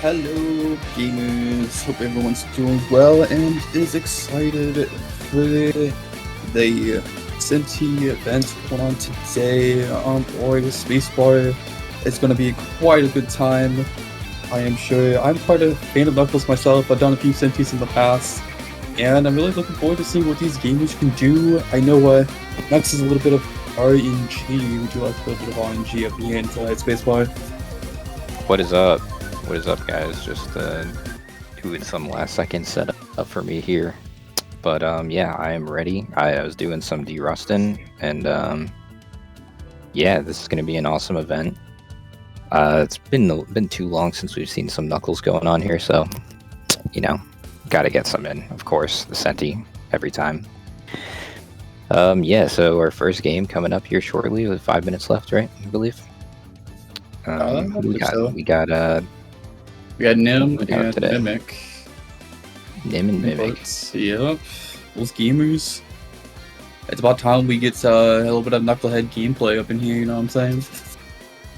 Hello, gamers. Hope everyone's doing well and is excited for the Centi event going on today on Orga Spacebar. It's going to be quite a good time, I am sure. I'm quite a fan of Knuckles myself. I've done a few Centis in the past, and I'm really looking forward to seeing what these gamers can do. I know Knuckles is a little bit of RNG. Would you like a little bit of RNG at the end tonight, Spacebar? What is up? What is up, guys? Just doing some last second setup for me here. But yeah, I am ready. I was doing some derusting, and yeah, this is going to be an awesome event. It's been too long since we've seen some Knuckles going on here, so you know, got to get some in. Of course, the Centi every time. Yeah, so our first game coming up here shortly with 5 minutes left, right? I believe. We got Nim and today. Mimic. Nim and Mimic. Yep, those gamers. It's about time we get a little bit of Knucklehead gameplay up in here, you know what I'm saying?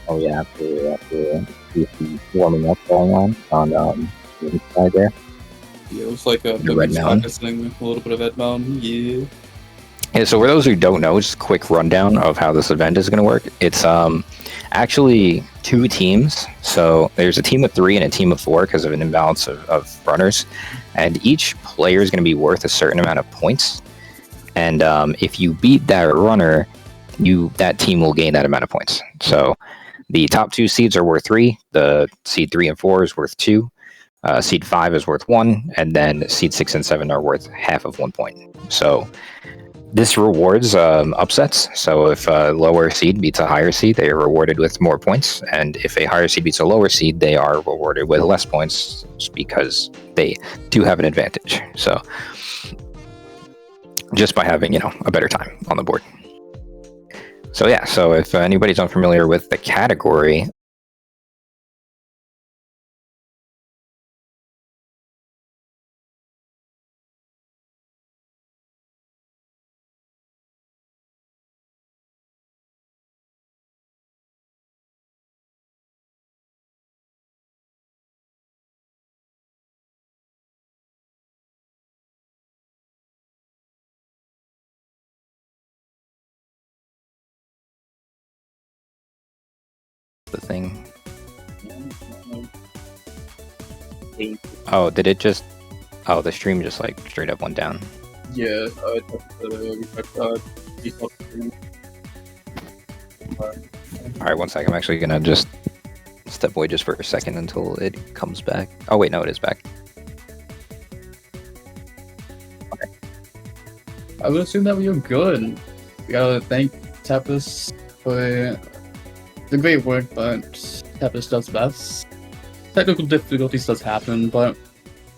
Oh yeah, after warming up going on the inside there. Yeah, it looks like a Red Mountain. practicing a little bit of Red Mountain, yeah. Yeah, so for those who don't know, just a quick rundown of how this event is going to work. It's actually 2 teams. So there's a team of 3 and a team of 4 because of an imbalance of runners. And each player is going to be worth a certain amount of points. And if you beat that runner, that team will gain that amount of points. So the top 2 seeds are worth 3. The seed 3 and 4 is worth 2. Seed 5 is worth 1. And then seed 6 and 7 are worth half of 1 point. So this rewards upsets. So if a lower seed beats a higher seed, they are rewarded with more points. And if a higher seed beats a lower seed, they are rewarded with less points because they do have an advantage. So just by having, a better time on the board. So yeah, so if anybody's unfamiliar with the category, the thing. Oh, did it just... Oh, the stream just like straight up went down. Yeah, Alright, 1 second. I'm actually gonna just step away just for a second until it comes back. Oh wait, no, it is back. Okay. I would assume that we are good. We gotta thank Tapis for the great work, but Tapis does best. Technical difficulties does happen, but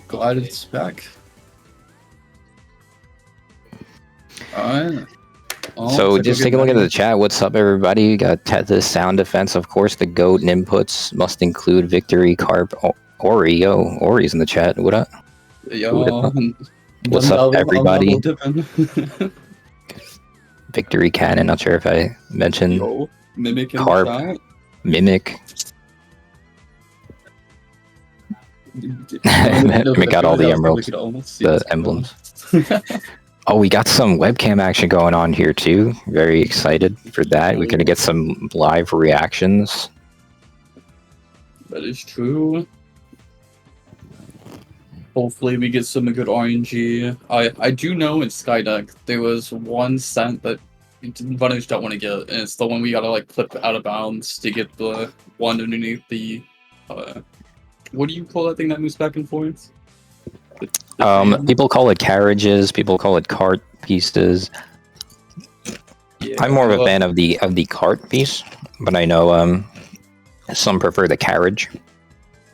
glad it's back. Alright. So just take a look at the chat. What's up, everybody? We got Tethys Sound Defense, of course. The GOAT inputs must include Victory, Carp, Ori. Yo, Ori's in the chat. What up? Yo, what's up, everybody? Victory Cannon. Not sure if I mentioned. Yo, Mimic Carp. Mimic. Mimic got all the emeralds, the emblems. Oh, we got some webcam action going on here too. Very excited for that. We're gonna get some live reactions. That is true. Hopefully we get some good RNG. I do know in Skydeck there was one cent that runners don't want to get, and it's the one we gotta like clip out of bounds to get the one underneath the what do you call that thing that moves back and forth? People call it carriages. People call it cart pieces. Yeah, I'm more of a fan of the cart piece, but I know some prefer the carriage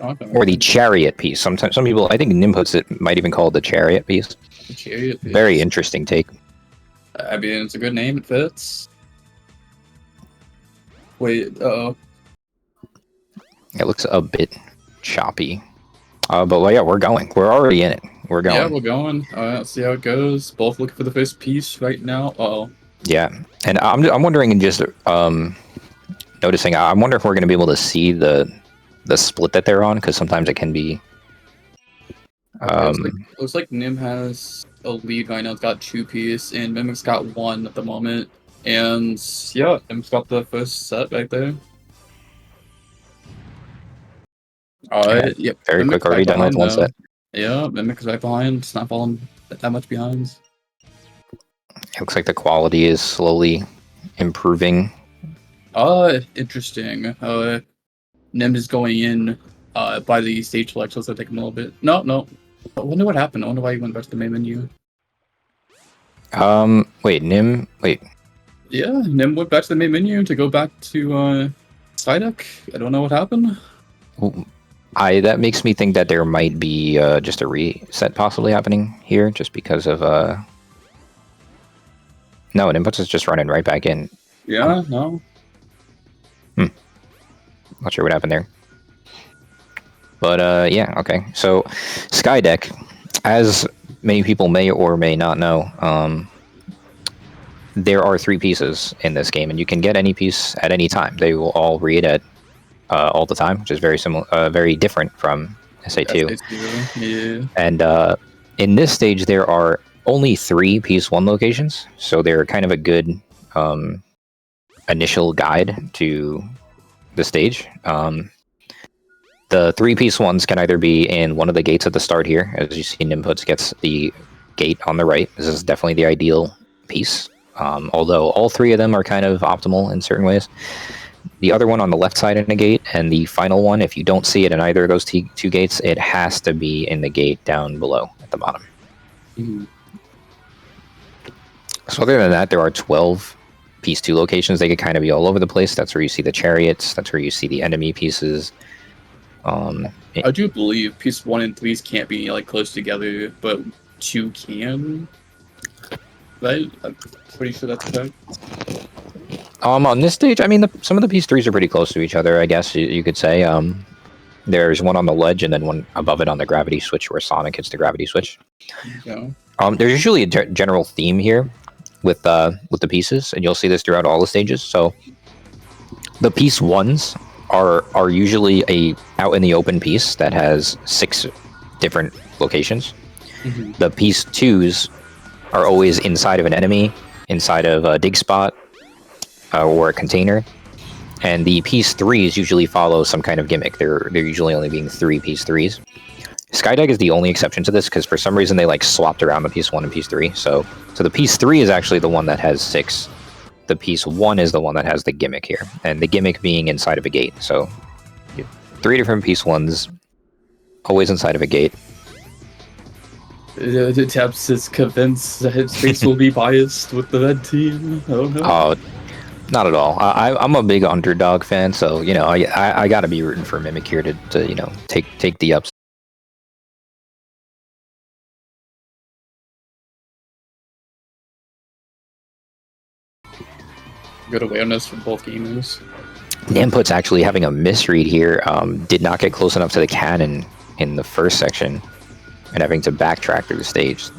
or the chariot piece. Sometimes some people, I think Nim puts it, might even call it the chariot piece. The chariot piece. Very interesting take. I mean, it's a good name. It fits. Wait. It looks a bit choppy. But yeah, we're going. We're already in it. We're going. Yeah, we're going. Let's see how it goes. Both looking for the first piece right now. Yeah, and I'm wondering, and just noticing. I wonder if we're going to be able to see the the split that they're on, because sometimes it can be. Looks like Nim has a lead right now. It's got 2-piece, and Mimic's got 1 at the moment. And yeah, Nim's got the first set right there. Yep. Very Mimic's quick, already right done with behind one now. set. Yeah, Mimic's right behind. It's not falling that much behind. It looks like the quality is slowly improving. Interesting. Nim is going in by the stage select, so it's gonna take him a little bit. No. I wonder what happened. I wonder why he went back to the main menu. Wait, Nim. Wait. Yeah, Nim went back to the main menu to go back to Psyduck. I don't know what happened. That makes me think that there might be just a reset possibly happening here, just because of No, Inputs is just running right back in. Yeah, no. Not sure what happened there. But yeah, okay. So Skydeck, as many people may or may not know, there are 3 pieces in this game, and you can get any piece at any time. They will all read at all the time, which is very similar, very different from SA2. Yeah. And in this stage, there are only 3 piece 1 locations, so they're kind of a good initial guide to the stage. The 3-piece ones can either be in one of the gates at the start here. As you see, Nimputs gets the gate on the right. This is definitely the ideal piece, although all 3 of them are kind of optimal in certain ways. The other one on the left side in a gate, and the final one, if you don't see it in either of those 2 gates, it has to be in the gate down below at the bottom. Mm-hmm. So other than that, there are 12 piece 2 locations. They could kind of be all over the place. That's where you see the chariots. That's where you see the enemy pieces. I do believe piece 1 and 3s can't be like close together, but 2 can. Right? I'm pretty sure that's correct. On this stage, I mean, some of the piece 3s are pretty close to each other, I guess you could say. There's one on the ledge and then one above it on the gravity switch where Sonic hits the gravity switch. Yeah. There's usually a general theme here with the pieces, and you'll see this throughout all the stages. So the piece 1s are usually a out in the open piece that has 6 different locations. Mm-hmm. The piece 2s are always inside of an enemy, inside of a dig spot, or a container. And the piece 3s usually follow some kind of gimmick. They're usually only being 3 piece 3s. Skydeck is the only exception to this because for some reason they like swapped around the piece 1 and piece 3. So the piece 3 is actually the one that has 6. The piece 1 is the one that has the gimmick here, and the gimmick being inside of a gate. So 3 different piece 1s, always inside of a gate. The Taps is convinced that his face will be biased with the red team. I don't know. Not at all. I'm a big underdog fan, so you know I got to be rooting for Mimic here to you know take the ups. Good awareness from both gamers. Input's actually having a misread here. Did not get close enough to the cannon in the first section, and having to backtrack through the stage.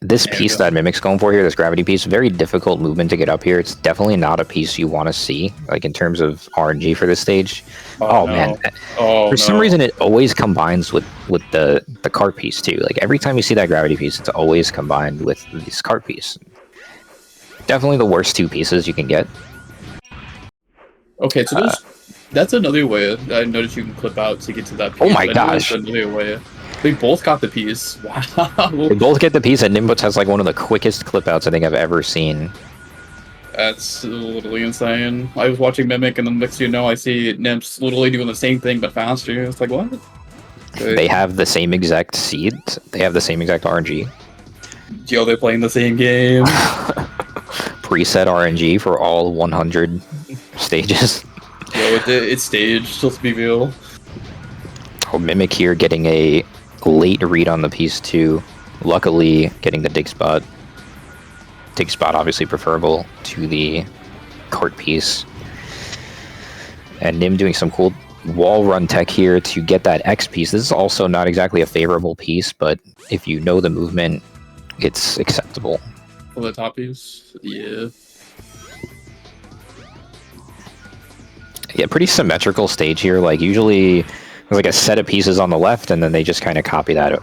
This piece that Mimic's going for here, this gravity piece, very difficult movement to get up here. It's definitely not a piece you want to see, like in terms of RNG for this stage. Oh no. Man. For some reason, it always combines with the cart piece too. Like every time you see that gravity piece, it's always combined with this cart piece. Definitely the worst 2 pieces you can get. Okay, so that's another way I noticed you can clip out to get to that piece. Oh my gosh. Another way. They both got the piece. Wow. They both get the piece, and Nimbuts has like one of the quickest clip outs I think I've ever seen. That's literally insane. I was watching Mimic, and then next you know, I see Nimps literally doing the same thing but faster. It's like, what? They have the same exact seeds. They have the same exact RNG. Yo, they're playing the same game. Preset RNG for all 100 stages. Yo, it's staged, let's be real. Oh, Mimic here getting a late read on the piece 2. Luckily, getting the dig spot. Dig spot obviously preferable to the cart piece. And Nim doing some cool wall run tech here to get that X piece. This is also not exactly a favorable piece, but if you know the movement, it's acceptable. For the top piece? Yeah. Yeah, pretty symmetrical stage here. Like usually there's like a set of pieces on the left, and then they just kind of copy that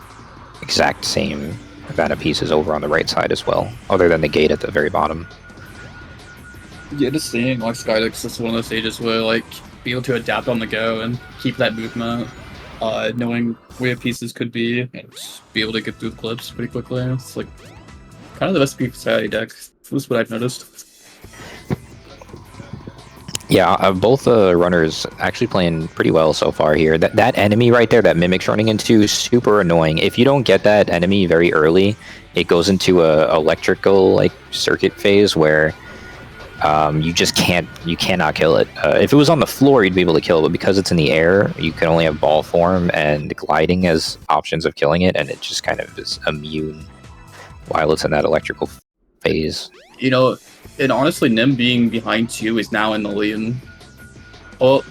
exact same amount of pieces over on the right side as well, other than the gate at the very bottom. Yeah, just seeing like Skydex is one of those stages where like be able to adapt on the go and keep that movement, knowing where pieces could be, and just be able to get through the clips pretty quickly. It's like kind of the recipe for Saturday deck. That's what I've noticed. Yeah, both runners actually playing pretty well so far here. That enemy right there, that Mimic's running into, is super annoying. If you don't get that enemy very early, it goes into a electrical like circuit phase where you just cannot kill it. If it was on the floor, you'd be able to kill it, but because it's in the air, you can only have ball form and gliding as options of killing it, and it just kind of is immune while it's in that electrical phase. You know, and honestly, Nim being behind 2 is now in the lead. Well,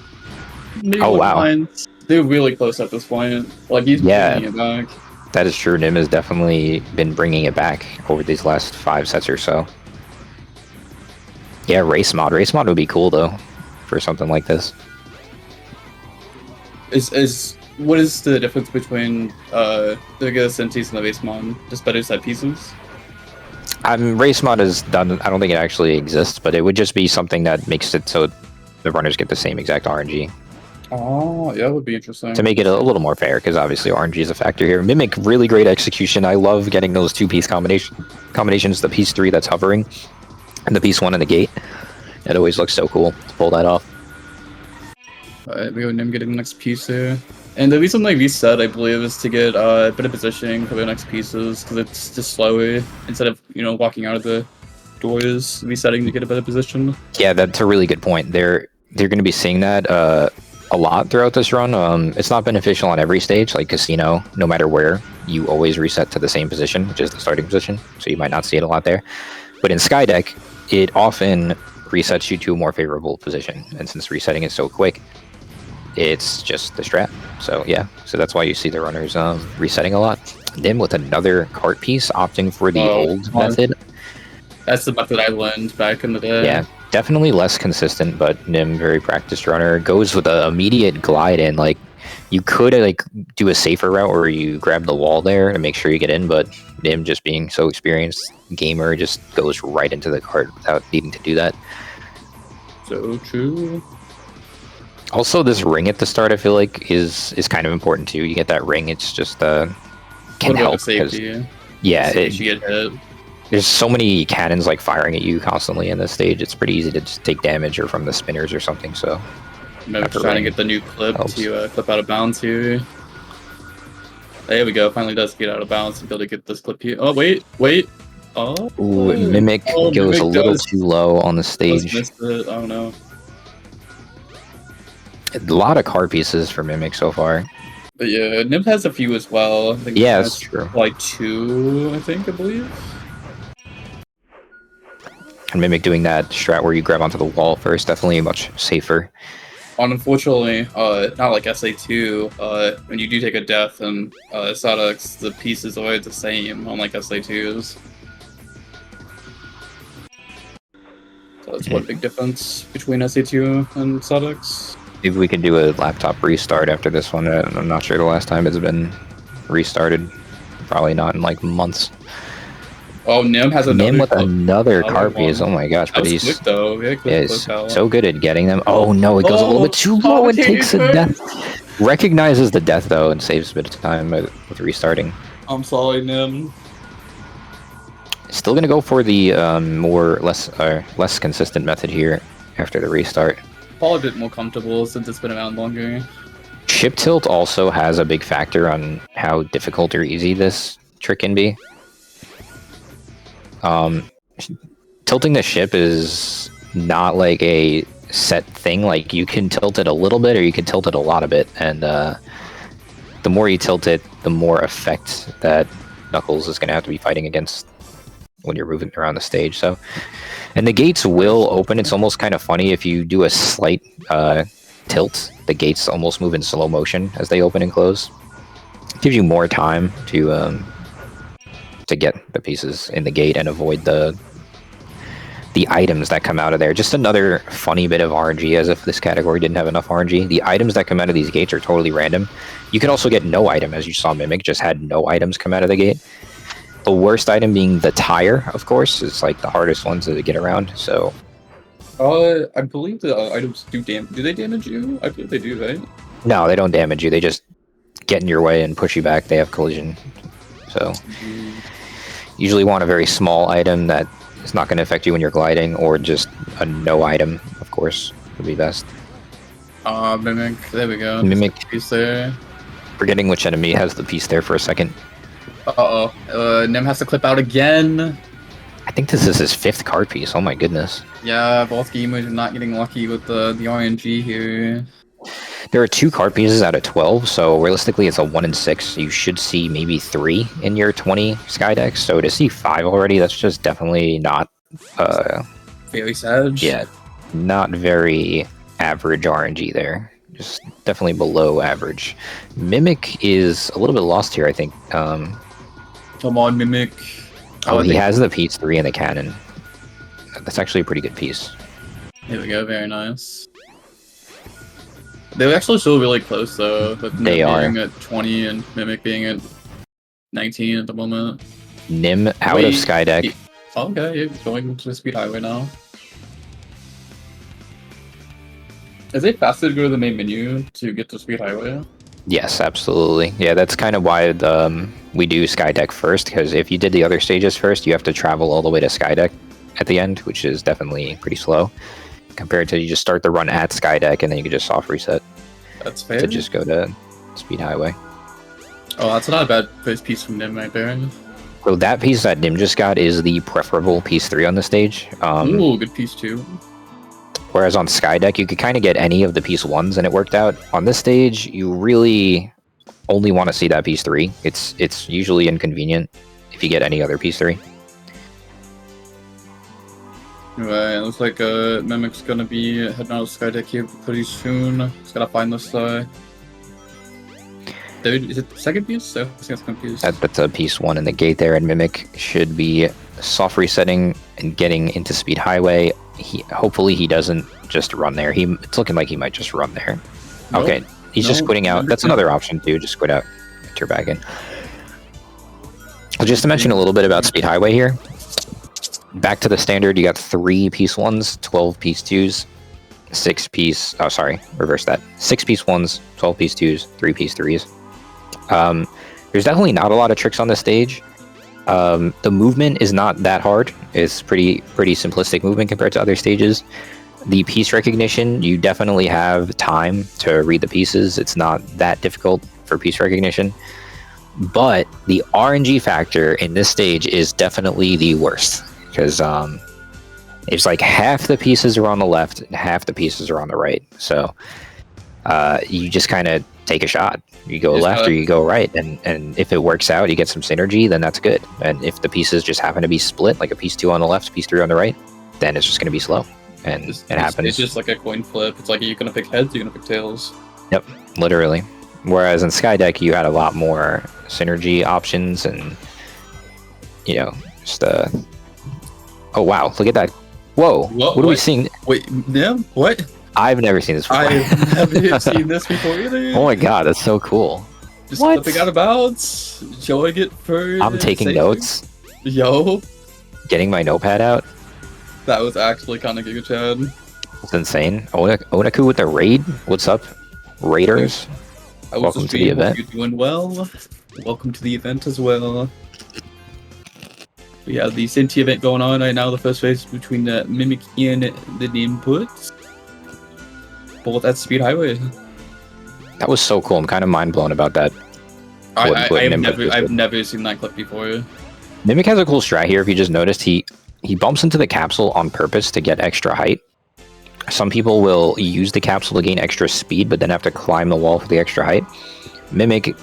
maybe Oh, wow. behind. They're really close at this point. Like he's bringing it back. That is true. Nim has definitely been bringing it back over these last 5 sets or so. Yeah, race mod. Race mod would be cool though, for something like this. What is the difference between the Centis and the race mod? Just better set pieces? Race mod is done. I don't think it actually exists, but it would just be something that makes it so the runners get the same exact RNG. Oh, yeah, that would be interesting. To make it a little more fair, because obviously RNG is a factor here. Mimic, really great execution. I love getting those 2-piece combinations, the piece 3 that's hovering, and the piece 1 in the gate. It always looks so cool to pull that off. Alright, we go Nim getting the next piece here. And the reason they reset, I believe, is to get a bit of positioning for the next pieces, because it's just slower. Instead of, walking out of the doors, resetting to get a better position. Yeah, that's a really good point. They're going to be seeing that a lot throughout this run. It's not beneficial on every stage, like Casino, no matter where. You always reset to the same position, which is the starting position, so you might not see it a lot there. But in Skydeck, it often resets you to a more favorable position, and since resetting is so quick, it's just the strat. So yeah, so that's why you see the runners resetting a lot. Nim with another cart piece, opting for the old method. That's the method I learned back in the day. Yeah, definitely less consistent, but Nim, very practiced runner, goes with an immediate glide in. Like, you could do a safer route where you grab the wall there to make sure you get in, but Nim, just being so experienced gamer, just goes right into the cart without needing to do that. So true. Also, this ring at the start, I feel like, is kind of important too. You get that ring, it's just can help. Safety? Yeah, you get hit. There's so many cannons like firing at you constantly in this stage. It's pretty easy to just take damage or from the spinners or something. So, maybe trying to get the new clip to clip out of bounds here. There we go. Finally does get out of bounds to be able to get this clip here. Oh wait. Oh. Ooh, Mimic goes Mimic a little too low on the stage. Missed it. Oh no. A lot of card pieces for Mimic so far. But yeah, Nim has a few as well. I think yeah, that's true. Like 2, I believe. And Mimic doing that strat where you grab onto the wall first, definitely much safer. Unfortunately, not like SA2, when you do take a death and Sodex, the piece is always the same, unlike SA2s. So that's one big difference between SA2 and Sodex. Maybe we can do a laptop restart after this one. I'm not sure the last time it's been restarted. Probably not in like months. Oh, Nim has another. Nim with another card piece. Oh my gosh, but he's quick, though. he's so good at getting them. Oh no, it goes a little bit too low and takes a death. Recognizes the death though and saves a bit of time with restarting. I'm sorry, Nim. Still gonna go for the less consistent method here after the restart. Probably a bit more comfortable since it's been around longer. Ship tilt also has a big factor on how difficult or easy this trick can be. Tilting the ship is not like a set thing. Like, you can tilt it a little bit or you can tilt it a lot of it, and the more you tilt it, the more effect that Knuckles is going to have to be fighting against when you're moving around the stage. So, and the gates will open. It's almost kind of funny if you do a slight tilt. The gates almost move in slow motion as they open and close. It gives you more time to get the pieces in the gate and avoid the the items that come out of there. Just another funny bit of RNG, as if this category didn't have enough RNG. The items that come out of these gates are totally random. You could also get no item, as you saw Mimic just had no items come out of the gate. The worst item being the tire, of course, is like the hardest one to get around. So, I believe the items do damage. Do they damage you? I believe they do, right? no, they don't damage you. They just get in your way and push you back. They have collision. So, usually want a very small item that is not going to affect you when you're gliding, or just a no item, of course, would be best. Mimic. There we go. Mimic. Piece there. Forgetting which enemy has the piece there for a second. Nim has to clip out again. I think this is his 5th card piece. Oh my goodness. Yeah, both gamers are not getting lucky with the RNG here. There are 2 card pieces out of 12, so realistically it's a 1 in 6. You should see maybe 3 in your 20 sky decks. So to see 5 already, that's just definitely not very sad. Yeah, not very average RNG there. Just definitely below average. Mimic is a little bit lost here, I think. Come on, Mimic. Oh, he has the piece 3 in the cannon. That's actually a pretty good piece. Here we go, very nice. They're actually still really close though, with Nim being at 20 and Mimic being at 19 at the moment. Nim out of Sky Deck. Okay, you're going to the Speed Highway now. Is it faster to go to the main menu to get to Speed Highway? Yes, absolutely. Yeah, that's kind of why we do Sky Deck first, because if you did the other stages first, you have to travel all the way to Sky Deck at the end, which is definitely pretty slow compared to you just start the run at Sky Deck and then you can just soft reset. That's fair. To just go to Speed Highway. Oh, that's not a bad first piece from Nim right there. So that piece that Nim just got is the preferable piece 3 on the stage. Ooh, good piece 2. Whereas on Sky Deck, you could kind of get any of the piece 1s and it worked out. On this stage, you really only want to see that piece 3. It's usually inconvenient if you get any other piece 3. Right, looks like Mimic's gonna be heading out of Sky Deck here pretty soon. He's gotta find this third. Is it the second piece? I think it's confused. That's a piece 1 in the gate there, and Mimic should be soft resetting and getting into Speed Highway. Hopefully he doesn't just run there. It's looking like he might just run there. Nope. Okay, he's just quitting out. That's another option too. Just quit out, enter back in. Just to mention a little bit about Speed Highway here. Back to the standard, you got 3 piece 1s, 12 piece 2s, 6 piece. Oh, sorry, reverse that. 6 piece 1s, 12 piece 2s, 3 piece 3s. There's definitely not a lot of tricks on this stage. The movement is not that hard. It's pretty simplistic movement compared to other stages. The piece recognition, you definitely have time to read the pieces. It's not that difficult for piece recognition. But the RNG factor in this stage is definitely the worst. Because it's like half the pieces are on the left and half the pieces are on the right. So you just kind of take a shot. You go left or you go right. And if it works out, you get some synergy, then that's good. And if the pieces just happen to be split, like a piece 2 on the left, piece 3 on the right, then it's just going to be slow. And it happens. It's just like a coin flip. It's like, are you going to pick heads or you're going to pick tails? Yep, literally. Whereas in Sky Deck, you had a lot more synergy options and, you know, just oh wow, look at that. Whoa, what are we seeing? Wait, Nim? What? I've never seen this before. I've never seen this before either. Oh my god, that's so cool. Just flipping out of bounds, showing it for... I'm taking notes. Yo. Getting my notepad out. That was actually kind of Giga Chad. It's insane. Onaku with the raid. What's up, Raiders? Welcome to the event. You're doing well. Welcome to the event as well. We have the Centi event going on right now, the first race between the Mimic and the Inputs. Both at Speed Highway. That was so cool. I'm kind of mind blown about that. I've never seen that clip before. Mimic has a cool strat here. If you just noticed, he bumps into the capsule on purpose to get extra height. Some people will use the capsule to gain extra speed, but then have to climb the wall for the extra height. Mimic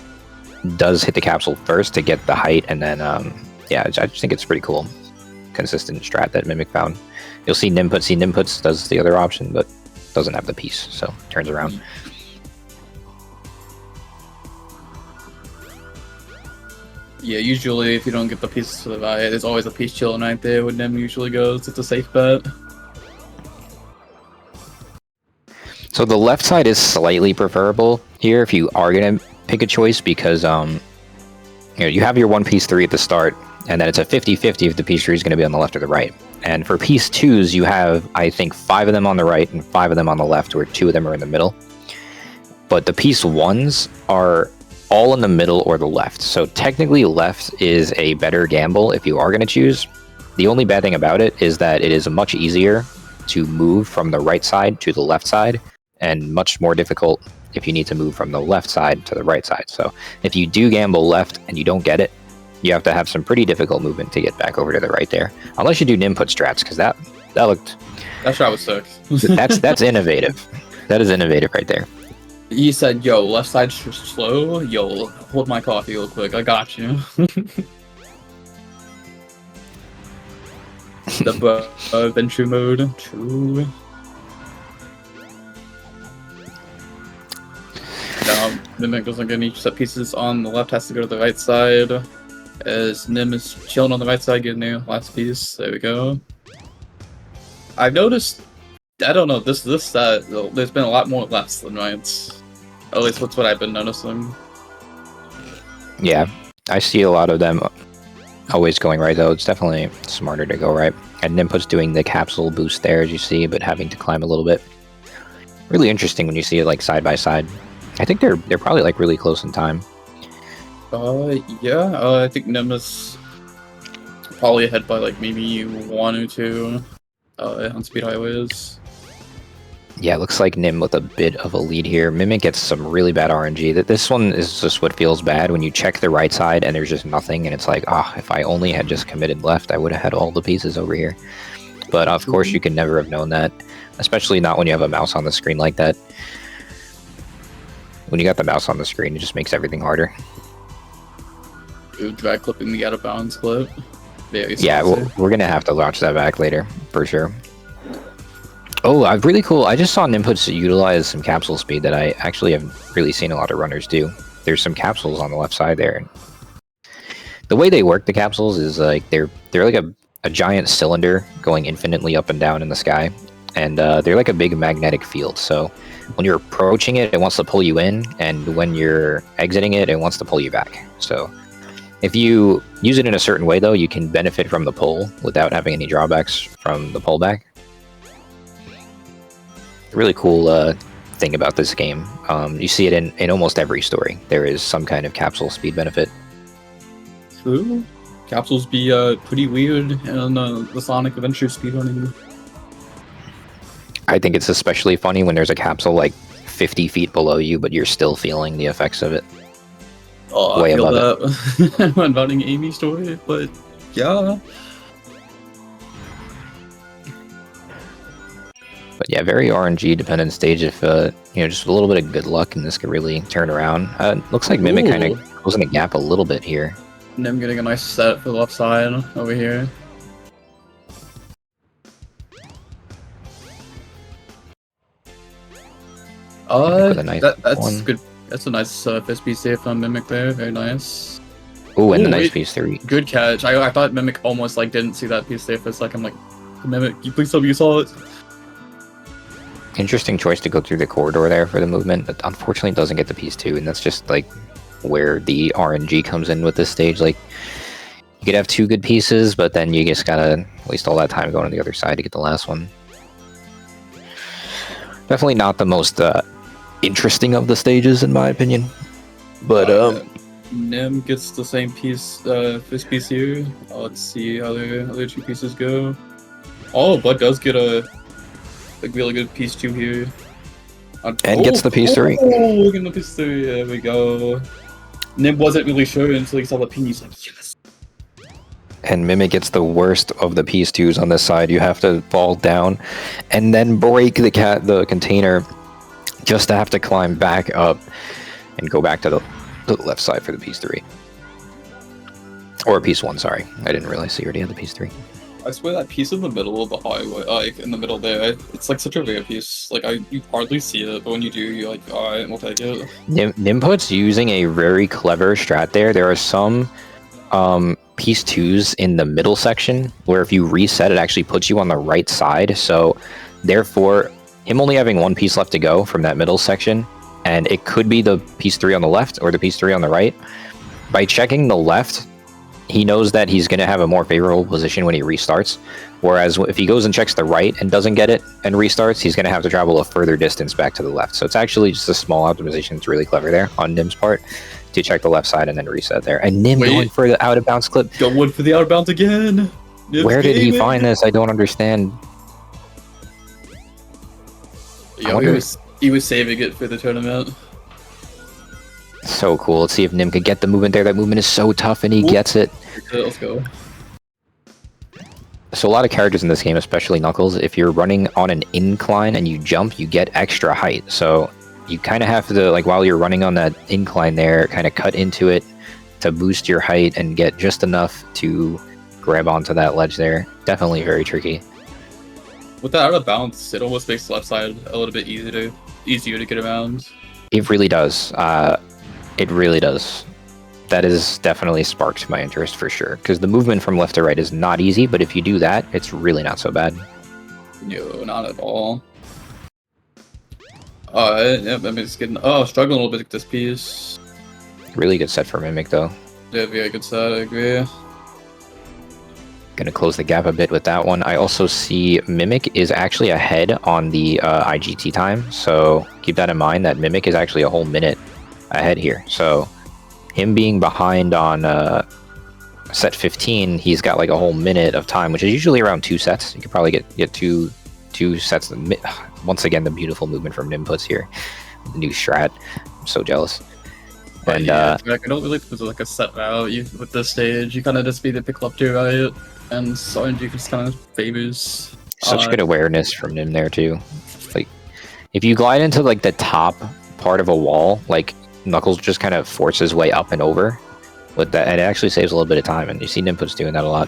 does hit the capsule first to get the height, and then yeah, I just think it's pretty cool. Consistent strat that Mimic found. You'll see Nimputs does the other option, but doesn't have the piece, so turns around. Yeah, usually if you don't get the pieces to the right, there's always a piece chilling right there where Nim usually goes. It's a safe bet. So the left side is slightly preferable here if you are going to pick a choice because you have your one piece 3 at the start, and then it's a 50-50 if the piece 3 is going to be on the left or the right. And for piece 2s, you have, I think, 5 of them on the right and 5 of them on the left, where 2 of them are in the middle. But the piece 1s are all in the middle or the left. So technically left is a better gamble if you are going to choose. The only bad thing about it is that it is much easier to move from the right side to the left side, and much more difficult if you need to move from the left side to the right side. So if you do gamble left and you don't get it, you have to have some pretty difficult movement to get back over to the right there. Unless you do input strats, because that looked... That shot was sick. that's innovative. That is innovative right there. You said, yo, left side slow? Yo, hold my coffee real quick. I got you. The venture mode. True. No, Mimic doesn't get any set pieces on the left, has to go to the right side. As Nim is chilling on the right side, getting the last piece. There we go. I've noticed, I don't know, this set, there's been a lot more lefts than rights. At least that's what I've been noticing. Yeah, I see a lot of them always going right, though. It's definitely smarter to go right. And Nimput's doing the capsule boost there, as you see, but having to climb a little bit. Really interesting when you see it like side by side. I think they're probably like really close in time. Yeah, I think Nim is probably ahead by like maybe 1 or 2 on speed highways. Yeah, it looks like Nim with a bit of a lead here. Mimic gets some really bad RNG. That this one is just what feels bad when you check the right side and there's just nothing, and it's like, if I only had just committed left, I would have had all the pieces over here. But of course, you can never have known that, especially not when you have a mouse on the screen like that. When you got the mouse on the screen, it just makes everything harder. Ooh, drag clipping the out of bounds clip. Yeah, we're gonna have to watch that back later for sure. Oh, really cool. I just saw Nimputs utilize some capsule speed that I actually haven't really seen a lot of runners do. There's some capsules on the left side there. The way they work the capsules is like they're like a giant cylinder going infinitely up and down in the sky, and they're like a big magnetic field. So when you're approaching it, it wants to pull you in, and when you're exiting it, it wants to pull you back. So if you use it in a certain way, though, you can benefit from the pull without having any drawbacks from the pullback. Really cool thing about this game. You see it in almost every story. There is some kind of capsule speed benefit. True. Capsules be pretty weird in the Sonic Adventure speedrunning. I think it's especially funny when there's a capsule like 50 feet below you, but you're still feeling the effects of it. Oh, Way I feel above that when running Amy's story, but yeah. But yeah, very RNG dependent stage. If just a little bit of good luck, and this could really turn around. Looks like Mimic kind of closing the gap a little bit here. Nim getting a nice set for the left side over here. That's good. That's a nice fist piece there from Mimic there. Very nice. Oh, and the nice piece 3. Good catch. I thought Mimic almost like didn't see that piece there for a second. I'm like, Mimic, you please tell me you saw it. Interesting choice to go through the corridor there for the movement, but unfortunately it doesn't get the piece 2, and that's just like where the RNG comes in with this stage. Like, you could have 2 good pieces, but then you just gotta waste all that time going to the other side to get the last one. Definitely not the most interesting of the stages, in my opinion. But Nim gets the same piece, this piece here. Let's see how the other 2 pieces go. Oh, Bud does get a really good piece 2 here. And gets the piece 3. Oh, getting the piece 3. There we go. Nim wasn't really sure until he saw the pin. He's like, yes. And Mimic gets the worst of the piece 2s on this side. You have to fall down and then break the container just to have to climb back up and go back to the left side for the piece 3. Or piece 1, sorry. I didn't realize you already had the piece 3. I swear that piece in the middle of the highway, like in the middle there, it's like such a rare piece. Like you hardly see it, but when you do, you're like, alright, we'll take it. Nimput's using a very clever strat there. There are some piece 2s in the middle section, where if you reset, it actually puts you on the right side. So therefore, him only having one piece left to go from that middle section, and it could be the piece 3 on the left or the piece 3 on the right. By checking the left, he knows that he's going to have a more favorable position when he restarts. Whereas if he goes and checks the right and doesn't get it and restarts, he's going to have to travel a further distance back to the left. So it's actually just a small optimization. It's really clever there on Nim's part to check the left side and then reset there. And Nim going for the out of bounds clip. Going for the out of bounds again. Nim's Where did he find this? I don't understand. Yo, he was saving it for the tournament. So cool. Let's see if Nim could get the movement there. That movement is so tough, and he gets it. Let's go. So a lot of characters in this game, especially Knuckles, if you're running on an incline and you jump, you get extra height. So you kind of have to, like, while you're running on that incline there, kind of cut into it to boost your height and get just enough to grab onto that ledge there. Definitely very tricky. With that out of bounds, it almost makes the left side a little bit easier to get around. It really does. It really does. That has definitely sparked my interest for sure. Because the movement from left to right is not easy, but if you do that, it's really not so bad. No, not at all. Yep, I'm just getting struggling a little bit with this piece. Really good set for Mimic though. Yeah, very good set, I agree. Gonna close the gap a bit with that one. I also see Mimic is actually ahead on the IGT time, so keep that in mind that Mimic is actually a whole minute ahead here. So him being behind on set 15, he's got like a whole minute of time, which is usually around 2 sets. You could probably get two sets. Once again, the beautiful movement from Nim puts here. The new strat. I'm so jealous. And yeah, I don't really think there's like a set route with this stage. You kind of just be the pick up to right, and RNG just kind of favors. Such good awareness from Nim there too. Like, if you glide into like the top part of a wall, like Knuckles just kind of forces his way up and over with that, and it actually saves a little bit of time. And you see Nimputs doing that a lot.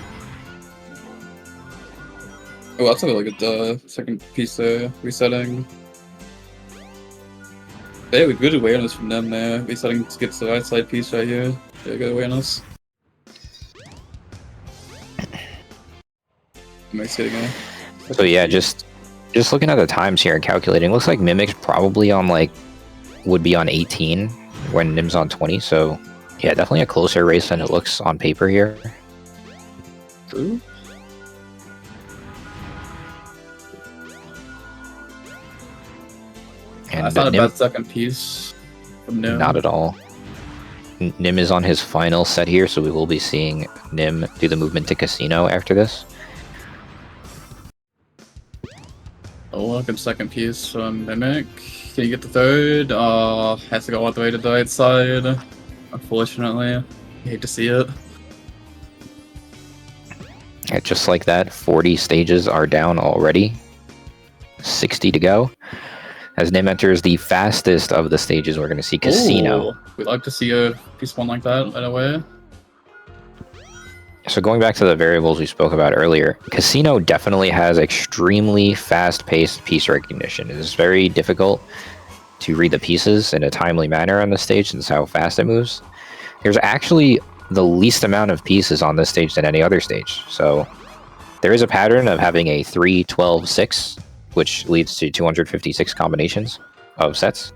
Oh, that's a really good second piece there, resetting. Yeah, we good awareness from them there. Resetting to get to the right side piece right here. Yeah, good awareness. Nice hitting it. So yeah, just looking at the times here and calculating, looks like Mimic's probably on like would be on 18 when Nim's on 20. So yeah, definitely a closer race than it looks on paper here. True. And that's not a Nim, bad second piece from Nim. not at all. Nim is on his final set here, so we will be seeing Nim do the movement to Casino after this. Oh, welcome second piece from Mimic. Can you get the third? Has to go all the way to the right side. Unfortunately, I hate to see it. Yeah, just like that, 40 stages are down already. 60 to go. As Nim enters the fastest of the stages, we're going to see Casino. Ooh, we'd like to see a piece one like that right away. So going back to the variables we spoke about earlier, Casino definitely has extremely fast-paced piece recognition. It is very difficult to read the pieces in a timely manner on the stage since how fast it moves. There's actually the least amount of pieces on this stage than any other stage. So there is a pattern of having a 3, 12, 6, which leads to 256 combinations of sets.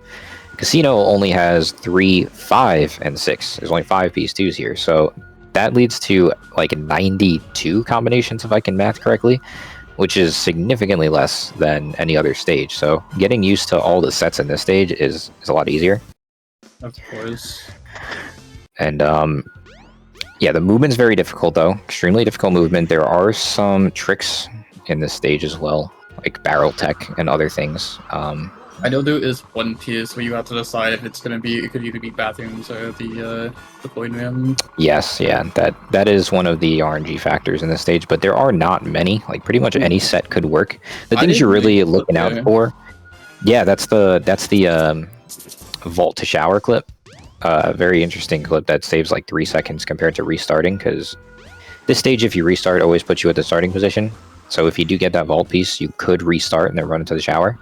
Casino only has 3, 5, and 6. There's only 5 piece 2s here, so that leads to like 92 combinations if I can math correctly, which is significantly less than any other stage. So getting used to all the sets in this stage is a lot easier. Of course. And yeah, the movement's very difficult though. Extremely difficult movement. There are some tricks in this stage as well, like barrel tech and other things. I know there is one piece where you have to decide if it's gonna be, it could either be bathrooms or the coin room. Yes, yeah, that is one of the RNG factors in this stage, but there are not many. Like pretty much any set could work. The things you're really looking out for, yeah, that's the vault to shower clip. Very interesting clip that saves like 3 seconds compared to restarting, because this stage, if you restart, always puts you at the starting position. So if you do get that vault piece, you could restart and then run into the shower.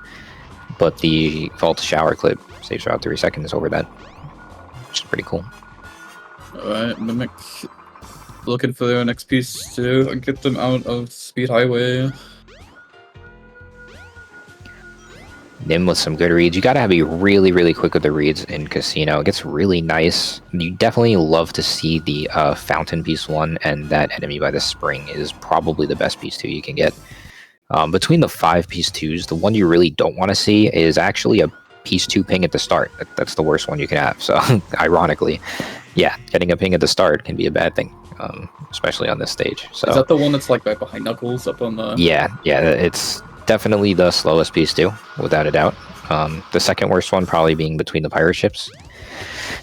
But the vault shower clip saves about 3 seconds over that, which is pretty cool. Alright, Mimic looking for their next piece to get them out of Speed Highway. Nim with some good reads. You gotta be really, really quick with the reads in Casino. It gets really nice. You definitely love to see the Fountain Piece 1, and that enemy by the spring is probably the best Piece 2 you can get. Between the 5 Piece 2s, the one you really don't want to see is actually a Piece 2 ping at the start. That's the worst one you can have. So, ironically, yeah, getting a ping at the start can be a bad thing, especially on this stage. So, Is that the one that's like right behind Knuckles up on the... Yeah, it's definitely the slowest Piece 2, without a doubt. The second worst one probably being between the pirate ships.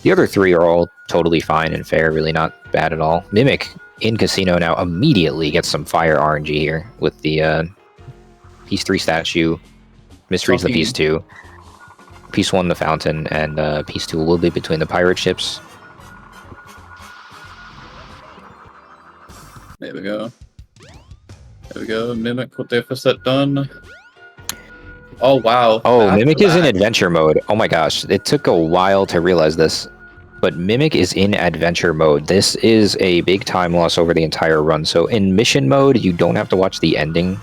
The other 3 are all totally fine and fair, really not bad at all. Mimic in Casino now immediately gets some fire RNG here with the Piece 3 statue, misreads the Piece 2, Piece 1 the Fountain, and Piece 2 a little bit between the pirate ships. There we go. There we go. Mimic with their first set done. Oh, wow. Oh, Mimic is in adventure mode. Oh my gosh. It took a while to realize this, but Mimic is in adventure mode. This is a big time loss over the entire run. So in mission mode, you don't have to watch the ending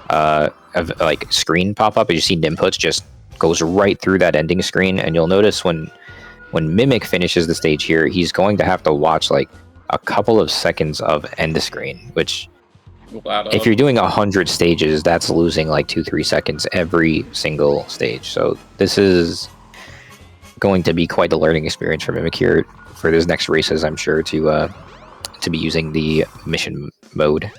of like screen pop up. As you see, Nimputs just goes right through that ending screen, and you'll notice when Mimic finishes the stage here, he's going to have to watch like a couple of seconds of end screen, which if you're doing 100 stages, that's losing like 2-3 seconds every single stage. So this is going to be quite the learning experience for Mimic here for his next races, I'm sure, to be using the mission mode.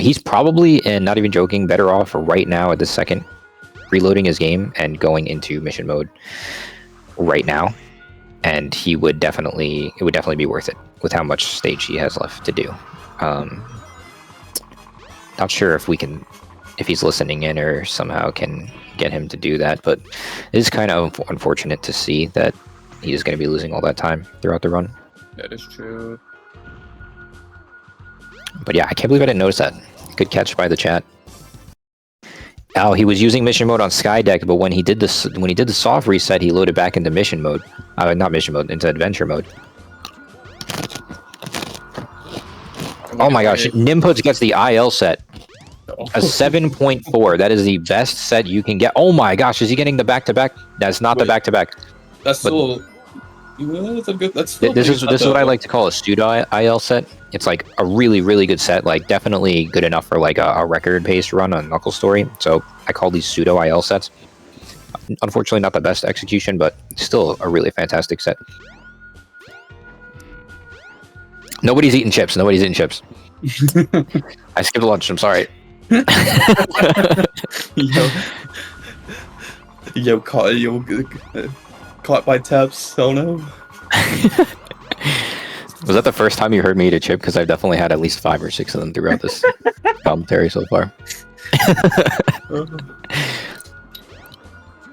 He's probably, and not even joking, better off right now at the second reloading his game and going into mission mode right now, and it would definitely be worth it with how much stage he has left to do. Not sure if he's listening in or somehow can get him to do that, but it is kind of unfortunate to see that he is going to be losing all that time throughout the run. That is true. But yeah, I can't believe I didn't notice that. Good catch by the chat. Oh, he was using mission mode on Skydeck, but when he did the soft reset, he loaded back into mission mode. Not mission mode, into adventure mode. Oh my gosh, Nimputs gets the IL set. A 7.4. That is the best set you can get. Oh my gosh, is he getting the back-to-back? That's not the back-to-back. That's still... that's a good... That's still this is what I like to call a pseudo IL set. It's like a really, really good set. Like, definitely good enough for like a record-paced run on Knuckle Story. So I call these pseudo IL sets. Unfortunately, not the best execution, but still a really fantastic set. Nobody's eating chips. Nobody's eating chips. I skipped lunch. I'm sorry. Caught by taps. Oh no. Was that the first time you heard me eat a chip? Because I've definitely had at least 5 or 6 of them throughout this commentary so far.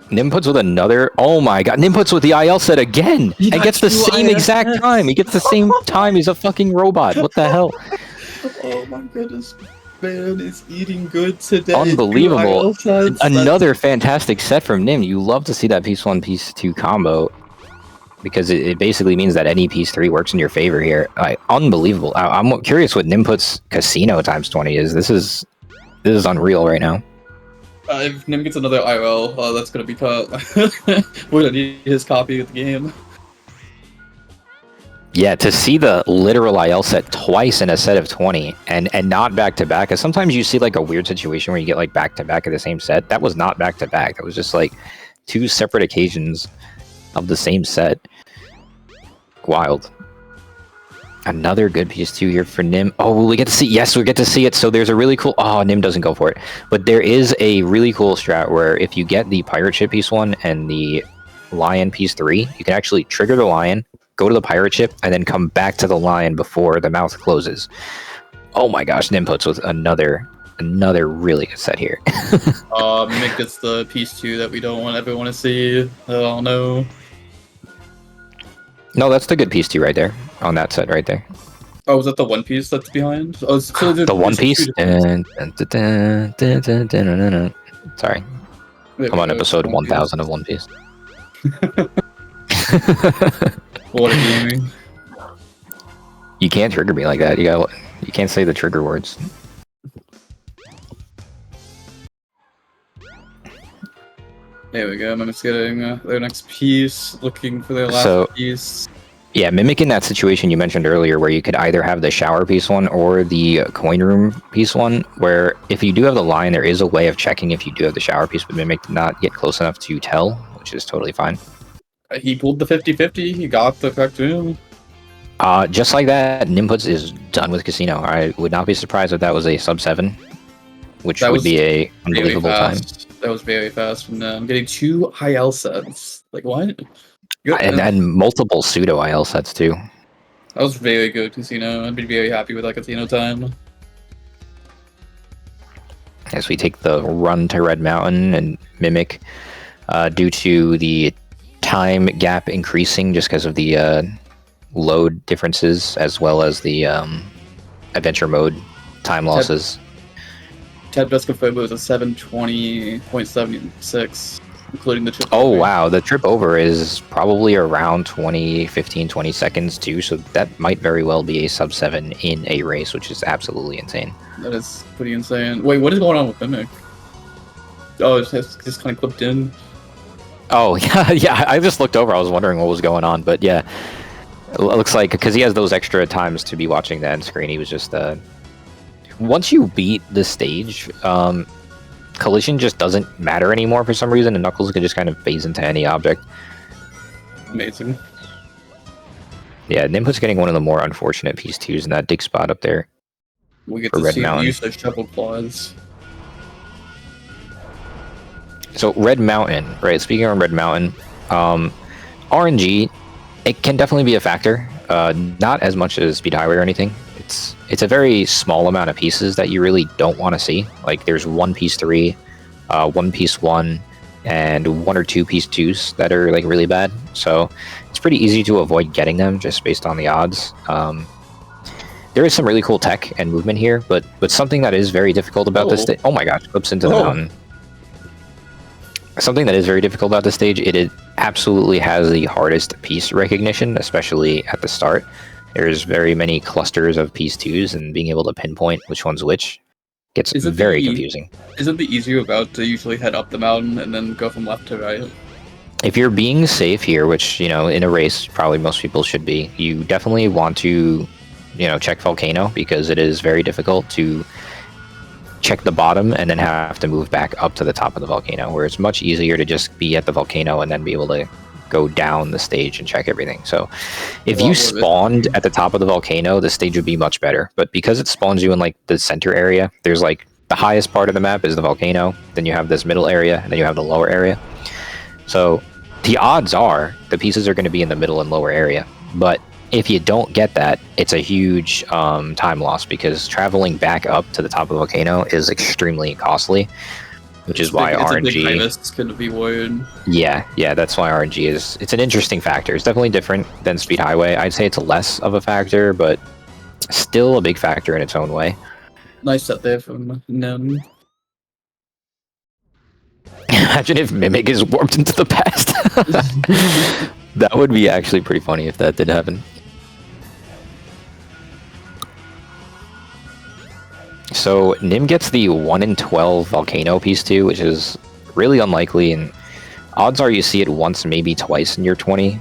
Nimputs with another. Oh my god, Nimputs with the IL set again! And gets the same exact time! He gets the same time, he's a fucking robot, what the hell? Oh my goodness, man is eating good today. Unbelievable. Another fantastic set from Nim. You love to see that Piece 1, Piece 2 combo, because it basically means that any Piece 3 works in your favor here. Unbelievable. I'm curious what Nimput's Casino times 20 is. This is unreal right now. If Nim gets another IRL, that's gonna be cut. We're gonna need his copy of the game. Yeah, to see the literal IL set twice in a set of 20 and not back-to-back, because sometimes you see like a weird situation where you get like back-to-back of the same set. That was not back-to-back. That was just like 2 separate occasions of the same set. Wild. Another good Piece 2 here for Nim. Oh, we get to see... Yes, we get to see it. So there's a really cool... Oh, Nim doesn't go for it. But there is a really cool strat where if you get the Pirate Ship Piece 1 and the Lion Piece 3, you can actually trigger the Lion, go to the Pirate Ship, and then come back to the Lion before the mouth closes. Oh my gosh, Nimputs with another really good set here. Mick gets the Piece 2 that we don't want everyone to see. Oh no. No, that's the good Piece 2 right there. On that set right there. Oh, is that the One Piece that's behind? Oh, the One Piece? Sorry. I'm on episode 1000 of One Piece. What a gaming. You can't trigger me like that. You can't say the trigger words. There we go. Mimic's getting their next piece, looking for their last piece. Yeah, Mimic in that situation you mentioned earlier where you could either have the shower piece one or the coin room piece one, where if you do have the line, there is a way of checking if you do have the shower piece, but Mimic did not get close enough to tell, which is totally fine. He pulled the 50-50. He got the correct room. Just like that, Nimputs is done with Casino. I would not be surprised if that was a sub-7, which would be a unbelievable time. That was very fast from them. Getting 2 IL sets. Like, what? And multiple pseudo IL sets, too. That was very good, Casino. I'd be very happy with that Casino time. As we take the run to Red Mountain and Mimic, due to the time gap increasing just because of the load differences, as well as the adventure mode time losses. Ted just confirmed it was a 7:20.76, including the trip. Oh, wow. The trip over is probably around 15-20 seconds, too, so that might very well be a sub-7 in a race, which is absolutely insane. That is pretty insane. Wait, what is going on with Mimic? Oh, it's just kind of clipped in. Oh, yeah, I just looked over. I was wondering what was going on, but yeah. It looks like, because he has those extra times to be watching the end screen, he was just... Once you beat the stage, collision just doesn't matter anymore for some reason, and Knuckles can just kind of phase into any object. Amazing. Yeah, Nimput's getting one of the more unfortunate piece 2s in that dig spot up there. We get to see the use of shovel claws. So Red Mountain, right? Speaking of Red Mountain, RNG, it can definitely be a factor. Not as much as Speed Highway or anything. It's a very small amount of pieces that you really don't want to see. Like there's 1 piece 3, 1 piece 1, and 1 or 2 piece 2s that are like really bad. So it's pretty easy to avoid getting them just based on the odds. There is some really cool tech and movement here, but something that is very difficult about this stage. Oh my gosh, flips into the mountain. Something that is very difficult about this stage, it absolutely has the hardest piece recognition, especially at the start. There's very many clusters of piece 2s, and being able to pinpoint which one's which gets very confusing. Isn't the easier route to usually head up the mountain and then go from left to right? If you're being safe here, which, you know, in a race, probably most people should be, you definitely want to, you know, check Volcano, because it is very difficult to check the bottom and then have to move back up to the top of the volcano, where it's much easier to just be at the volcano and then be able to go down the stage and check everything. So if you spawned at the top of the volcano, the stage would be much better. But because it spawns you in like the center area, there's like the highest part of the map is the volcano, then you have this middle area, and then you have the lower area. So the odds are the pieces are going to be in the middle and lower area. But if you don't get that, it's a huge time loss, because traveling back up to the top of the volcano is extremely costly, which is why RNG could be weird. Yeah, that's why RNG it's an interesting factor. It's definitely different than Speed Highway. I'd say it's less of a factor, but still a big factor in its own way. Nice set there from Nim. Imagine if Mimic is warped into the past. That would be actually pretty funny if that did happen. So Nim gets the 1 in 12 volcano piece 2, which is really unlikely, and odds are you see it once, maybe twice in your 20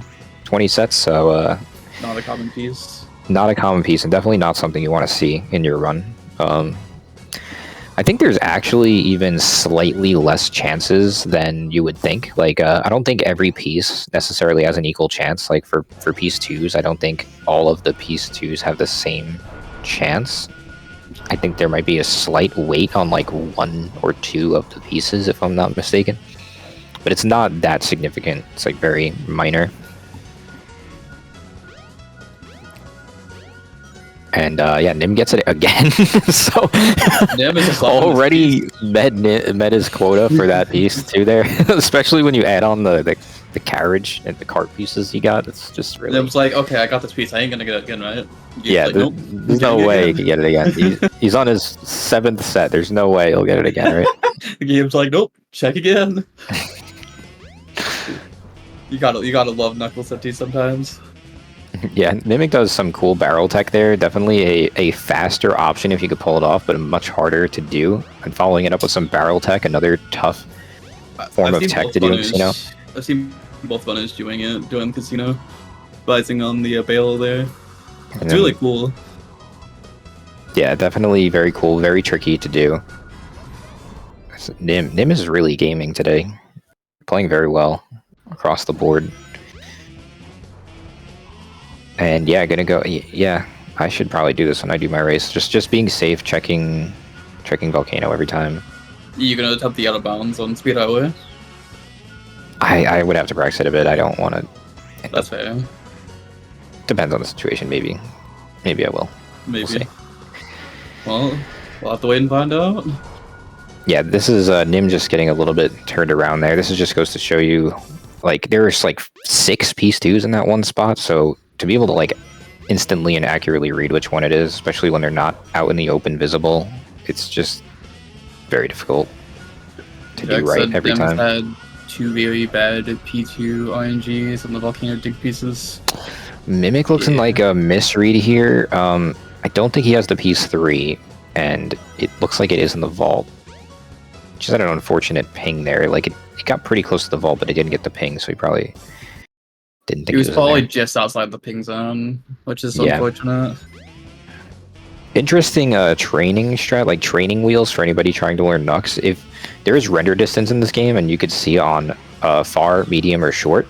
sets. So not a common piece. Not a common piece, and definitely not something you want to see in your run. I think there's actually even slightly less chances than you would think. Like I don't think every piece necessarily has an equal chance. Like for piece 2s, I don't think all of the piece 2s have the same chance. I think there might be a slight weight on like 1 or 2 of the pieces, if I'm not mistaken. But it's not that significant. It's like very minor. And yeah, Nim gets it again. So Nim is already met his quota for that piece too there. Especially when you add on the carriage and the cart pieces you got. It's just really... Nim's like, okay, I got this piece. I ain't gonna get it again, right? Yeah, like, nope. There's no way he can get it again. He's on his 7th set. There's no way he'll get it again, right? The game's like, nope, check again. You gotta love Knuckles Centi sometimes. Yeah, Mimic does some cool barrel tech there. Definitely a faster option if you could pull it off, but much harder to do. And following it up with some barrel tech, another tough form of tech to do in casino. I've seen both runners doing it, doing casino, rising on the bail there. And It's then, really cool. yeah, definitely very cool, very tricky to do. Nim is really gaming today. Playing very well across the board. And yeah, gonna go. Yeah, I should probably do this when I do my race. Just being safe, checking volcano every time. You're gonna attempt the out of bounds on speed highway. I would have to practice it a bit. I don't want to. That's fair. Depends on the situation. Maybe I will. Maybe. We'll see. Well, we'll have to wait and find out. Yeah, this is Nim just getting a little bit turned around there. This is just goes to show you, like, there's like 6 piece 2s in that one spot. So to be able to like instantly and accurately read which one it is, especially when they're not out in the open visible, it's just very difficult to do right every time. Had 2 very bad P2 RNGs on the volcano dig pieces. Mimic looks in like a misread here. I don't think he has the piece 3, and it looks like it is in the vault. Just had an unfortunate ping there. Like it got pretty close to the vault, but it didn't get the ping, so he probably didn't think He was in probably there. just outside the ping zone, which is unfortunate. Interesting training strat, like training wheels for anybody trying to learn Nux. If there is render distance in this game, and you could see on far, medium, or short,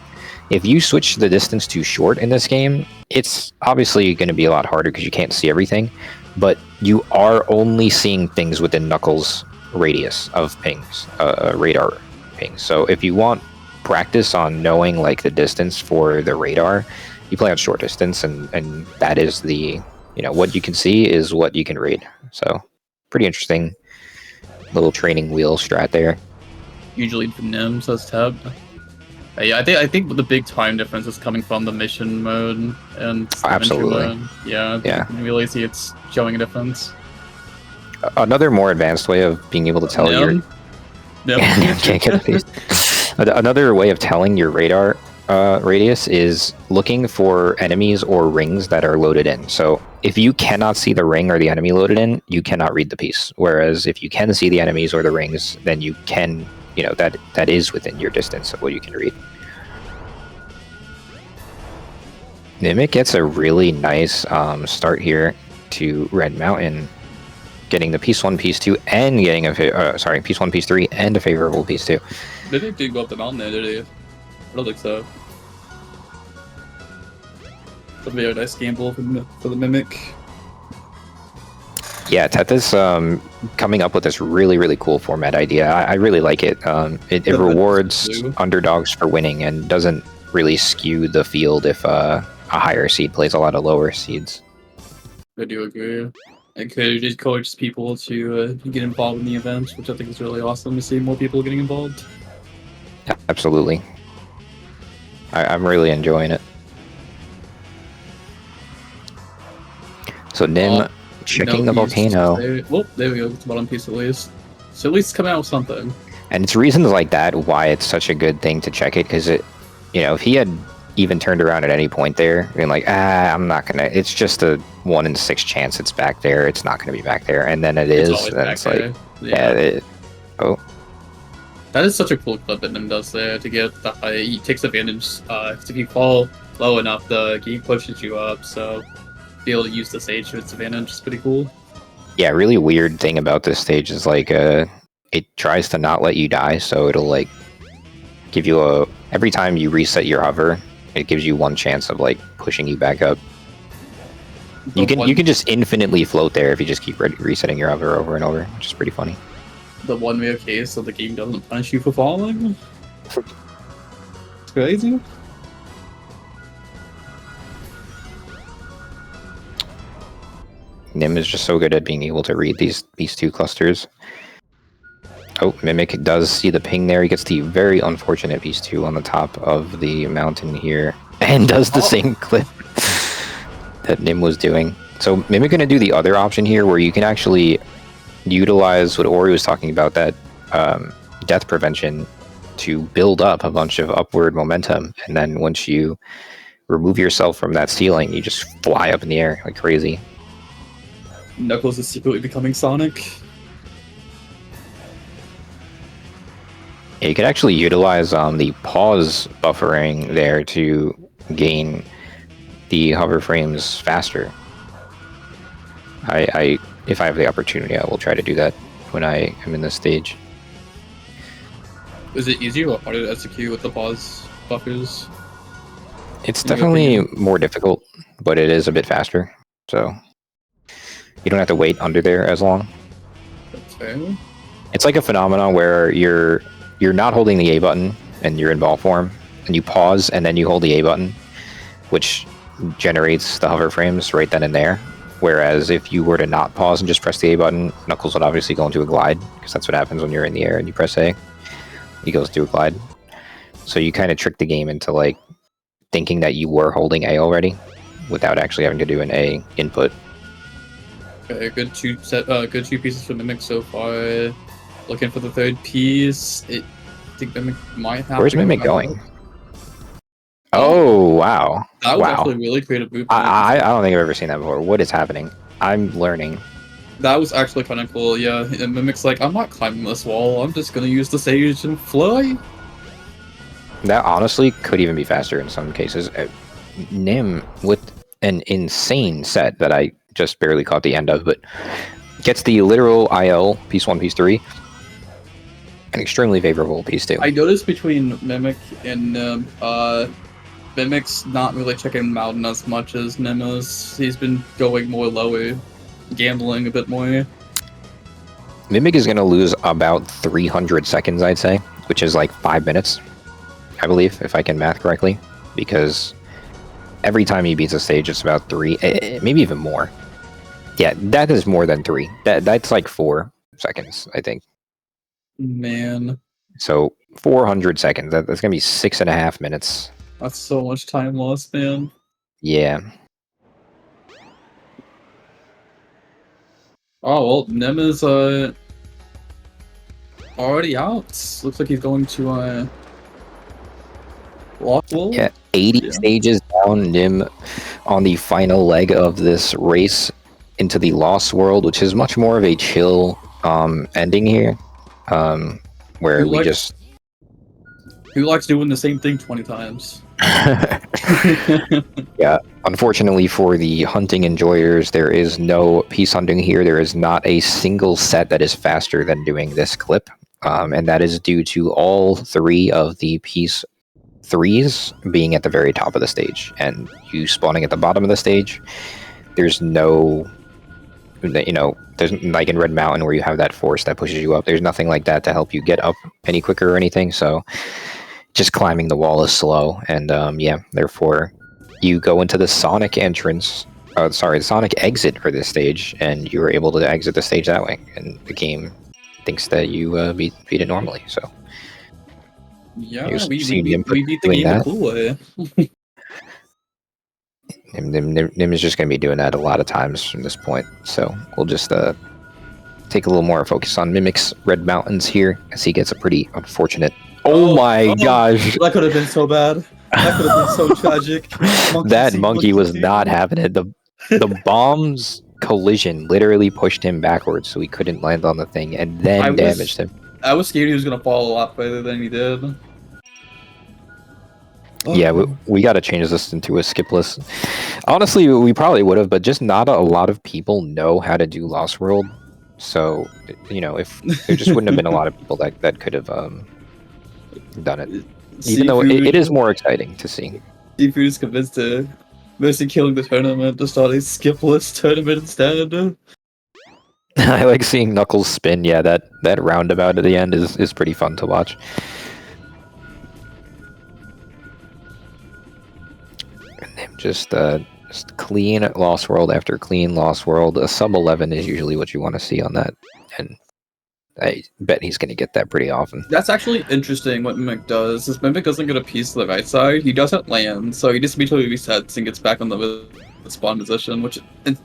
if you switch the distance to short in this game, it's obviously going to be a lot harder because you can't see everything, but you are only seeing things within Knuckles' radius of pings, radar pings. So if you want practice on knowing like the distance for the radar, you play on short distance, and that is the, you know, what you can see is what you can read. So pretty interesting little training wheel strat there. Usually for Nim, says Tab. Yeah, I think the big time difference is coming from the mission mode and the Absolutely. mode. Yeah, Yeah. you can really see it's showing a difference. Another more advanced way of being able to tell your can't get a piece. Another way of telling your radar radius is looking for enemies or rings that are loaded in. So if you cannot see the ring or the enemy loaded in, you cannot read the piece. Whereas if you can see the enemies or the rings, then you can, you know, that is within your distance of what you can read. Mimic gets a really nice start here to Red Mountain, getting the piece 1, piece 2, and getting a piece 1, piece 3, and a favorable piece 2. They did go up the mountain there, did they? I don't think so. That'd be a nice gamble for the Mimic. Yeah, Teta's coming up with this really cool format idea. I really like it. It rewards underdogs for winning and doesn't really skew the field if a higher seed plays a lot of lower seeds. I do agree. It could encourage people to get involved in the events, which I think is really awesome to see more people getting involved. Absolutely. I'm really enjoying it. So Nim checking the volcano. Well, there we go. It's the bottom piece at least. So at least come out with something. And it's reasons like that why it's such a good thing to check it, because it, you know, if he had even turned around at any point there, being like, I'm not gonna. It's just a 1 in 6 chance it's back there. It's not gonna be back there, and then it is. Then it's like, That is such a cool clip that Nim does there to get the high. He takes advantage. If you fall low enough, the game pushes you up. So be able to use the stage to its advantage is pretty cool. Yeah, really weird thing about this stage is like it tries to not let you die, so it'll like give you every time you reset your hover, it gives you 1 chance of like pushing you back up. You can just infinitely float there if you just keep resetting your hover over and over, which is pretty funny. The one rare case so the game doesn't punish you for falling. It's crazy. Nim is just so good at being able to read these 2 clusters. Oh, Mimic does see the ping there. He gets the very unfortunate piece 2 on the top of the mountain here, and does the same clip that Nim was doing. So Mimic gonna do the other option here, where you can actually utilize what Ori was talking about, that death prevention, to build up a bunch of upward momentum, and then once you remove yourself from that ceiling, you just fly up in the air like crazy. Knuckles is secretly becoming Sonic. Yeah, you could actually utilize the pause buffering there to gain the hover frames faster. If I have the opportunity, I will try to do that when I am in this stage. Is it easier or harder to execute with the pause buffers? It's definitely more difficult, but it is a bit faster. So you don't have to wait under there as long. That's fair. It's like a phenomenon where you're not holding the A button and you're in ball form, and you pause and then you hold the A button, which generates the hover frames right then and there. Whereas if you were to not pause and just press the A button, Knuckles would obviously go into a glide, because that's what happens when you're in the air and you press A. He goes to a glide. So you kind of trick the game into like thinking that you were holding A already, without actually having to do an A input. Okay, good two pieces for Mimic so far. Looking for the third piece. I think Mimic might have. Where's to Mimic go going? Oh wow! That was wow. actually a really creative move. I don't think I've ever seen that before. What is happening? I'm learning. That was actually kind of cool. Yeah, and Mimic's like, I'm not climbing this wall. I'm just gonna use the stage and fly. That honestly could even be faster in some cases. Nim with an insane set that I just barely caught the end of, but gets the literal IL piece 1, piece 3, an extremely favorable piece 2. I noticed between Mimic and Mimic's not really checking Mountain as much as Nim is. He's been going more lower, gambling a bit more. Mimic is going to lose about 300 seconds, I'd say, which is like 5 minutes, I believe, if I can math correctly, because every time he beats a stage, it's about 3, maybe even more. Yeah, that is more than 3. That's like 4 seconds, I think. Man. So 400 seconds. That's going to be 6.5 minutes. That's so much time lost, man. Yeah. Oh, well, Nim is already out. Looks like he's going to Lockwool. Yeah, 80 stages down, Nim on the final leg of this race into the Lost World, which is much more of a chill ending here, where Who likes doing the same thing 20 times? Yeah, unfortunately for the hunting enjoyers, there is no piece hunting here. There is not a single set that is faster than doing this clip, and that is due to all 3 of the piece 3s being at the very top of the stage, and you spawning at the bottom of the stage. There's no, there's like in Red Mountain where you have that force that pushes you up. There's nothing like that to help you get up any quicker or anything. So just climbing the wall is slow, and yeah, therefore you go into the Sonic entrance. The Sonic exit for this stage, and you are able to exit the stage that way. And the game thinks that you beat it normally. So yeah, we beat the game a cool way. Nim is just going to be doing that a lot of times from this point. So we'll just take a little more focus on Mimic's Red Mountains here, as he gets a pretty unfortunate. Oh my gosh! That could have been so bad. That could have been so tragic. That monkey was not having it. The bomb's collision literally pushed him backwards, so he couldn't land on the thing, and then damaged him. I was scared he was going to fall a lot further than he did. Yeah, we got to change this into a skip list. Honestly, we probably would have, but just not a lot of people know how to do Lost World. So, if there just wouldn't have been a lot of people that could have done it. Even though it is more exciting to see. Seafood is convinced to mostly killing the tournament to start a skip list tournament instead. I like seeing Knuckles spin. Yeah, that roundabout at the end is pretty fun to watch. And just clean Lost World after clean Lost World. A sub 11 is usually what you want to see on that, and I bet he's going to get that pretty often. That's actually interesting what Mimic does. Is Mimic doesn't get a piece to the right side, he doesn't land, so he just immediately resets and gets back on the spawn position, which it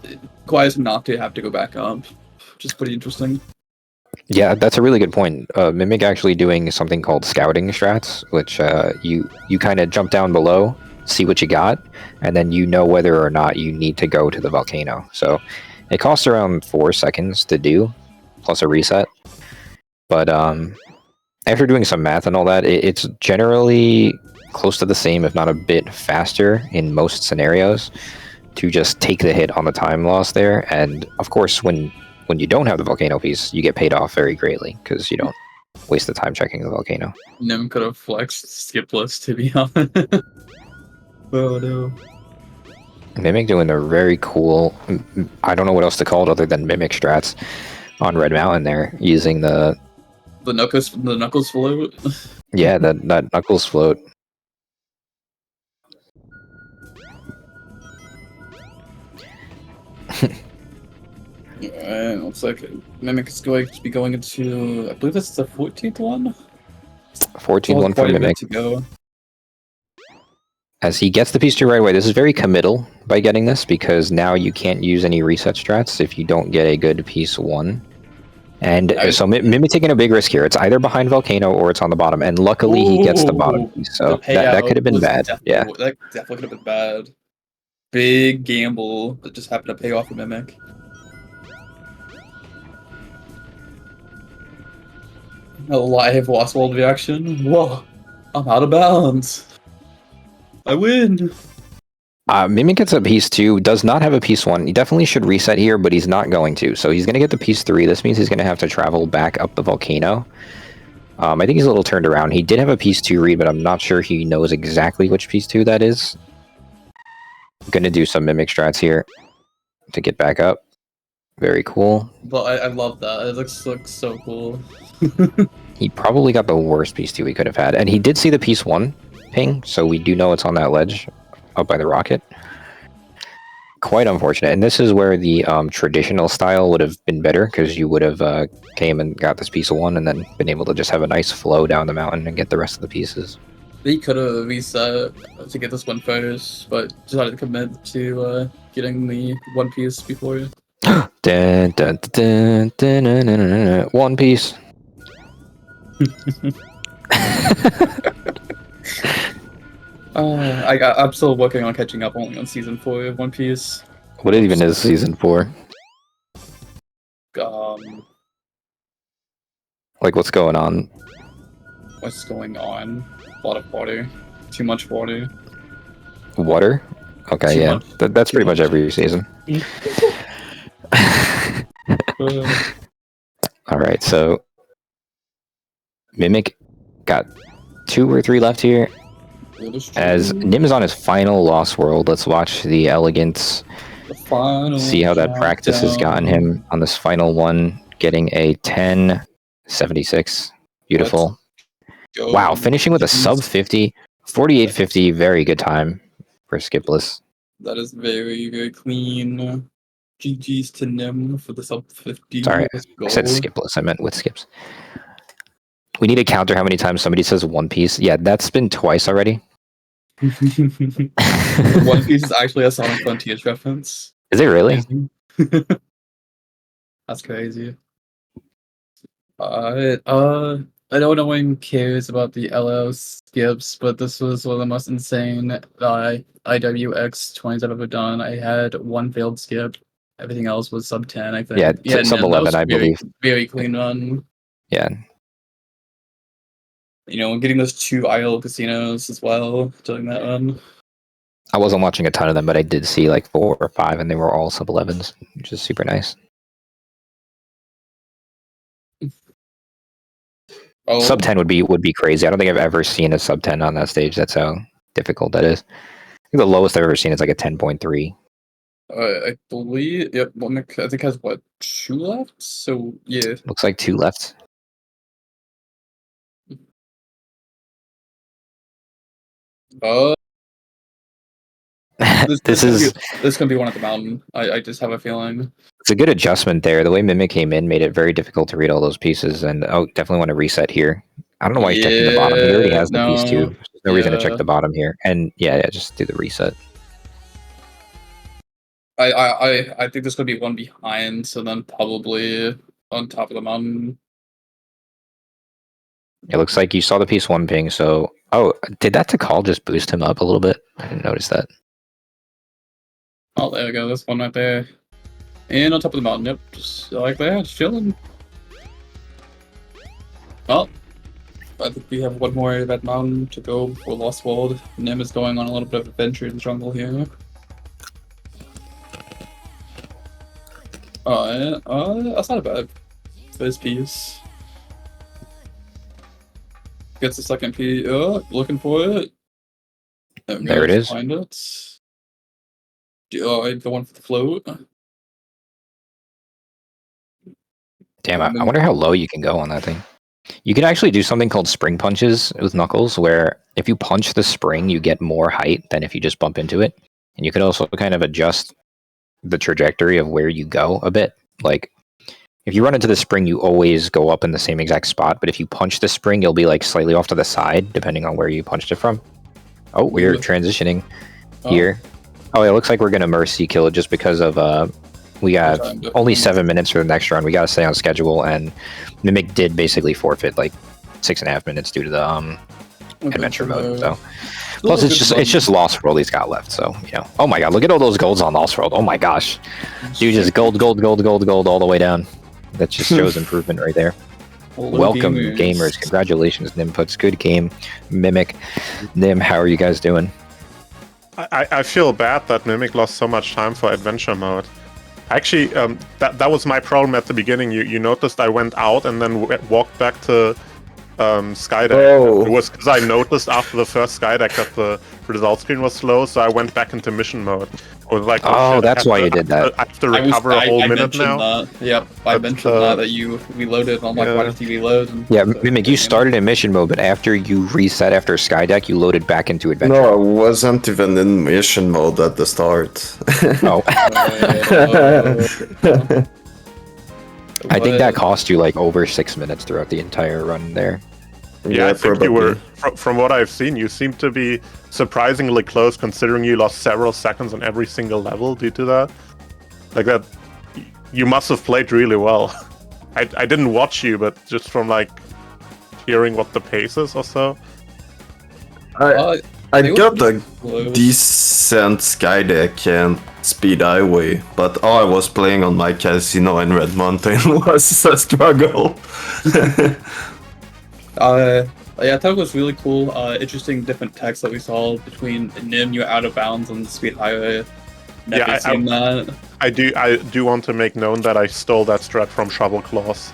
requires him not to have to go back up, which is pretty interesting. Yeah, that's a really good point. Mimic actually doing something called scouting strats, which you kind of jump down below, see what you got, and then you know whether or not you need to go to the volcano. So it costs around 4 seconds to do, plus a reset. But after doing some math and all that, it's generally close to the same, if not a bit faster in most scenarios, to just take the hit on the time loss there. And of course, when you don't have the volcano piece, you get paid off very greatly because you don't waste the time checking the volcano. Nim could have flexed skipless, to be honest. Oh no. Mimic doing a very cool, I don't know what else to call it other than Mimic strats on Red Mountain there, using the knuckles float. yeah, that Knuckles float. Alright, looks like Mimic is going to be going into, I believe this is the 14th one? 14 one for quite a bit Mimic. to go. As he gets the piece 2 right away, this is very committal by getting this, because now you can't use any reset strats if you don't get a good piece 1. And so Mimic taking a big risk here. It's either behind Volcano or it's on the bottom, and luckily he gets the bottom piece, so that could have been bad. Yeah. That definitely could have been bad. Big gamble that just happened to pay off for Mimic. A live Lost World reaction. Whoa, I'm out of bounds. I win. Mimic gets a piece 2, does not have a piece 1. He definitely should reset here, but he's not going to. So he's going to get the piece 3. This means he's going to have to travel back up the volcano. I think he's a little turned around. He did have a piece 2 read, but I'm not sure he knows exactly which piece 2 that is. I'm going to do some Mimic strats here to get back up. Very cool. But I love that. It looks so cool. He probably got the worst piece 2 he could have had. And he did see the piece 1 ping, so we do know it's on that ledge up by the rocket. Quite unfortunate. And this is where the traditional style would have been better, because you would have came and got this piece of 1 and then been able to just have a nice flow down the mountain and get the rest of the pieces. They could have reset to get this one first, but decided to commit to getting the one piece before. Dun, dun, dun, dun, dun, dun, dun, dun, dun. One Piece. I'm still working on catching up only on season 4 of One Piece. What even is season 4? Like, what's going on? What's going on? A lot of water. Too much water. Water? Okay, Too yeah. much. That's Too pretty much every season. Alright, so Mimic got 2 or 3 left here. As Nim is on his final Lost World, let's watch the Elegance. See how that practice has gotten him on this final one, getting a 10.76. Beautiful. Wow, finishing with a sub 50, 48.50, very good time for Skipless. That is very, very clean. GG's to Nim for the sub 50. Sorry, I said Skipless, I meant with skips. We need to counter how many times somebody says One Piece. Yeah, that's been twice already. One Piece is actually a Sonic Frontiers reference. Is it really? That's crazy. I don't know one cares about the LL skips, but this was one of the most insane IWX 20s I've ever done. I had one failed skip. Everything else was sub 10, I think. Yeah, sub 11, I believe. Very clean run. Yeah. You know, getting those 2 idle casinos as well during that run. I wasn't watching a ton of them, but I did see like 4 or 5, and they were all sub 11s, which is super nice. Oh. Sub 10 would be crazy. I don't think I've ever seen a sub 10 on that stage. That's how difficult that is. I think the lowest I've ever seen is like a 10.3. I believe, yep, I think has what, 2 left? So, yeah. Looks like 2 left. This is gonna be one at the mountain. I just have a feeling. It's a good adjustment there. The way Mimic came in made it very difficult to read all those pieces, and definitely want to reset here. I don't know why he's checking the bottom. He already has the piece 2. There's no reason to check the bottom here. And yeah, just do the reset. I think this could be one behind, so then probably on top of the mountain. It looks like you saw the piece 1 ping, so... Oh, did that Tikal just boost him up a little bit? I didn't notice that. Oh, there we go. This one right there. And on top of the mountain, yep. Just like that, just chilling. Well, I think we have one more of that mountain to go for Lost World. Nim is going on a little bit of adventure in the jungle here. That's not a bad first piece. Gets the second piece. Looking for it. There it is. Find it. The one for the float. Damn, I wonder how low you can go on that thing. You can actually do something called spring punches with Knuckles, where if you punch the spring, you get more height than if you just bump into it. And you could also kind of adjust the trajectory of where you go a bit. Like, if you run into the spring, you always go up in the same exact spot, but if you punch the spring, you'll be like slightly off to the side, depending on where you punched it from. Oh, we're transitioning here. Oh, it looks like we're going to mercy kill it just because of... we have only 7 minutes for the next run. We got to stay on schedule, and Mimic did basically forfeit like 6.5 minutes due to the adventure mode. So, plus it's just Lost World he's got left. So oh my god, look at all those golds on Lost World. Oh my gosh, dude, just gold all the way down. That just shows improvement right there. Welcome gamers. Congratulations, Nim puts good game. Mimic, Nim, how are you guys doing? I feel bad that Mimic lost so much time for adventure mode. Actually, that was my problem at the beginning. You noticed I went out and then walked back to Skydeck. Oh. It was because I noticed after the first Skydeck that the result screen was slow, so I went back into mission mode. I was like, oh, that's why you did that. I have to recover a whole minute now. That. Yep, I mentioned that you reloaded. I'm like, why did you reload? And yeah, Mimic, you started in mission mode, but after you reset after Skydeck, you loaded back into adventure. No, I wasn't even in mission mode at the start. Oh. I think that cost you like over 6 minutes throughout the entire run there. Yeah, I think you were, from what I've seen, you seem to be surprisingly close considering you lost several seconds on every single level due to that. Like that, you must have played really well. I didn't watch you, but just from like hearing what the pace is or so. I got a decent Skydeck and Speed Highway, but all I was playing on my casino in Red Mountain was a struggle. Yeah, I thought it was really cool. Interesting different text that we saw between Nim, you're out of bounds on the Speed Highway. Yeah, I do want to make known that I stole that strat from Shovel Claws.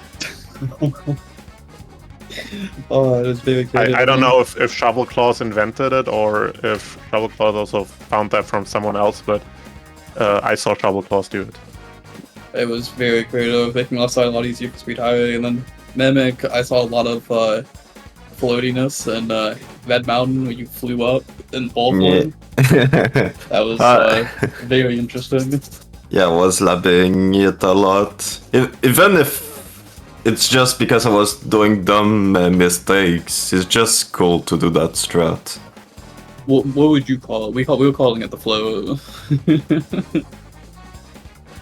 Oh, it was very good. I don't know if Shovel Claws invented it or if Shovel Claws also found that from someone else, but I saw Shovel Claws do it. It was very creative, making left side a lot easier for Speed Highway, and then Mimic, I saw a lot of floatiness and Red Mountain where you flew up in ball form. That was very interesting. Yeah, I was loving it a lot. Even if it's just because I was doing dumb mistakes, it's just cool to do that strat. What would you call it? We were calling it the flow.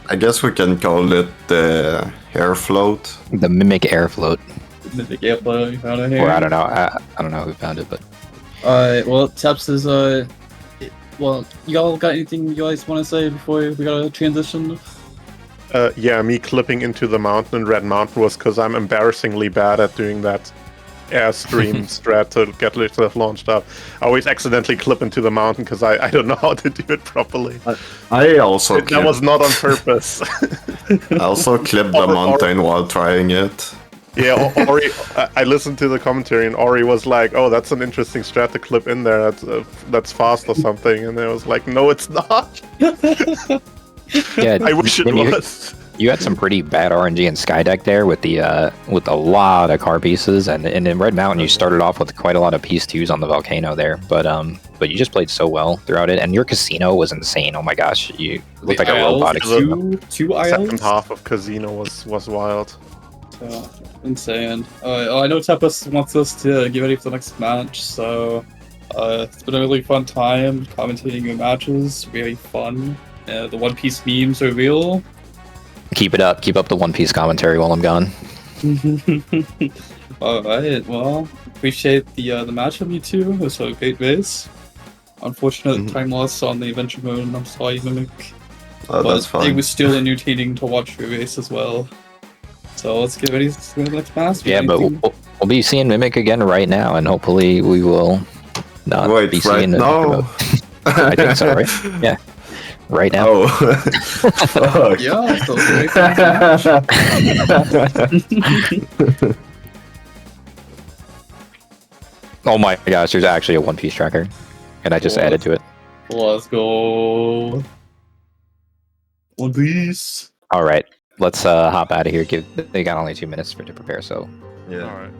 I guess we can call it the air float. The Mimic air float. Mimic air float, you found it here? Or I don't know. I don't know who found it, but... well, Teps is, well, y'all got anything you guys want to say before we gotta transition? Yeah, me clipping into the mountain in Red Mountain was because I'm embarrassingly bad at doing that Airstream strat to get yourself launched up. I always accidentally clip into the mountain because I don't know how to do it properly. I also that was not on purpose. I also clipped the mountain while trying it. Yeah, Ori, I listened to the commentary and Ori was like, "Oh, that's an interesting strat to clip in there. That's fast or something." And I was like, "No, it's not." Yeah, I wish it was. You had some pretty bad RNG in Skydeck there with a lot of car pieces, and in Red Mountain you started off with quite a lot of piece 2s on the volcano there, but you just played so well throughout it, and your casino was insane. Oh my gosh, you looked like a robotic casino. Two isles? Second half of casino was wild. Insane. I know Tepus wants us to get ready for the next match, so it's been a really fun time commentating your matches. Very fun. The One Piece memes are real. Keep it up. Keep up the One Piece commentary while I'm gone. Alright, well, appreciate the matchup, you two. It was a great race. Unfortunate time loss on the adventure mode, and I'm sorry, Mimic. Oh, But that's fine. it was still entertaining to watch your race as well. So let's get ready to the next match. Yeah, but we'll be seeing Mimic again right now, and hopefully we will not Wait, be right seeing now? I think so, right? Yeah. Right now. Oh, fuck. Yeah, so it's a great match. Oh my gosh, there's actually a One Piece tracker, and I just added to it. Let's go. One Piece. All right, let's hop out of here. They got only 2 minutes to prepare, so Yeah. All right.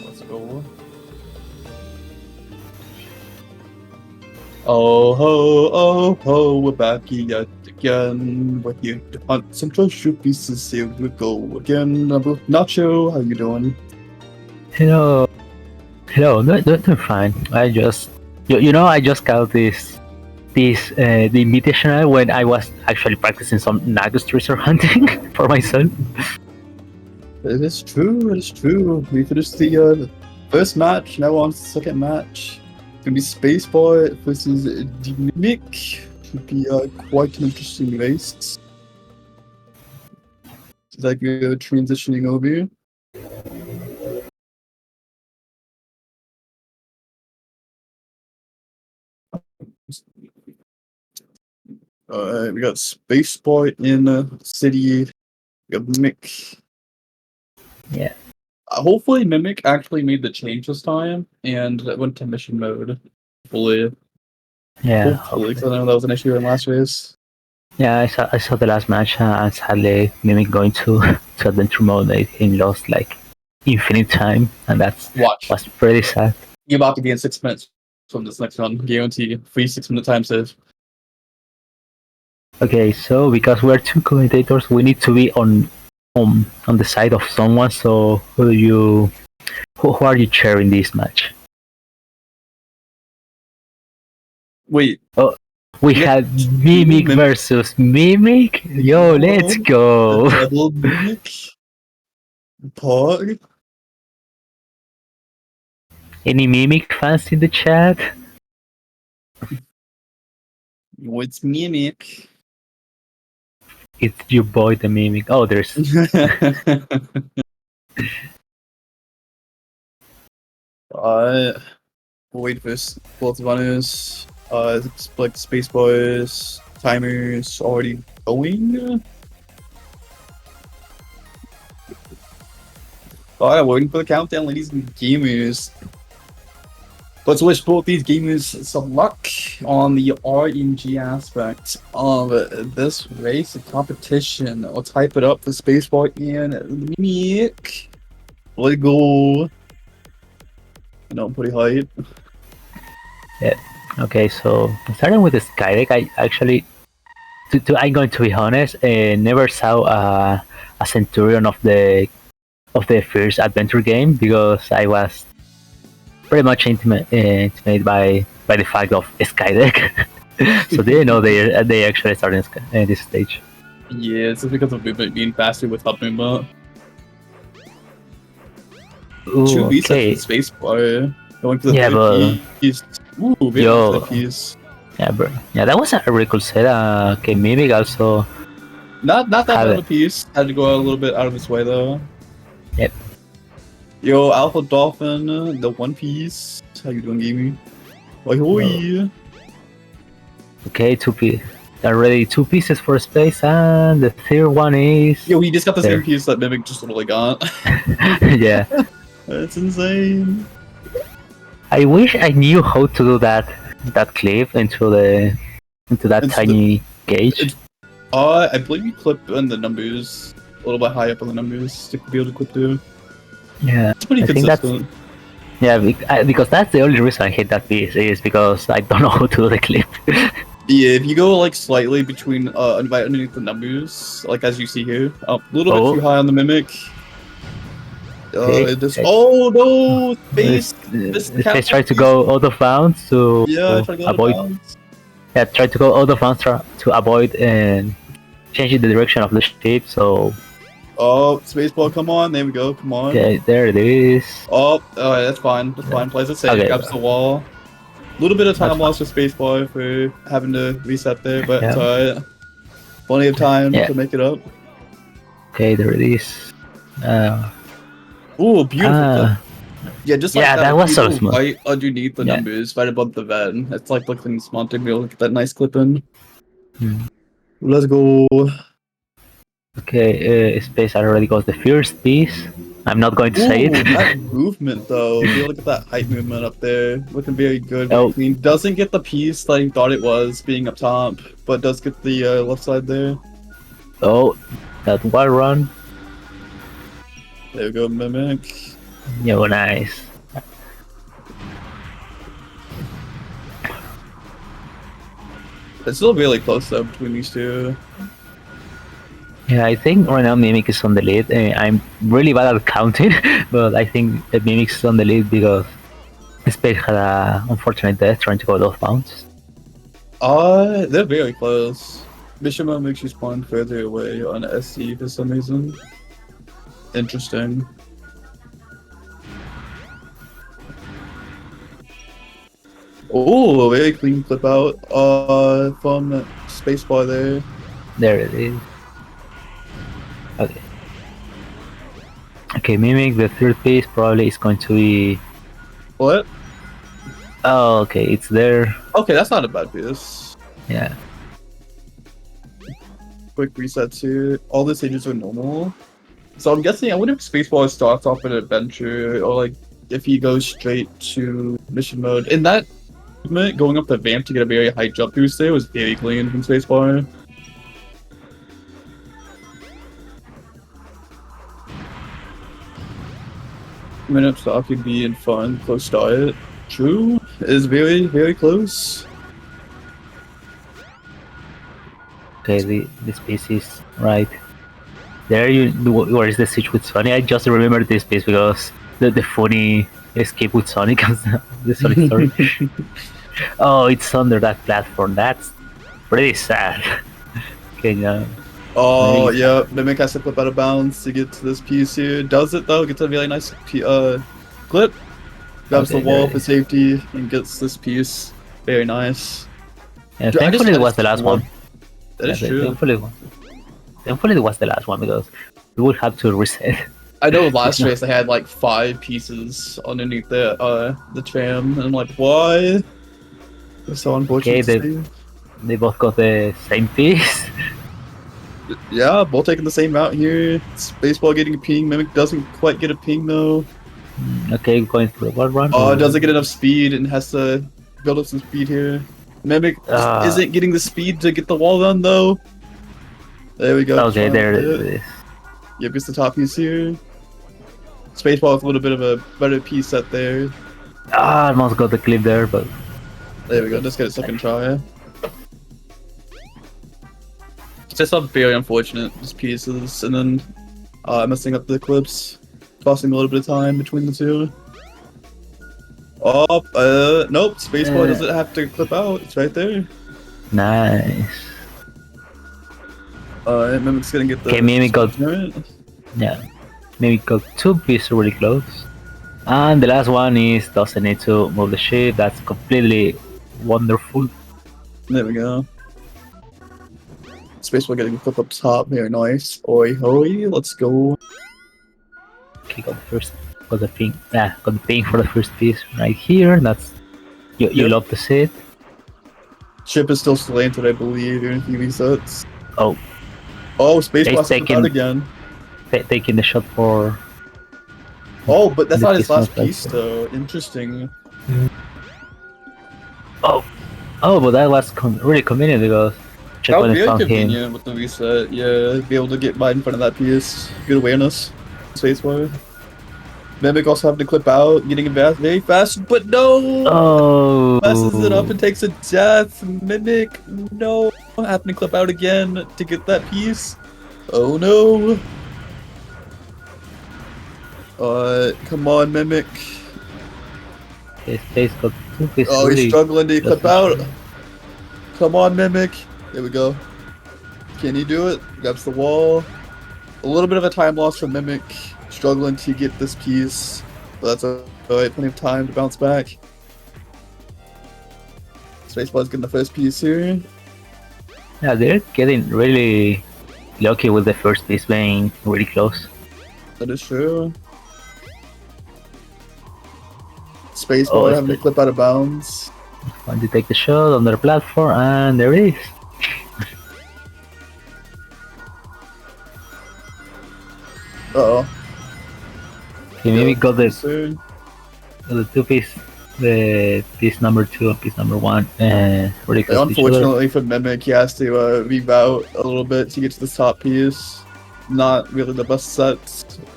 Let's go. Oh ho, oh ho, we're back yet again. We're here to hunt some treasure pieces. Here we go again. Nacho, how you doing? Hello. Hello. No, fine. I just, I just got the Invitational when I was actually practicing some Nagus treasure hunting for myself. It is true, it is true. We finished the first match, now on to the second match. It's gonna be Spaceball versus Mimic. Should be quite an interesting race. It's like we're transitioning over. We got Spaceboy in City. We got Mimic. Yeah. Hopefully Mimic actually made the change this time and went to mission mode. Hopefully. Yeah. Hopefully, because I know that was an issue in last race. Yeah, I saw the last match and sadly Mimic going to adventure mode made him lost like infinite time, and was pretty sad. You're about to gain 6 minutes from this next run. Guarantee free 6-minute time save. Okay, so because we're two commentators, we need to be on the side of someone. So who are you cheering this match? Wait. Oh, we had Mimic versus Mimic. Yo, let's go. Double Mimic. Pog. Any Mimic fans in the chat? What's Mimic? It's your boy, the Mimic. Oh, there's. Wait for both runners. Like Space Boys, timers already going. Alright, waiting for the countdown, ladies and gamers. Let's wish both these gamers some luck on the RNG aspect of this race and competition. I'll type it up for Spaceball and Mimic. Let's go. I know I'm pretty hype. Yeah. Okay, so starting with the Skydeck, I actually, I'm going to be honest, never saw a Centurion of the first adventure game because I was pretty much intimidated by the fact of Skydeck. So they know they actually started in this stage. Yeah, it's just because of movement being faster with up movement. Two beats okay. at the space bar. Going for the yeah, but piece. Ooh, very nice piece. Yeah, bro. Yeah, that was a really cool set. Okay, Mimic also. Not that Have bad of it. a piece. Had to go out a little bit out of his way though. Yep. Yo, Alpha Dolphin, the One Piece. How you doing, gaming? Oi, hoi. Okay, already 2 pieces for space, and the third one is. Yo, he just got the there. same piece that Mimic just literally got. Yeah. That's insane. I wish I knew how to do that clip into that tiny gauge. I believe you clip in the numbers a little bit high up on the numbers to be able to clip through. Yeah, It's pretty I think consistent. because that's the only reason I hate that piece is because I don't know how to do the clip. Yeah, if you go like slightly between right underneath the numbers, like as you see here, a little bit too high on the Mimic. Okay. Oh no! Space Space tried to go out of bounds to avoid. Yeah, try to go out of bounds to avoid and changing the direction of the ship. So. Oh, Spaceball, come on! There we go. Come on. Okay, there it is. Oh, alright, that's fine. That's fine. Plays it safe. Okay. Grabs the wall. A little bit of time lost for Spaceball for having to reset there, but it's alright. Plenty of time to make it up. Okay, there it is. Ooh, beautiful. Yeah, just like that was so smooth. Right underneath the numbers, right above the van. It's like looking smart to be able to get that nice clip in. Let's go. Okay, Space already got the first piece. I'm not going to say it. That movement though, be able to get that height movement up there. Looking very good, very clean. Doesn't get the piece that he thought it was being up top, but does get the left side there. Oh, that wall run. There we go, Mimic. Yeah, nice. It's still really close though between these two. Yeah, I think right now Mimic is on the lead. I'm really bad at counting, but I think Mimic is on the lead because Space had an unfortunate death trying to go out of bounds. They're very close. Mishima makes you spawn further away on SC for some reason. Interesting. Oh, very clean clip out from Spacebar there. There it is. Okay. Okay, Mimic, the third piece probably is going to be... What? Oh, okay, it's there. Okay, that's not a bad piece. Yeah. Quick resets here. All the stages are normal. So I'm guessing, I wonder if Spaceball starts off an adventure, or like, if he goes straight to mission mode. In that movement, going up the vamp to get a very high jump boost there was very clean from Spacebar. Minutes to could be in fun, close start. True, is very, very close. Okay, this piece is right. There where is the switch with Sonic? I just remember this piece because the funny escape with Sonic and the Sonic story. Oh, it's under that platform. That's pretty sad. Okay, now. Oh, yeah, Mimic has to flip out of bounds to get to this piece here. Does it though, gets a really nice clip. Grabs the wall for safety and gets this piece. Very nice. Yeah, thankfully it was the last one. That is true. Thankfully it was the last one because we would have to reset. I know last race they had like 5 pieces underneath the tram, and I'm like, why? It's so unfortunate. Okay, they both got the same piece. Yeah, both taking the same route here. Spaceball getting a ping. Mimic doesn't quite get a ping though. Okay, going for the wall run. Oh, doesn't get enough speed and has to build up some speed here. Mimic isn't getting the speed to get the wall run though. There we go. Okay, there it is. Yep, gets the top piece here. Spaceball with a little bit of a better piece set there. I almost got the clip there, but... There we go, let's get a second try. It's just very unfortunate, just pieces, and then messing up the clips, costing a little bit of time between the two. Oh, nope, Spaceball doesn't have to clip out, it's right there. Nice. Mimic's gonna get the... Okay, Mimic got... Yeah. Mimic got 2 pieces really close. And the last one is doesn't need to move the ship, that's completely wonderful. There we go. Spacebar getting a flip up top. Very nice. Oi hoi. Let's go. Okay, got the ping. Got the ping for the first piece right here. That's you Yep. love to see it. Chip is still slanted, I believe, even if he resets. Oh, Spacebar's taking out again. taking the shot for. Oh, but that's the not his piece last not like piece, that. though. Interesting. Oh, but that was really convenient because That checkpoint would be found him. convenient with the reset. Yeah, be able to get right in front of that piece. Good awareness. Spacebar. Mimic also having to clip out, getting it very fast, but no! Oh, Messes it up and takes a death. Mimic, no. Having to clip out again to get that piece. Oh no. Come on, Mimic. his face got two pieces. Oh, he's really struggling to clip out. doesn't- Come on, Mimic. There we go. Can he do it? Grabs the wall. A little bit of a time loss for Mimic. Struggling to get this piece. But that's alright, plenty of time to bounce back. Spacebar's getting the first piece here. Yeah, they're getting really lucky with the first piece being really close. That is true. Spacebar having to clip out of bounds. When they take the shot on their platform, and there it is. Uh-oh. He maybe got the Soon. two piece, the piece number 2 and piece number 1, really close to each other. Unfortunately for Mimic, he has to reroute a little bit to get to the top piece. Not really the best set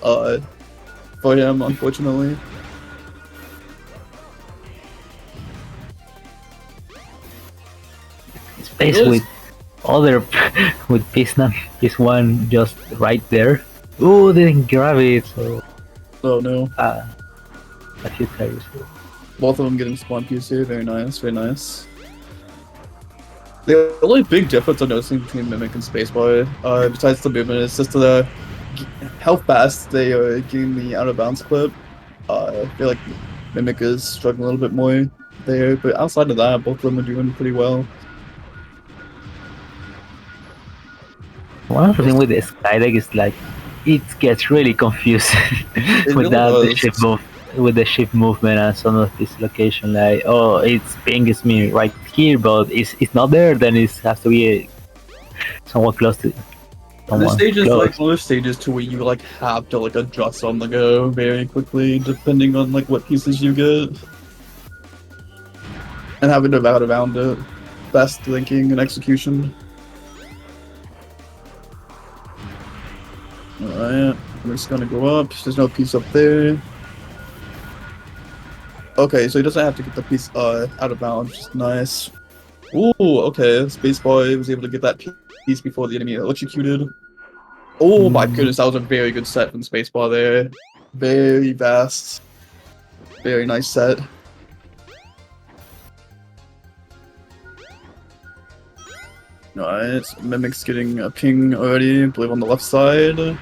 for him, unfortunately. Space with other with piece 1 just right there. Oh, they didn't grab it, so Oh no. a few tires. Both of them getting spawn piece here. Very nice, very nice. The only big difference I'm noticing between Mimic and Spacebar, besides the movement, is just how fast they are getting the out of bounds clip. I feel like Mimic is struggling a little bit more there, but outside of that, both of them are doing pretty well. One thing with the Skydeck is like it gets really confusing with really that does. the shift movement and some of this location. Like, oh, it's pings me right here, but it's not there. Then it has to be somewhat close to. This stage is like one of those stages to where you like have to like adjust on the go very quickly, depending on like what pieces you get, and having to route around it. Best thinking and execution. Alright, we're just gonna go up. There's no piece up there. Okay, so he doesn't have to get the piece out of bounds, which is nice. Ooh, okay, Spacebar was able to get that piece before the enemy electrocuted. Oh my goodness, that was a very good set from Spacebar there. Very vast. Very nice set. Alright, Mimic's getting a ping already, I believe on the left side.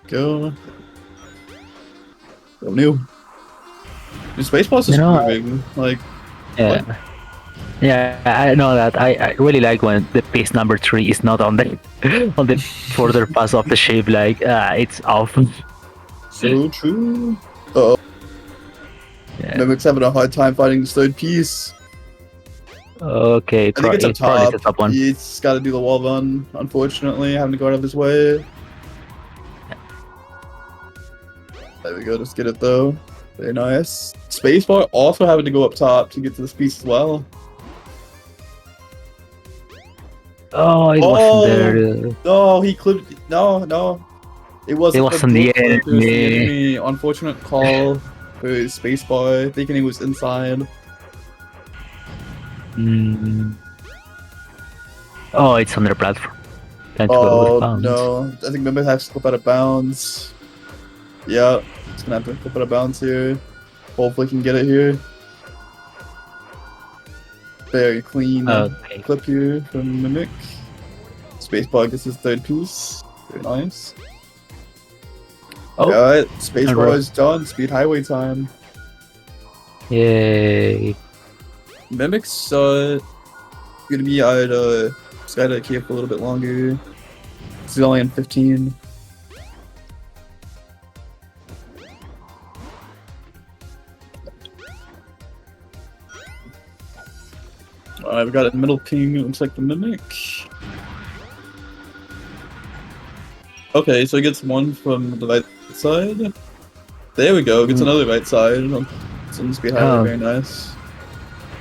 Go. Go new. The Spacebar's is moving, like... Yeah. What? Yeah, I know that. I really like when the piece number 3 is not on the on the further pass of the shape. Like it's off. So true. Uh-oh. Yeah. Mimic's having a hard time finding this third piece. Okay, I think it's a probably top. the top one. He's got to do the wall run, unfortunately, having to go out of his way. There we go, just get it though. Very nice. Spacebar also having to go up top to get to this piece as well. Oh, it wasn't there. No, he clipped. No. It wasn't. It wasn't the It was the enemy. enemy. Unfortunate call for Spacebar, thinking he was inside. Oh, it's on their platform. Time to go out of bounds. No, I think Mimic has to clip out of bounds. Yeah, he's gonna have to clip out of bounds here. Hopefully, he can get it here. Very clean clip here from Mimic. Spacebar gets his third piece. Very nice. Alright, Spacebar is done. Speed highway time. Yay. Mimic's gonna be at Skydeck here for a little bit longer. He's only in 15. I've got a middle ping, it looks like the Mimic. Okay, so he gets one from the right side. There we go, gets another right side. Seems to be highway, very nice.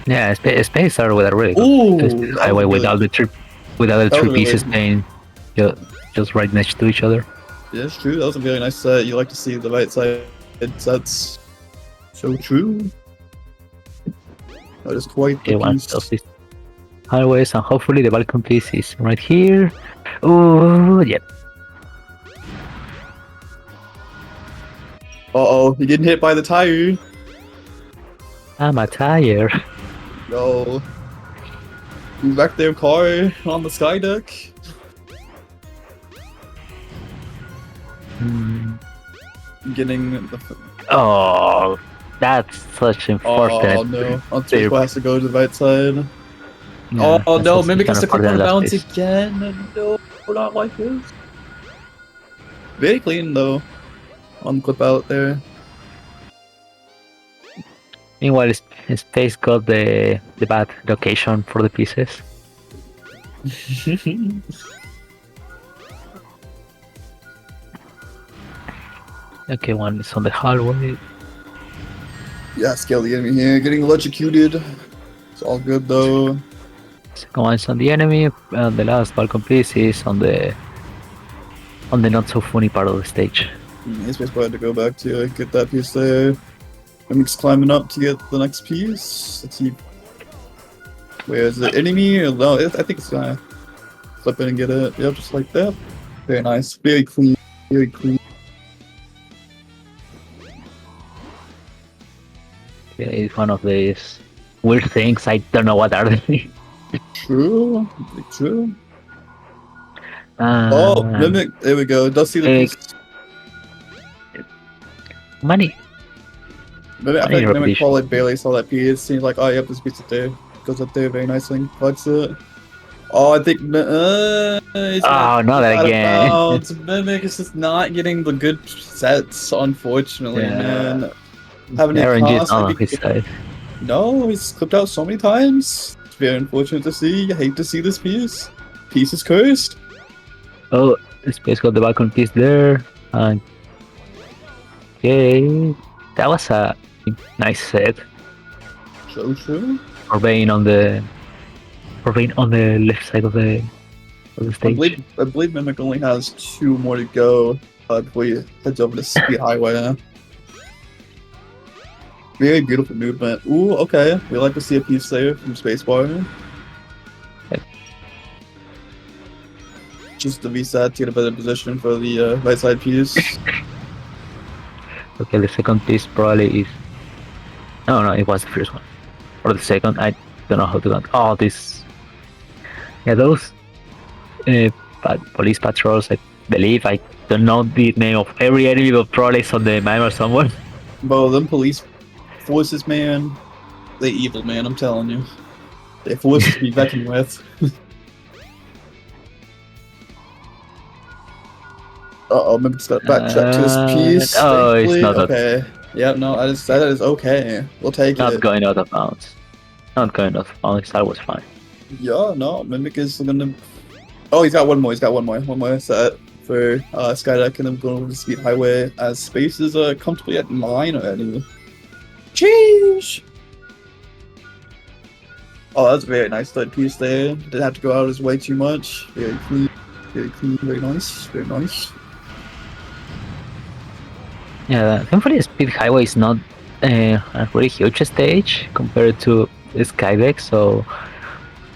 Yeah, space are with a really good highway without the three pieces being just right next to each other. Yeah, it's true. That was a very nice set. You like to see the right side sets. So true. That is quite the One of these highways, and hopefully the balcony piece is right here. Oh, yep. Uh-oh, you're getting hit by the tire. I'm a tire. Yo. You wrecked their car on the sky deck. Getting the... Oh, that's such unfortunate. Oh no, Antifa has to go to the right side. Yeah, oh no, Mimic has to click on unfortunate bounce piece. again. No, not like this. Very clean though. On clip out there. Meanwhile, Space got the bad location for the pieces. Okay, one is on the hallway. Yeah, scale the enemy here, getting electrocuted. It's all good though. Second one is on the enemy, and the last balcony piece is on the not so funny part of the stage. He's probably had to go back to get that piece there. Mimic's climbing up to get the next piece. Let's see. Where is the enemy? Or no, I think it's gonna flip it and get it. Yep, just like that. Very nice. Very clean. Very clean. Yeah, it's one of these weird things. I don't know what are they. True. True. Oh, Mimic. There we go. Does see the piece. Money. Mimic, I think Mimic probably barely saw that piece. Seems like, oh, yep, this piece up there. Goes up there very nicely and collects it. Oh, I think. Not again. Mimic is just not getting the good sets, unfortunately, man. Having RNG not on his side. No, he's clipped out so many times. It's very unfortunate to see. I hate to see this piece. Piece is cursed. Oh, Space got the balcony piece there. And okay, that was a nice set. So true. For being on the left side of the stage. I believe Mimic only has 2 more to go before he heads over to Speed Highway. Very beautiful movement. Ooh, okay. We like to see a piece there from Spacebar. Yep. Just the VSAT to get a better position for the right side piece. Okay, the second piece probably is... No, it was the first one. Or the second, I don't know how to count. Oh, this... Yeah, those police patrols, I believe. I don't know the name of every enemy, but probably it's on the map or someone. Bro, them police forces, man, they evil, man, I'm telling you. They forces to be reckoned with. Uh-oh, maybe just got to backtrack to this piece. Oh, it's not okay. Yeah, no, that is okay. We'll take it. Not going out of bounds. That was fine. Yeah, no, Mimic is gonna... Oh, he's got one more set for Skydeck, and then going over to Speed Highway as Space is comfortably at 9 already. Jeez! Oh, that's a very nice third piece there. Didn't have to go out his way too much. Very clean, very nice, very nice. Yeah, thankfully Speed Highway is not a really huge stage compared to Skydeck, so...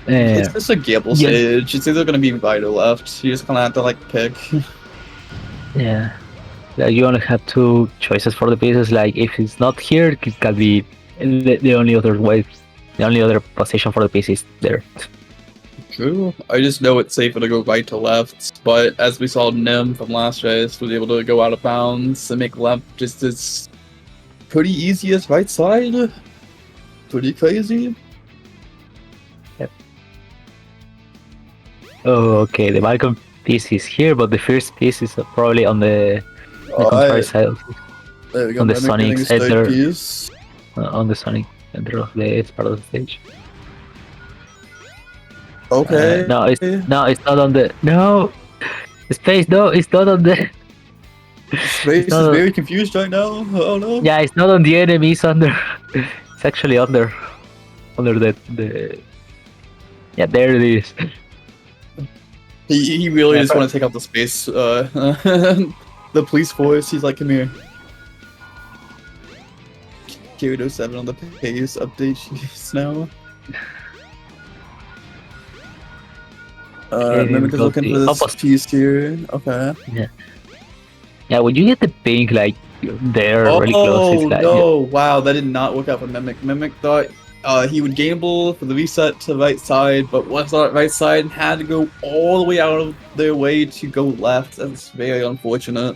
it's just a gamble stage. It's either going to be right or left. You just kind of have to, like, pick. Yeah. You only have 2 choices for the pieces. Like, if it's not here, it can be the only other way. The only other position for the piece is there. True. I just know it's safer to go right to left, but as we saw Nim from last race was able to go out of bounds and make left just as pretty easy as right side. Pretty crazy. Oh, okay. The balcony piece is here, but the first piece is probably on the contrary Alright, side, there we go. on the Mimic getting Sonic's his third either piece. on the Sonic center of the part of the stage. Okay. No, it's not on the space. No, it's not on the. Space It's not is on, very confused right now. Oh no. yeah, it's not on the enemy. It's under. It's actually under the. Yeah, there it is. He really Yeah, just want to take out the space. The police force. He's like, come here. Kyoto 7 on the pace update sheets now. Okay, Mimic is got looking the for this opposite. piece here. Okay. Yeah, when you get the pink like there really close, it's Oh like no! Wow, that did not work out for Mimic. Mimic thought he would gamble for the reset to the right side, but was on the right side and had to go all the way out of their way to go left. That's very unfortunate.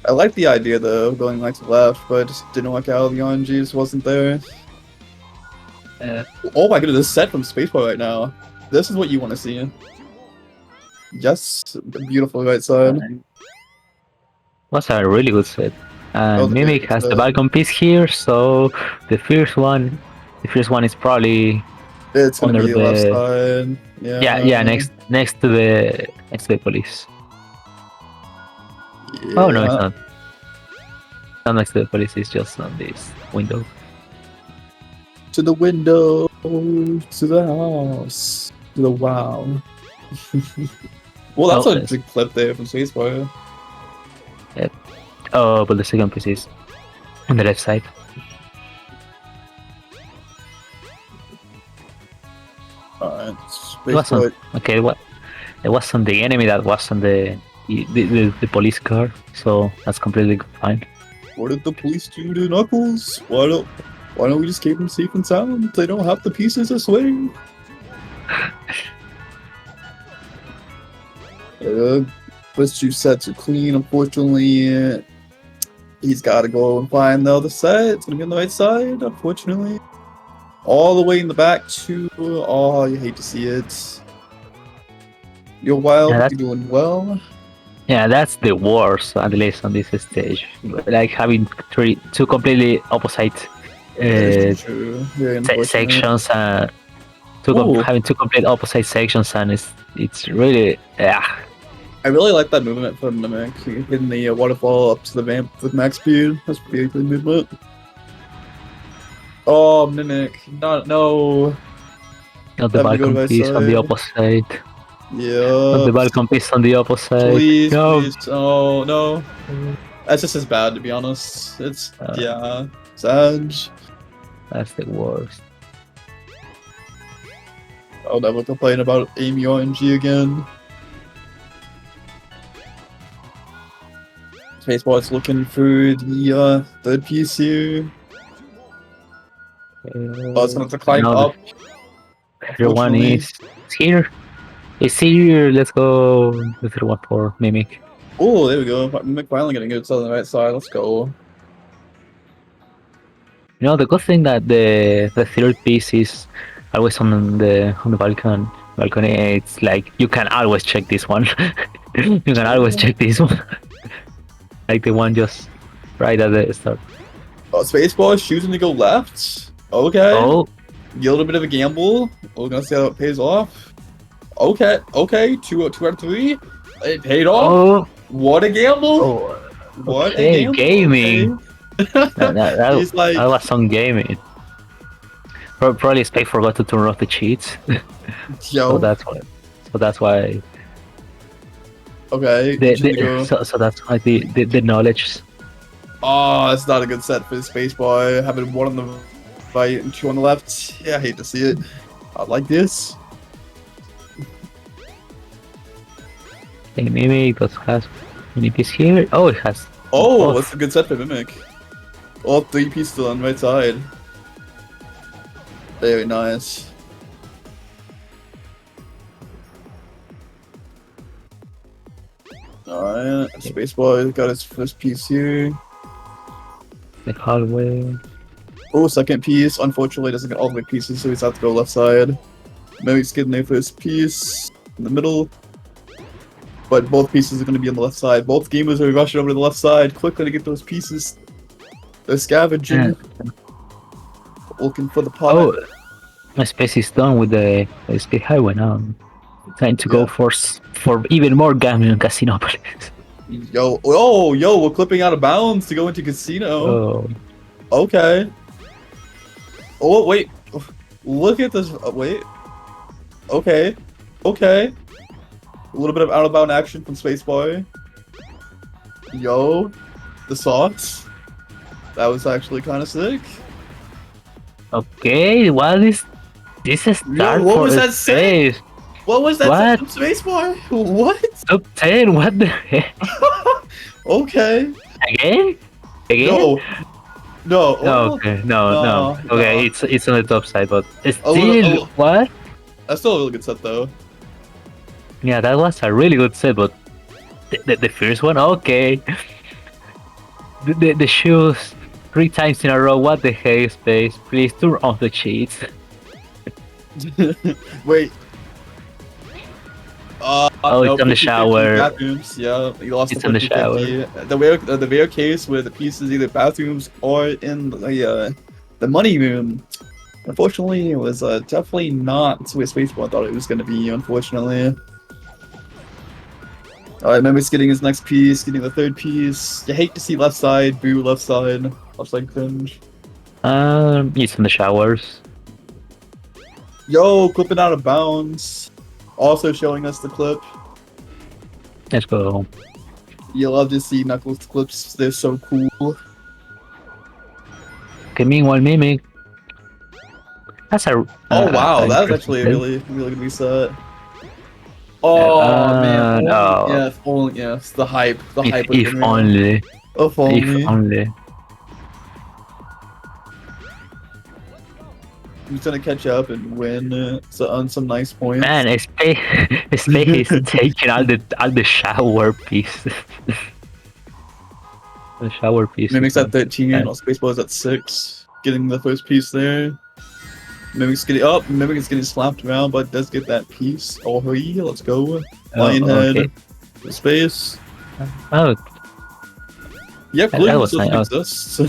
I like the idea though of going right to left, but it just didn't work out. The RNG just wasn't there. Oh my goodness, this set from Spaceport right now. This is what you want to see. Yes, the beautiful right side. was a really good set. And the Mimic big has the set. balcony piece here, so the first one is probably It's gonna under be left the side. yeah next to the police. Oh no, it's not. Not next to the police. It's just on this window. To the window, to the house, to the wow. Well, that's Oh, a yes. big clip there from Spaceport. Oh, but the second piece is on the left side. Alright, It was on, Spaceport. okay, what? It was on the enemy that was on the police car, so that's completely fine. What did the police do to Knuckles? Why don't we just keep them safe and sound? They don't have the pieces to swing. First two sets are clean. Unfortunately, he's got to go and find the other set. It's gonna be on the right side. Unfortunately, all the way in the back too. Oh, you hate to see it. You're wild. Yeah, You're doing well. Yeah, that's the worst, at least on this stage. Like having two completely opposite True. Very unfortunate. sections, Ooh. having two complete opposite sections, and it's really I really like that movement from Mimic, hitting the waterfall up to the vamp with max speed. That's a pretty good movement. Oh, Mimic, no. Not the Have to go to balcony my piece on the side. opposite. Yeah. Not the balcony piece on the opposite. Please, No. please. Oh, no. That's just as bad, to be honest. It's, yeah. Sad. That's the worst. I'll never complain about Amy RNG again. Spaceball's looking for the third piece here. Oh, it's gonna have to climb up. Everyone is here. It's here. Let's go with the one for Mimic. Oh, there we go. Mimic finally getting it on the right side. Let's go. You know, the good thing that the third piece is always on the balcony. It's like you can always check this one. You can always check this one. Like the one just right at the start. Oh, Spaceball is choosing to go left. Okay. Oh, A little bit of a gamble. We're gonna see how it pays off. Okay. Two out of three. It paid off. oh, What a gamble. oh. What Okay, a gamble. gaming. That He's like, was some gaming. Probably Space forgot to turn off the cheats. yo. So that's why. Okay. choosing to go. So that's why the knowledge. Oh, it's not a good set for the Spaceball. Having one on the right and two on the left. Yeah, I hate to see it. I like this. Mimic does has Mimic is here. Oh, it has. Oh, that's a good set for Mimic. All three pieces on the right side. Very nice. Alright, Spaceball got his first piece here. The hallway. Oh, second piece. Unfortunately, doesn't get all the way pieces, so he's have to go left side. Mimic's getting their first piece in the middle. But both pieces are going to be on the left side. Both gamers are rushing over to the left side quickly to get those pieces. They're scavenging. Looking for the pot. Oh, my space is done with the speed highway now. I'm trying to go for even more gambling on Casinopolis. Yo, we're clipping out of bounds to go into casino. Oh. Okay. Oh, wait. Look at this. Wait. Okay. Okay. A little bit of out of bound action from Spacebar. Yo. The sauce. That was actually kind of sick. Okay, what is this? Is Yo, what was that space? What was that What? from Spacebar? What? Top 10, what the heck? Okay. Again? No. No. No, okay, no. Okay, no. it's on the top side, but it's A still little- what? That's still a really good set, though. Yeah, that was a really good set, but the first one, okay. The shoes 3 times in a row. What the heck, space? Please turn off the cheats. Wait. Oh, it's on the 50-50 shower. Bathrooms. Yeah, you lost It's on the 50-50. shower. The rare case where the pieces either bathrooms or in the money room. Unfortunately, it was definitely not where Spacebar thought it was going to be. Unfortunately. Alright, Mimic's getting his next piece, getting the third piece. You hate to see left side, boo left side cringe. It's in the showers. Yo, clipping out of bounds. Also showing us the clip. Let's go. You love to see Knuckles clips, they're so cool. Okay, meanwhile, Mimic. That's a. Oh wow, that was interesting actually a thing. really good reset. Oh man, no. yeah, if only, yes, the hype was If in real. only. If only. If only. He's gonna catch up and win on some nice points. Man, Space is taking all the shower pieces. The shower pieces. Mimic's at 13, Yeah. while Spacebar's at 6. Getting the first piece there. Mimic's getting slapped around, but does get that piece. Oh, hey, let's go. Lionhead. Okay. Space. Oh, Yeah, That clearly was this nice. exists.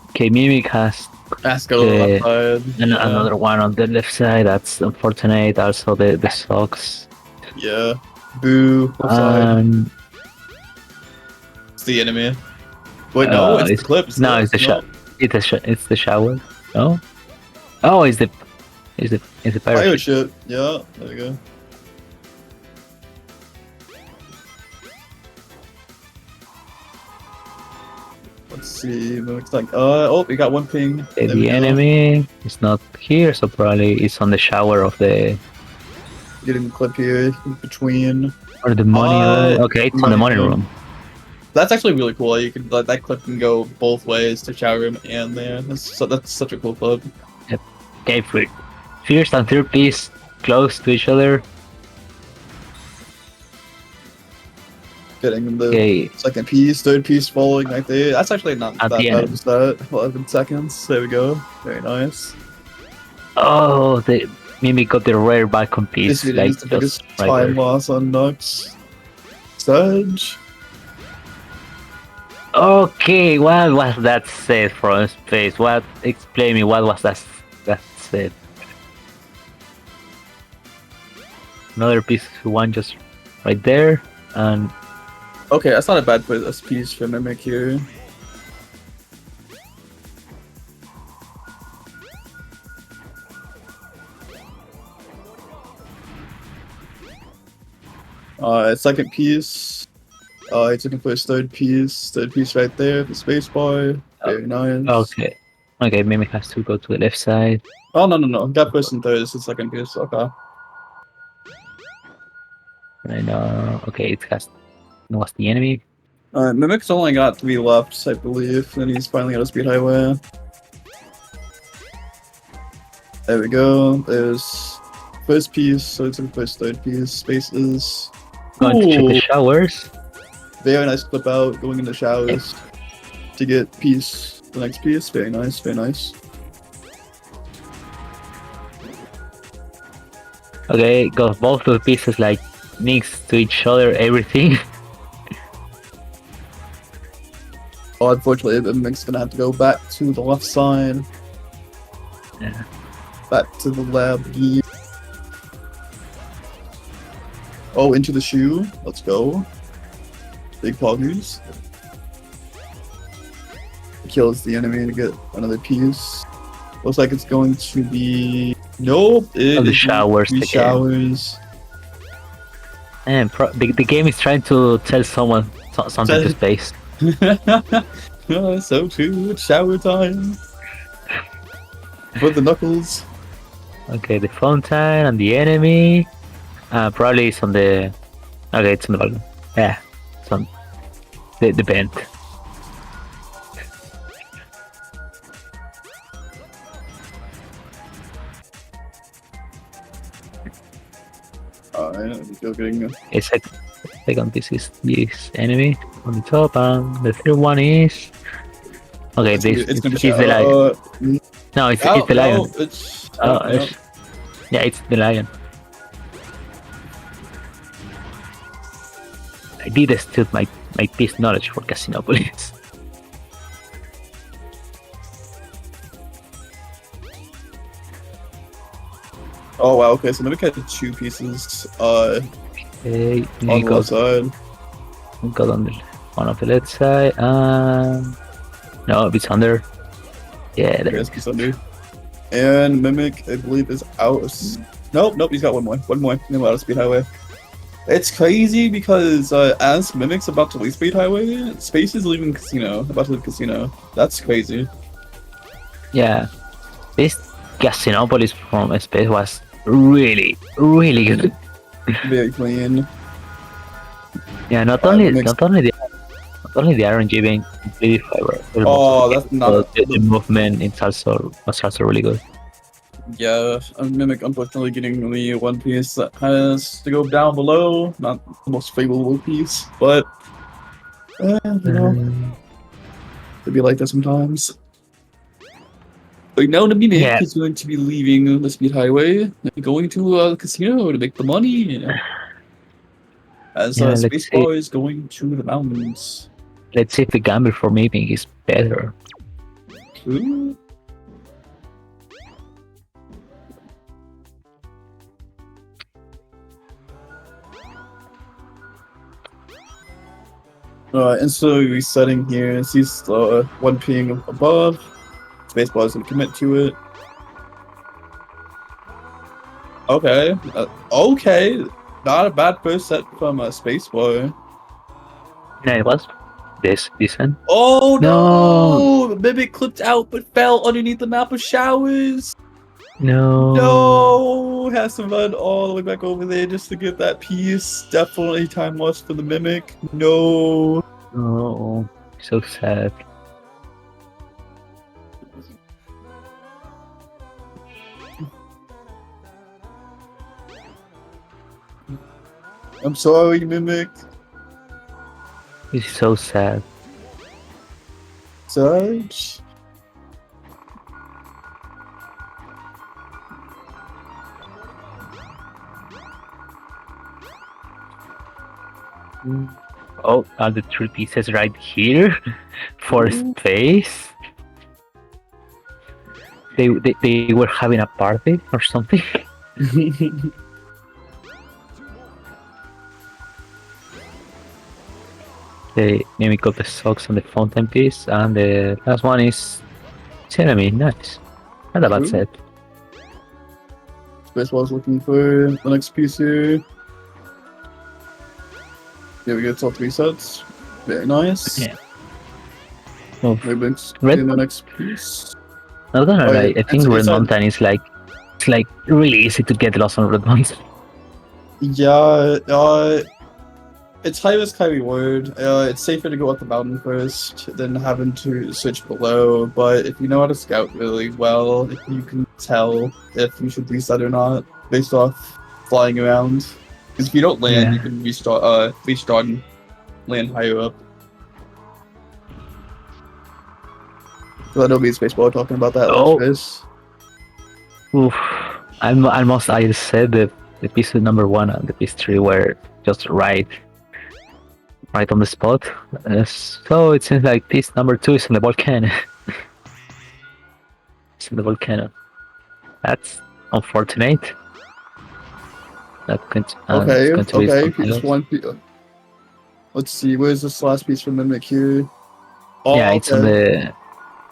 okay, Mimic has Ask go to the left side. another one on the left side. That's unfortunate. Also, the socks. Yeah. Boo. Left side. It's the enemy. Wait, no, it's the clip. No, it's the shower. It's the shower. No. Oh, it's the Pirate pirate. ship. Yeah, there we go. Let's see. Looks like oh, we got one ping. There we The go. enemy is not here, so probably it's on the shower of the Getting the clip here in between. or the money room. Okay, it's on the money money room. That's actually really cool. You can that clip can go both ways to shower room and there. That's such a cool clip. Okay, first and third piece close to each other. Getting the Okay, second piece, third piece following right there. That's actually not At that the bad end. of a start. 11 seconds. There we go. Very nice. oh, the Mimic got the rare balcon piece. This video is the biggest time loss on Nux. Surge. Okay, what was that set from space? What? Explain me. What was that set? Another piece, one just right there, and Okay, that's not a bad piece for Mimic here. Second piece. It's looking for his third piece right there, the space bar. Very nice. okay, okay. Mimic has to go to the left side. Oh no. Got first and third is the second piece. Okay. And okay, it has was the enemy. Mimic's only got 3 left, I believe, and he's finally got a speed highway. There we go. There's first piece, so it's the first third piece. Spaces. Going to check the Ooh. showers. Very nice clip out, going into showers. to get piece. The next piece. Very nice. Very nice. Okay, got both of the pieces like next to each other, everything. Oh, unfortunately, the mimic's gonna have to go back to the left side. Yeah. Back to the lab here. Oh, into the shoe. Let's go. Big poggers. Kills the enemy to get another piece. Looks like it's going to be... Nope. The showers. The showers. And the game is trying to tell someone something to space. Oh, so true. It's shower time. For the knuckles. Okay, the fountain and the enemy. Probably it's on the... Okay, it's on the bottom. Yeah, it's on the vent. Alright, go getting... Second piece is this enemy on the top, and the third one is... Okay, this is the lion. No, it's the lion. No, yeah, it's the lion. I did steal my piece knowledge for Casinopolis. Oh wow, okay, so maybe I had 2 pieces Okay, on the left side. Got on one of the left side, no, it's under. Yeah, there it is. Under. And Mimic, I believe, is out. Nope, he's got one more. In the Speed Highway. It's crazy because as Mimic's about to leave Speed Highway, Space is leaving Casino. About to leave Casino. That's crazy. Yeah, this Casinopolis from Space was really good. Very clean. Yeah, not only the RNG being completely fiber. Oh, that's not the movement. Was also really good. Yeah, Mimic unfortunately getting the one piece that has to go down below. Not the most favorable piece, but you know, it'd be like that sometimes. But now the Mimic is going to be leaving the Speed Highway and going to the casino to make the money. As Space Bar is going to the mountains. Let's see if the gamble for Mimic is better. Ooh. And so resetting here, sees one ping above. Spacebar is going to commit to it. Okay. Okay. Not a bad first set from Spacebar. Yeah, it was. Decent. Oh no! The Mimic clipped out but fell underneath the map of showers. No! Has to run all the way back over there just to get that piece. Definitely time loss for the Mimic. No. Oh, so sad. I'm sorry, Mimic. It's so sad. Sarge? Oh, are the 3 pieces right here for space? They were having a party or something. The Mimic got the socks on the fountain piece, and the last one is enemy. Nice. Not a bad set. Spacebar's looking for the next piece here. There we go, it's all 3 sets. Very nice. Yeah. Oh, Mimic's getting the next piece. No, I think Red Mountain is like really easy to get lost on Red Mountain. Yeah, it's high risk, high reward. It's safer to go up the mountain first than having to switch below, but if you know how to scout really well, you can tell if you should reset or not based off flying around. Because if you don't land, you can restart and land higher up. I know me and Spaceball are talking about that Oh. last race. Oof. I said that the piece number 1 and the piece 3 were just right on the spot. So it seems like piece number 2 is in the volcano. It's in the volcano. That's unfortunate. It's Okay, going to be okay. something Piece else. 1. Let's see. Where's this last piece from Mimic here? Oh, Yeah, it's okay. on the.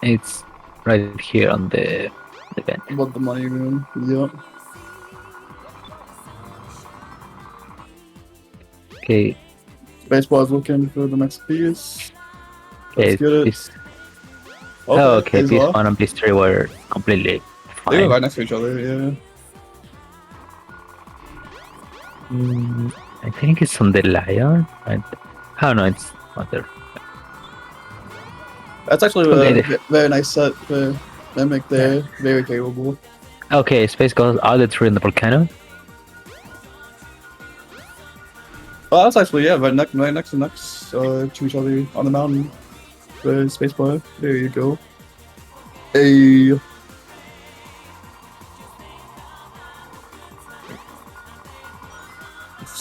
It's right here on the event. About the money room. Yep. Okay. Baseball's looking for the next piece. Let's get it. Okay. Piece Piece off. 1 and piece 3 were completely They were fine. right next to each other, yeah. I think it's on the lion. I don't know. It's other. That's actually Okay, a very nice set for Mimic there. Very capable. Okay, space goes all the 3 in the volcano. Oh, that's actually, yeah, right next to each other on the mountain. The spacebar. There you go. Hey.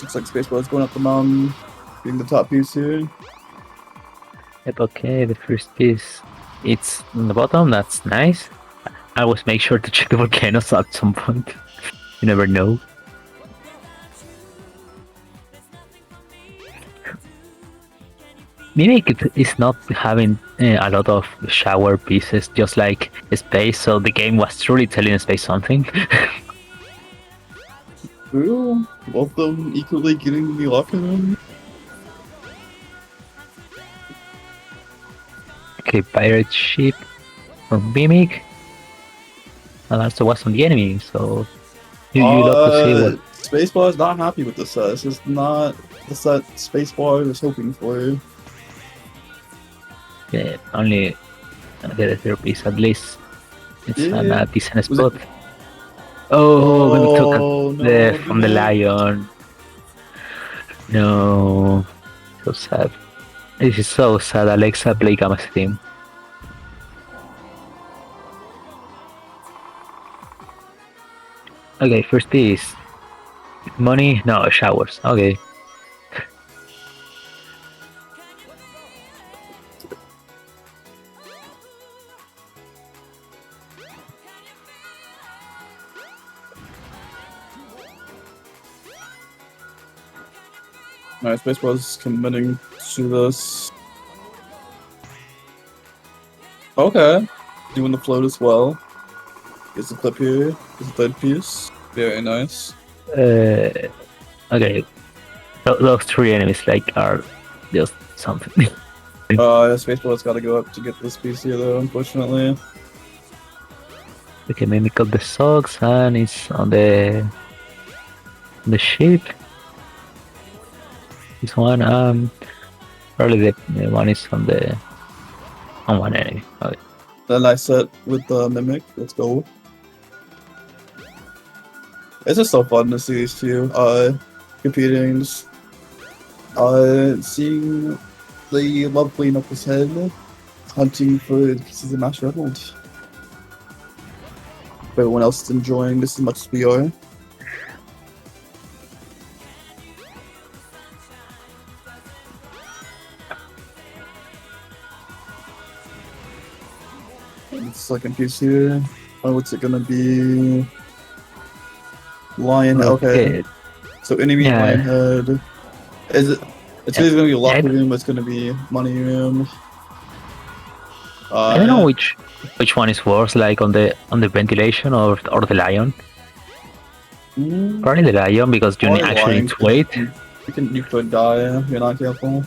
Looks like Spacebar is going up the mountain, being the top piece here. Yep, okay, the first piece, it's on the bottom, that's nice. I always make sure to check the volcanoes at some point. You never know. Maybe it is not having a lot of shower pieces, just like Space, so the game was truly telling Space something. Ooh, both of them equally getting the locker room. Okay, pirate ship from Mimic. And also was on the enemy, so you love to see what. Spacebar is not happy with the set. This is not the set Spacebar was hoping for. Yeah, only get a third piece at least. It's a decent spot. We took from the lion. No, so sad. This is so sad. Alexa, play Gamma's team. Okay, first piece. Money? No, showers. Okay. Alright, Spacebar's committing to this. Okay. Doing the float as well. Here's the clip here. Here's the third piece. Very nice. Okay. Those 3 enemies are just something. Spacebar's gotta go up to get this piece here though, unfortunately. Okay, Mimic got the socks and it's on the ship. This one, probably the one is on one enemy. Okay. Then I set with the Mimic. Let's go. It's just so fun to see these two competing. Just, seeing the lovely Knuckles head hunting for pieces of Master Emerald. Everyone else is enjoying this as much as we are. Second piece here. Oh, what's it gonna be? Lion. Okay. So enemy lion head. Is it? It's either gonna be locker room. Or it's gonna be money room. I don't know which one is worse, like on the ventilation or the lion. Probably the lion because you actually need to wait. You could die if you're not careful.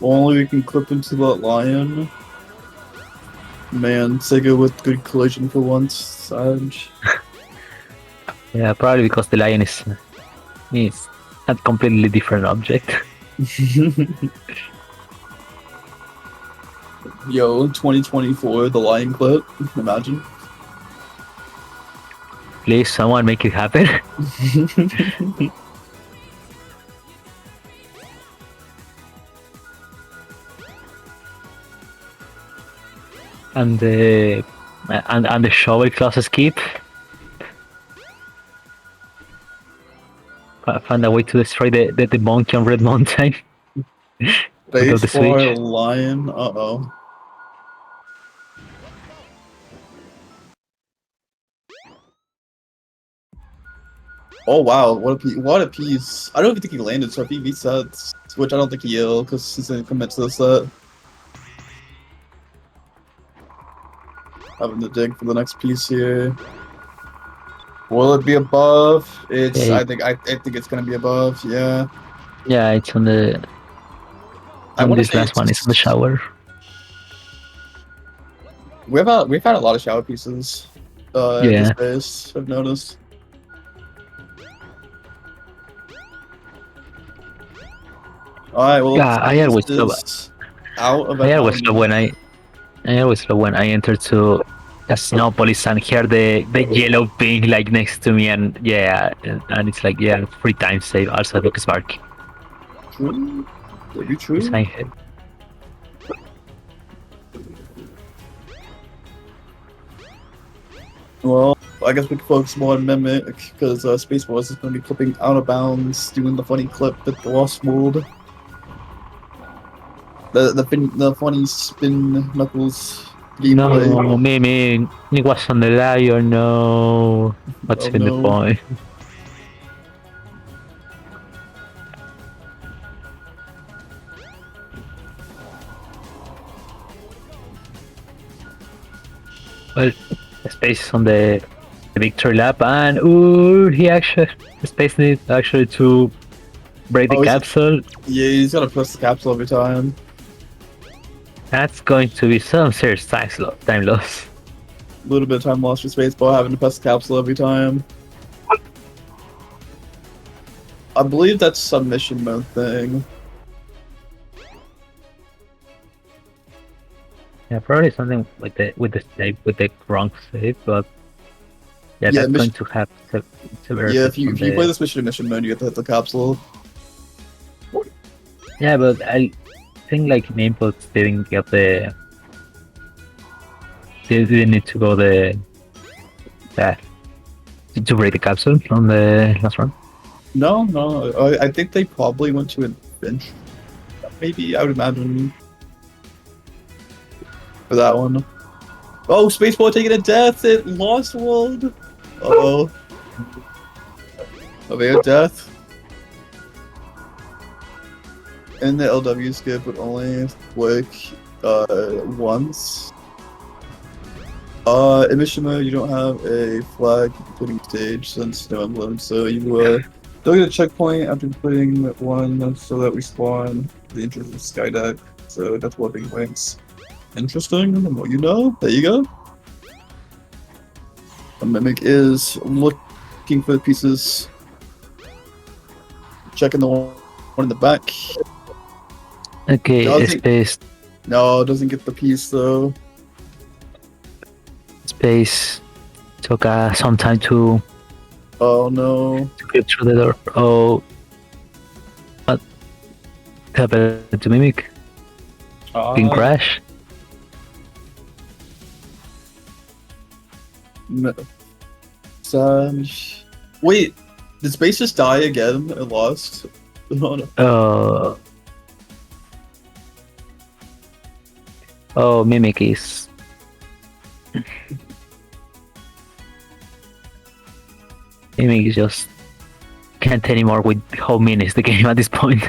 Only we can clip into that lion. Man, Sega with good collision for once. Savage. Yeah, probably because the lion is a completely different object. Yo, 2024, the lion clip. Imagine. Please, someone make it happen. and the shovel class skip. Find a way to destroy the monkey on Red Mountain without the switch. Baseball lion. Uh-oh. Oh wow, what a piece. I don't even think he landed, so if he resets, which I don't think he will, because he's gonna commit to the set. Having to dig for the next piece here. Will it be above? It's Yeah. I think it's gonna be above, yeah. Yeah, it's on the. I wanna This say last one is on the shower. We've had a lot of shower pieces in this Yeah. base, I've noticed. Alright, well Yeah, I always love. out of I always love when Academy. I always love when I enter to Casinopolis and hear the yellow ping like next to me, and yeah, and it's like yeah, 3 times save also Luke Spark. True? That'd be It's true. my head. Well, I guess we can focus more on Mimic, because Spaceballs is going to be clipping out of bounds, doing the funny clip with the Lost World. The funny spin knuckles gameplay. No, Mimi, it was on the lion. No, what's Oh, in the no. point? Well, Space is on the victory lap, and ooh, he actually Space needs actually to break the capsule. Yeah, he's gotta press the capsule every time. That's going to be some serious time loss. A little bit of time lost for Spaceball having to press the capsule every time. I believe that's submission mode thing. Yeah, probably something with the wrong save, but yeah, Yeah, that's going to have severe Yeah, effects if on you play this mission mode, you get to hit the capsule. Yeah, but I think like Mainpots didn't get they didn't need to go to break the capsule on the last run. No, I think they probably went to a bench. Maybe, I would imagine. For that one. Oh, Spaceball taking a death at Lost World! Uh-oh. Are they a death? And the LW skip would only work once. In mission mode, you don't have a flag completing stage since no emblem, so you don't get a checkpoint after completing one, so that we spawn the entrance of Skydeck. So that's what big links. Interesting. The more you know. There you go. The Mimic is looking for the pieces. Checking the one in the back. Okay, Space. No, it doesn't get the piece though. Space took some time to. Oh no. To get through the door. Oh. What happened to Mimic? Being crash? Wait, did Space just die again and lost? Oh, no. Oh, Mimic is. Mimic is just can't anymore with how mean is the game at this point.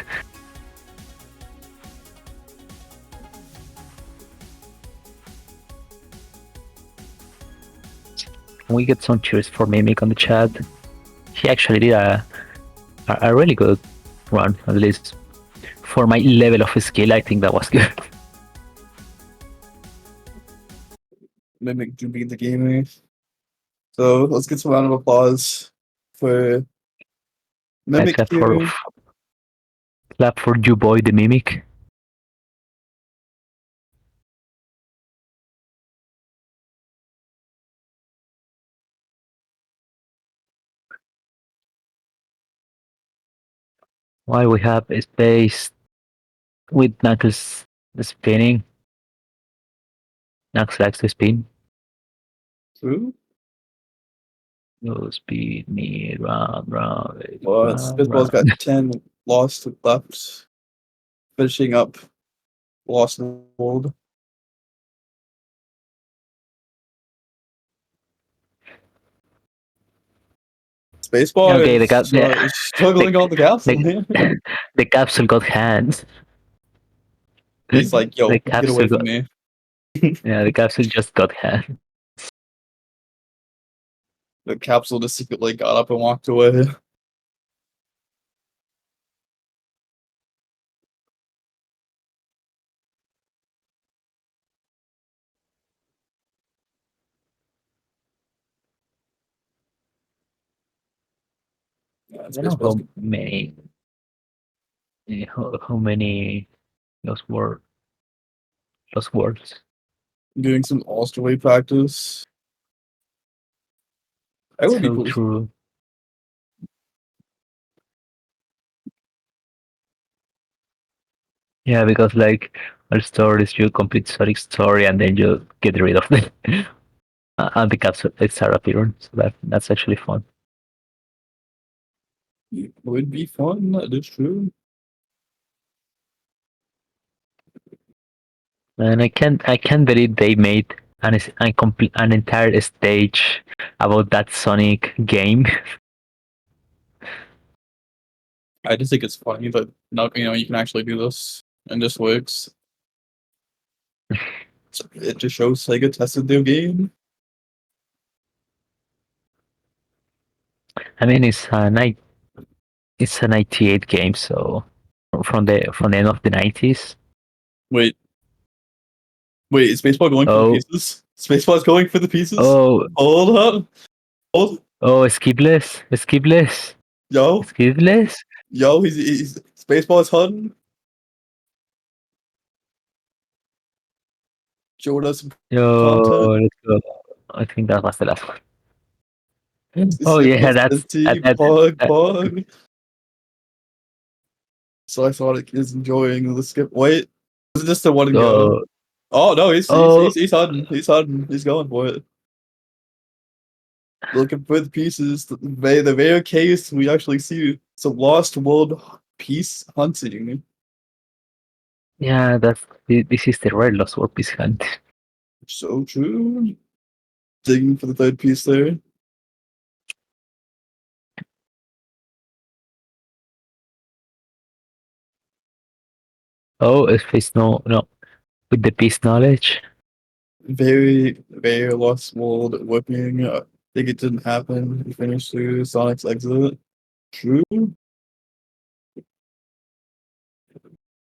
Can we get some cheers for Mimic on the chat? He actually did a really good run, at least for my level of skill. I think that was good. Mimic do beat the gamer. So let's get some round of applause for Mimic here. Clap for you, boy, the Mimic. Why we have Space with Knuckles spinning Max likes to spin. True. Low speed, mid, round. But Spitball's got 10 lost left. Finishing up Lost in the World. Spaceball Okay, is struggling on the capsule. The capsule got hands. He's like, yo, The get capsule away from got, me. yeah, the capsule just got hands. The capsule just secretly got up and walked away. Yeah, I don't know how many those words. doing some All-Star weight practice. That would be So cool. true. Yeah, because like our stories, you complete Sonic story and then you get rid of the and the capsule start appearing. So that's actually fun. It would be fun, that is true. And I can't believe they made an entire stage about that Sonic game. I just think it's funny that not you can actually do this and this works. It just shows Sega tested their game. I mean, it's a 98 game, so from the end of the 90s. Wait, is Spaceball going for the pieces? Spaceball's going for the pieces? Oh, hold up. skipless. Yo, skipless. Yo, he's Spaceball's hunting. Showing us some content. Let's go. I think that was the last one. Oh yeah, that's Pog. So I thought it is enjoying the skip. Wait, is it just the one and go? Oh no, he's hunting. He's hunting. He's going for it. Looking for the pieces. The rare case we actually see some Lost World piece hunting. Yeah, this is the rare Lost World piece hunt. So true. Digging for the third piece there. Oh, space no with the piece knowledge. Very Lost World whipping. I think it didn't happen. We finished through Sonic's exit. True.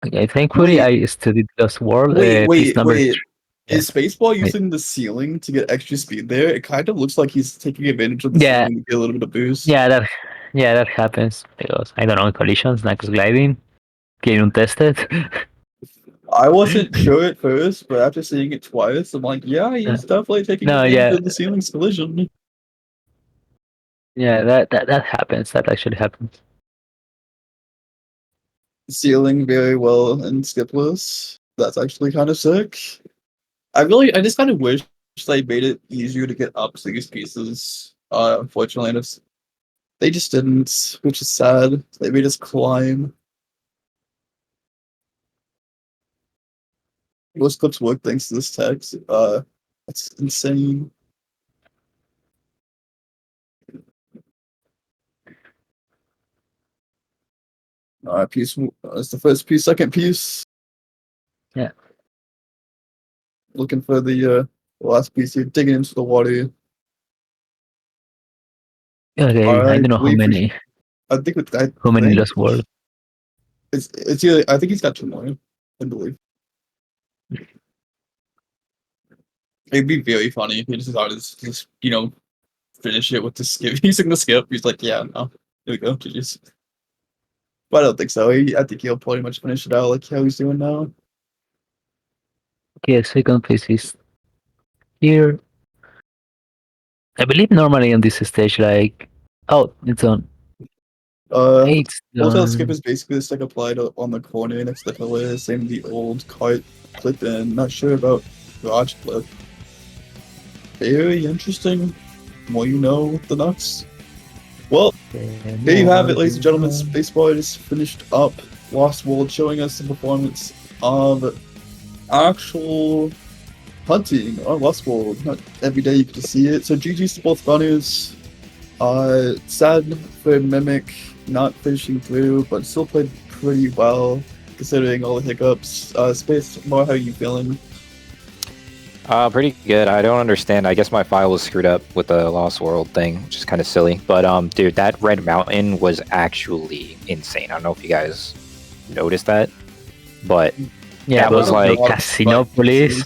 Okay, thankfully I studied Lost World. Piece number. Is Spaceball using the ceiling to get extra speed there? It kind of looks like he's taking advantage of the ceiling to get a little bit of boost. Yeah, that happens because I don't know, collisions, knuckles gliding, getting untested. I wasn't sure at first, but after seeing it twice, I'm like, yeah, he's definitely taking advantage of the ceiling's collision. Yeah, that happens. That actually happens. Ceiling very well in skipless. That's actually kind of sick. I just kind of wish they made it easier to get up to these pieces. Unfortunately, they just didn't, which is sad. They made us climb. Most clips work thanks to this text. It's insane. Piece. That's the first piece. Second piece. Yeah. Looking for the last piece here. Digging into the water. Okay, I don't know how many. How many Lost World? It's either, I think he's got 2 more. I believe. It'd be very funny if he just finish it with the skip. Using the skip. He's like, yeah, no. There we go. GG's. But I don't think so. I think he'll pretty much finish it out like how he's doing now. Okay, second place is here. I believe normally on this stage, like, it's on. Hotel skip is basically just like applied on the corner next to the pillar, same the old cart clip in. Not sure about Garage Clip. Very interesting. The more you know, the nuts. Well, here you have it, ladies and gentlemen. Spaceball is finished up. Lost World showing us the performance of actual hunting on Lost World. Not every day you get to see it. So GG's to both runners. Sad for Mimic not finishing through, but still played pretty well considering all the hiccups. Space, more how are you feeling? Pretty good. I don't understand. I guess my file was screwed up with the Lost World thing, which is kind of silly. But dude, that Red Mountain was actually insane. I don't know if you guys noticed that, but yeah, that was like Casinopolis.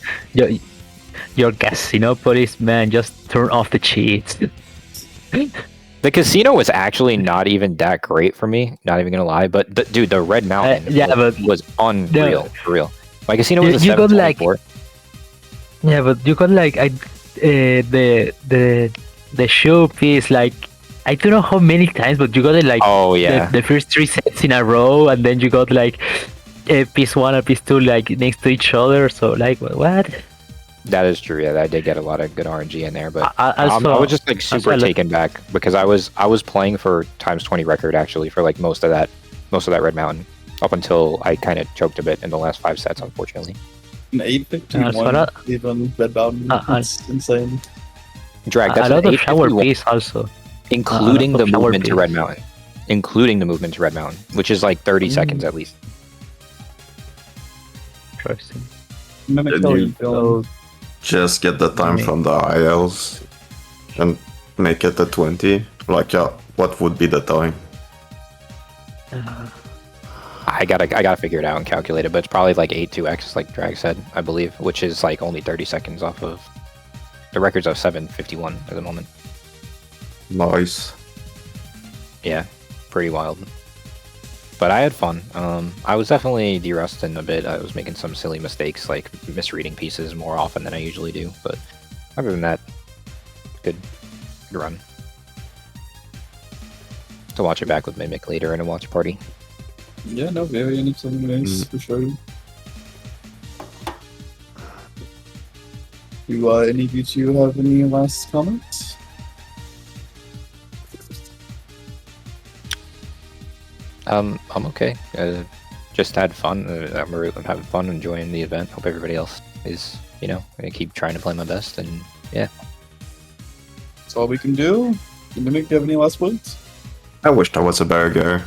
Your Casinopolis, man, just turn off the cheats. The casino was actually not even that great for me. Not even gonna lie, but dude, the Red Mountain was unreal, for real. My casino was a 724. Yeah, but you got like the showpiece, like I don't know how many times, but you got it like the first 3 sets in a row, and then you got like piece 1 and piece 2 like next to each other. So like what? That is true. Yeah, I did get a lot of good RNG in there, but I was just like super taken back because I was playing for ×20 record actually for like most of that Red Mountain up until I kind of choked a bit in the last 5 sets, unfortunately. An 851 even Red Mountain. It's insane. Drag. That's a lot of shower piece also, including the movement to Red Mountain, which is like 30 seconds at least. Interesting. Just get the time from the ILs and make it a 20. Like, what would be the time? I gotta figure it out and calculate it, but it's probably like 8-2x, like Drag said, I believe, which is like only 30 seconds off of the records of 7:51 at the moment. Nice. Yeah, pretty wild. But I had fun. I was definitely de-rusting a bit. I was making some silly mistakes, like misreading pieces more often than I usually do. But other than that, good run. To watch it back with Mimic later in a watch party. Yeah, no, very entertaining race for sure. Do any of you two have any last comments? I'm okay. Just had fun. I'm having fun, enjoying the event. Hope everybody else is, gonna keep trying to play my best, and yeah. That's all we can do. Mimic, do you have any last words? I wished I was a burger.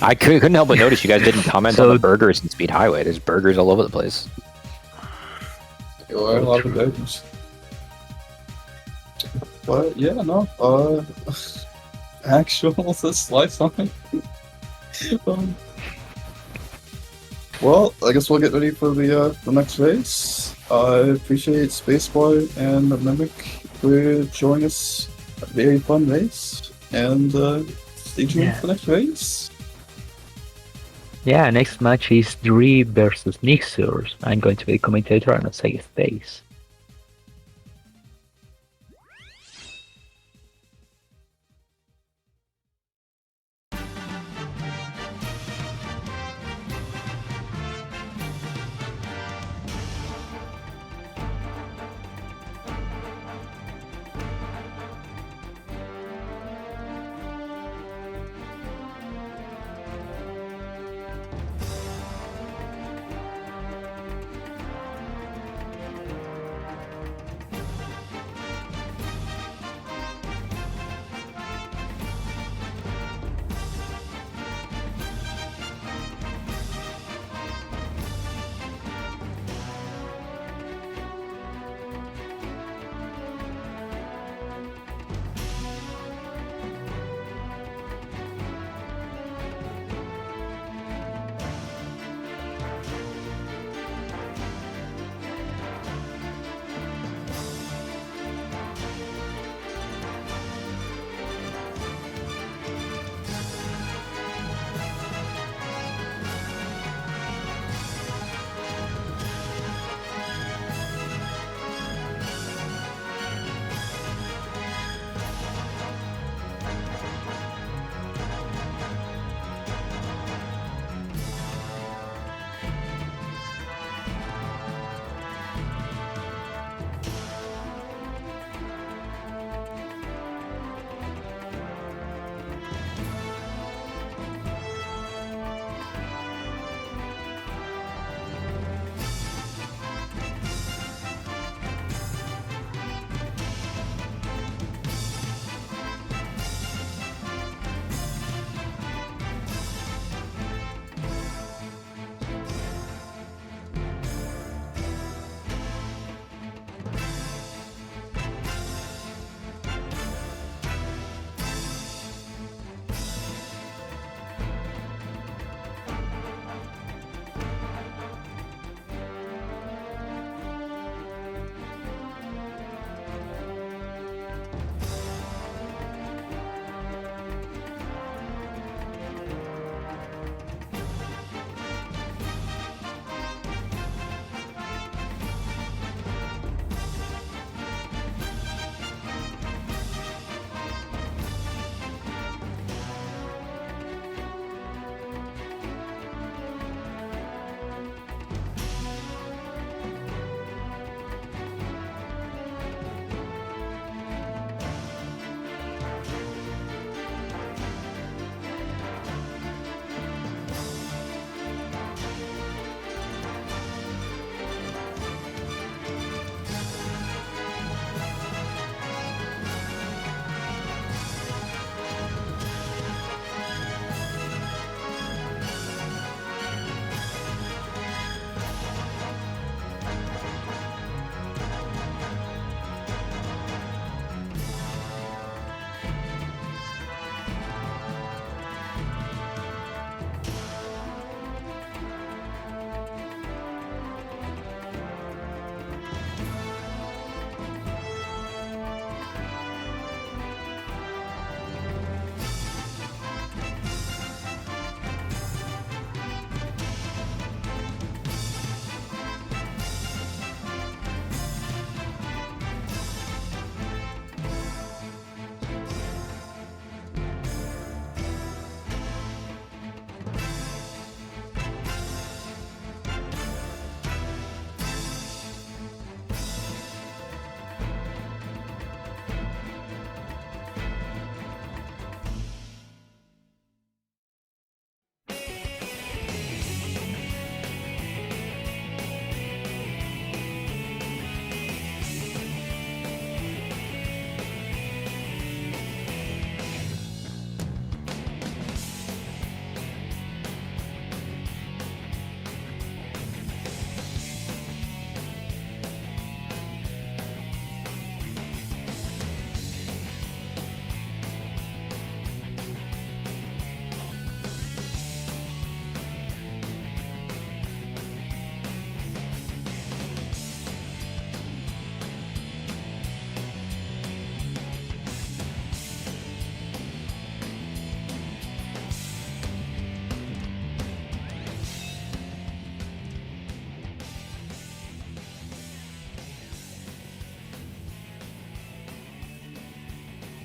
I couldn't help but notice you guys didn't comment on the burgers in Speed Highway. There's burgers all over the place. There are a lot of burgers. But yeah, no. Actual slice on it. Well, I guess we'll get ready for the next race. I appreciate Spaceboy and Mimic for showing us a very fun race, and stay tuned for the next race. Yeah, next match is Dree versus Nixers. I'm going to be the commentator on the second space.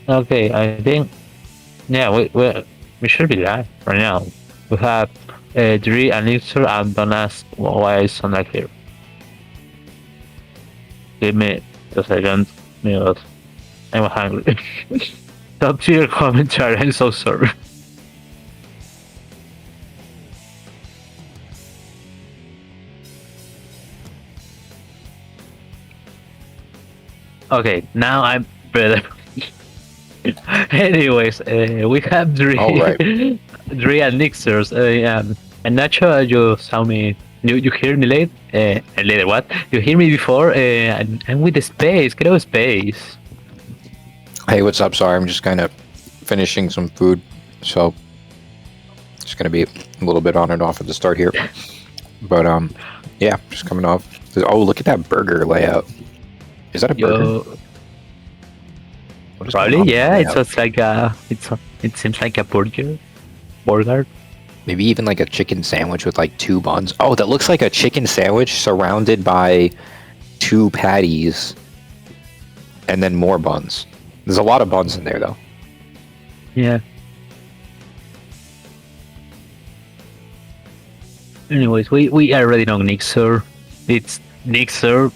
Okay, I think yeah, we should be live right now. We have Dre and Elixir, and don't ask why I sound like here. Give me 2 seconds, because I'm hungry. Top tier commentary, I'm so sorry. Okay, now I'm better. Anyways, we have Dre, All right. Dre and Nixers. I'm not sure you saw me. You hear me late? Later, what? You hear me before? I'm with the space. Get out space. Hey, what's up? Sorry, I'm just kind of finishing some food, so just gonna be a little bit on and off at the start here. But yeah, just coming off. Oh, look at that burger layout. Is that a burger? What is going on Probably, with the yeah. layout? It seems like a burger. Maybe even like a chicken sandwich with like 2 buns. Oh, that looks like a chicken sandwich surrounded by 2 patties and then more buns. There's a lot of buns in there though. Yeah. Anyways, we already know Nixer. It's Nixer.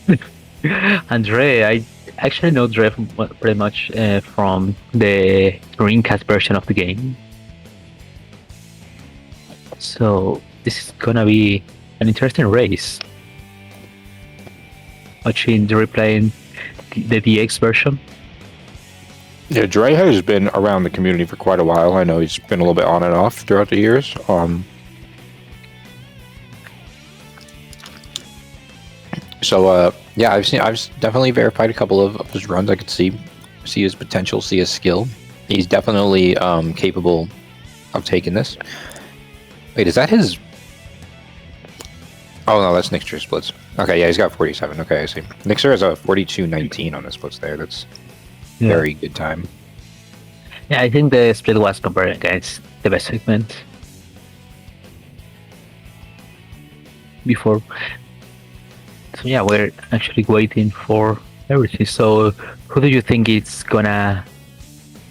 Andre, I actually know Dre pretty much from the Dreamcast version of the game. So this is gonna be an interesting race. Watching Dre playing the DX version. Yeah, Dre has been around the community for quite a while. I know he's been a little bit on and off throughout the years. So yeah, I've definitely verified a couple of his runs. I could see his potential, see his skill. He's definitely capable of taking this. Wait, is that his? Oh no, that's Nixer splits. Okay, yeah, he's got 47. Okay, I see. Nixer has a 42.19 on the splits there. That's very good time. Yeah, I think the split was compared against the best segment before. So yeah, we're actually waiting for everything. So who do you think it's gonna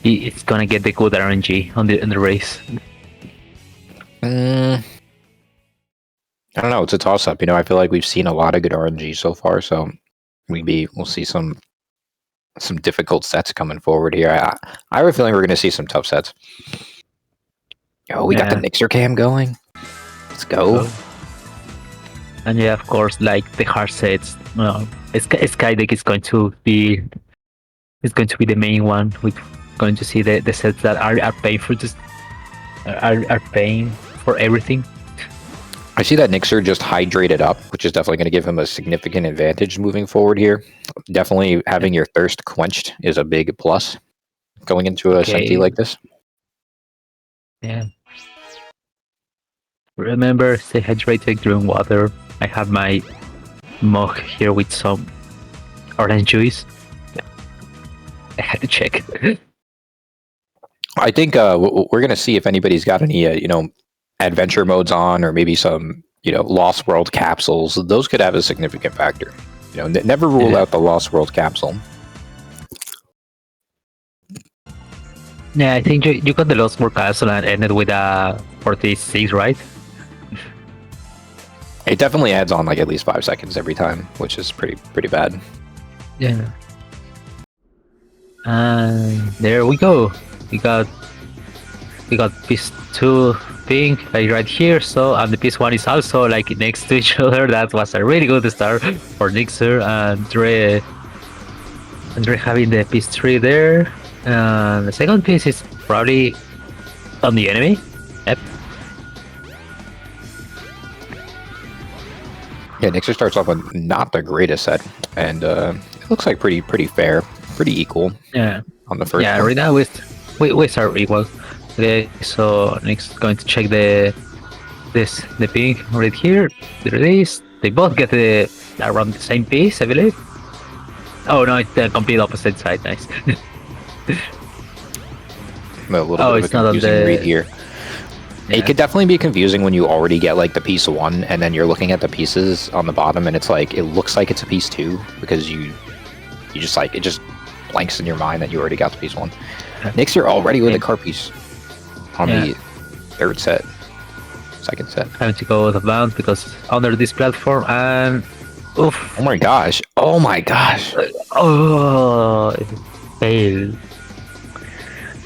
get the good RNG on the race? I don't know. It's a toss up. You know, I feel like we've seen a lot of good RNG so far, so we'll see some difficult sets coming forward here. I have a feeling we're going to see some tough sets. Oh, we got the Nixer cam going. Let's go. And yeah, of course, like the hard sets. Skydeck is going to be the main one. We're going to see the sets that are paying for this, are paying for everything. I see that Nixer just hydrated up, which is definitely going to give him a significant advantage moving forward here. Definitely having your thirst quenched is a big plus going into a Centi like this. Yeah. Remember, stay hydrated, drink water. I have my mug here with some orange juice. Yeah. I had to check. I think we're going to see if anybody's got any, adventure modes on, or maybe some, Lost World capsules. Those could have a significant factor. Never rule out the Lost World capsule. Yeah, I think you got the Lost World capsule and ended with a 46, right? It definitely adds on like at least 5 seconds every time, which is pretty bad. Yeah. And there we go. We got piece 2 pink like right here. So and the piece 1 is also like next to each other. That was a really good start for Nixer and Dre having the piece 3 there. The second piece is probably on the enemy. Yep. Yeah, Nixer starts off with not the greatest set, and it looks like pretty fair, pretty equal. Yeah. On the first. Yeah, one. right now we start equal. Okay, so next going to check the pink right here. There it is. They both get around the same piece, I believe. Oh no, it's the complete opposite side. Nice. A little bit of a confusing read here. Yeah. It could definitely be confusing when you already get like the piece 1 and then you're looking at the pieces on the bottom and it's like it looks like it's a piece 2 because you just like it just blanks in your mind that you already got the piece 1. Nixer already with a car piece on the second set. Having to go out of bounds because under this platform and oof. Oh my gosh. Oh, it failed.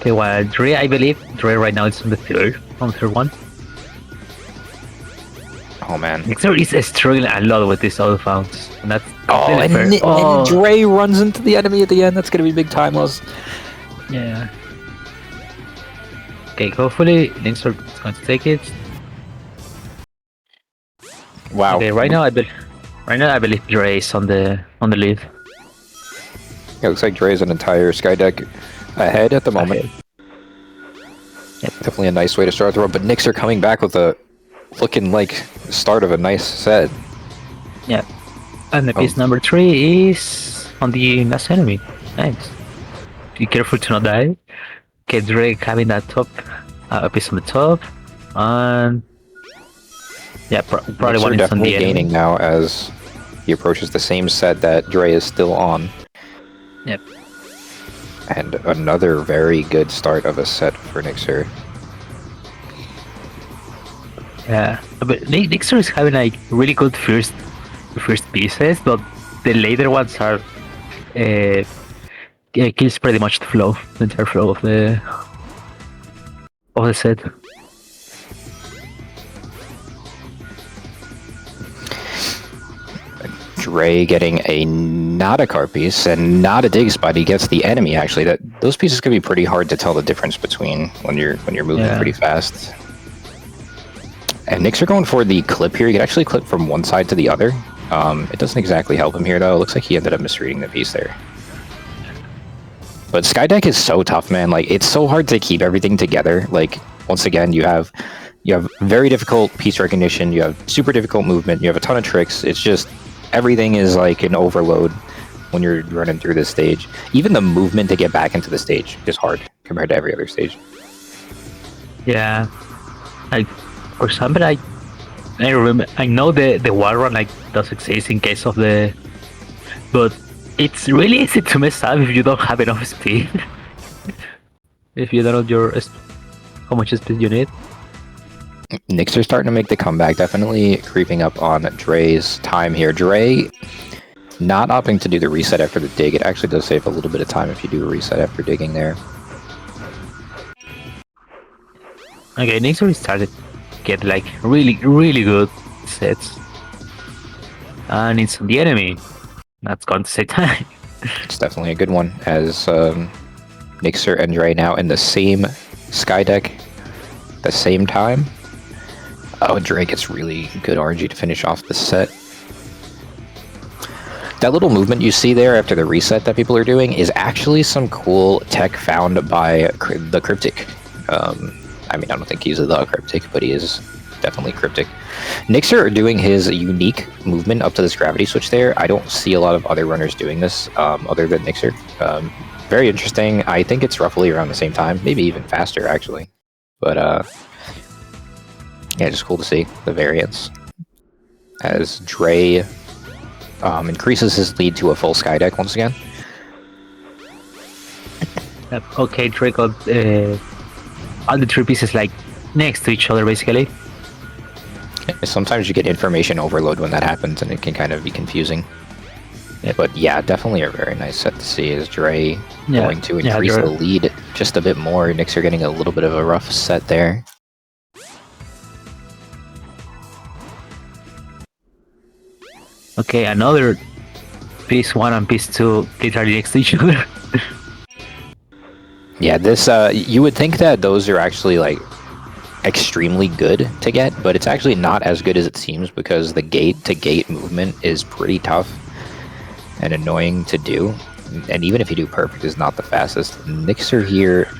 Okay, well, Dre, I believe Dre right now is on the third one. Oh man. Nixer is struggling a lot with these auto founds, and that's and Dre runs into the enemy at the end. That's gonna be big time loss. Yeah. Okay, hopefully Nixer is going to take it. Wow. Okay, right now I believe Dre is on the lead. It looks like Dre's an entire sky deck ahead at the moment. Yep. Definitely a nice way to start the run, but Nixer coming back with a looking like start of a nice set. Yeah. And the piece number 3 is on the last enemy. Nice. Be careful to not die. Okay, Dre having that top, a piece on the top, and yeah, probably one is on the enemy. Gaining now as he approaches the same set that Dre is still on. Yep. And another very good start of a set for Nixer. Yeah, but Nixer is having like really good first pieces, but the later ones are kills pretty much the entire flow of the set. Dre getting not a car piece and not a dig spot. He gets the enemy actually. Those pieces can be pretty hard to tell the difference between when you're moving pretty fast. And Nixer going for the clip here. You can actually clip from one side to the other. It doesn't exactly help him here though. It looks like he ended up misreading the piece there. But Skydeck is so tough, man. Like it's so hard to keep everything together. Like once again, you have very difficult piece recognition. You have super difficult movement. You have a ton of tricks. It's just everything is like an overload when you're running through this stage. Even the movement to get back into the stage is hard compared to every other stage. Yeah, like for example, I remember I know the wall run like does exist in case of the, but it's really easy to mess up if you don't have enough speed. If you don't know how much speed you need. Nixer starting to make the comeback, definitely creeping up on Dre's time here. Dre not opting to do the reset after the dig. It actually does save a little bit of time if you do a reset after digging there. Okay, Nixer started to get like really good sets. And it's on the enemy. That's going to save time. It's definitely a good one as Nixer and Dre now in the same sky deck, the same time. Oh, Dre gets really good RNG to finish off the set. That little movement you see there after the reset that people are doing is actually some cool tech found by the Cryptic. I mean, I don't think he's the Cryptic, but he is definitely Cryptic. Nixer doing his unique movement up to this gravity switch there. I don't see a lot of other runners doing this other than Nixer. Very interesting. I think it's roughly around the same time, maybe even faster actually. But yeah, just cool to see the variance as Dre increases his lead to a full sky deck once again. Okay, Dre got all the 3 pieces like next to each other basically. Sometimes you get information overload when that happens and it can kind of be confusing. Yeah, but yeah, definitely a very nice set to see as Dre going to increase the lead just a bit more. Nixer getting a little bit of a rough set there. Okay, another piece 1 and piece 2 literally next to each other. Yeah, this you would think that those are actually like extremely good to get, but it's actually not as good as it seems because the gate to gate movement is pretty tough and annoying to do, and even if you do perfect is not the fastest. Nixer here,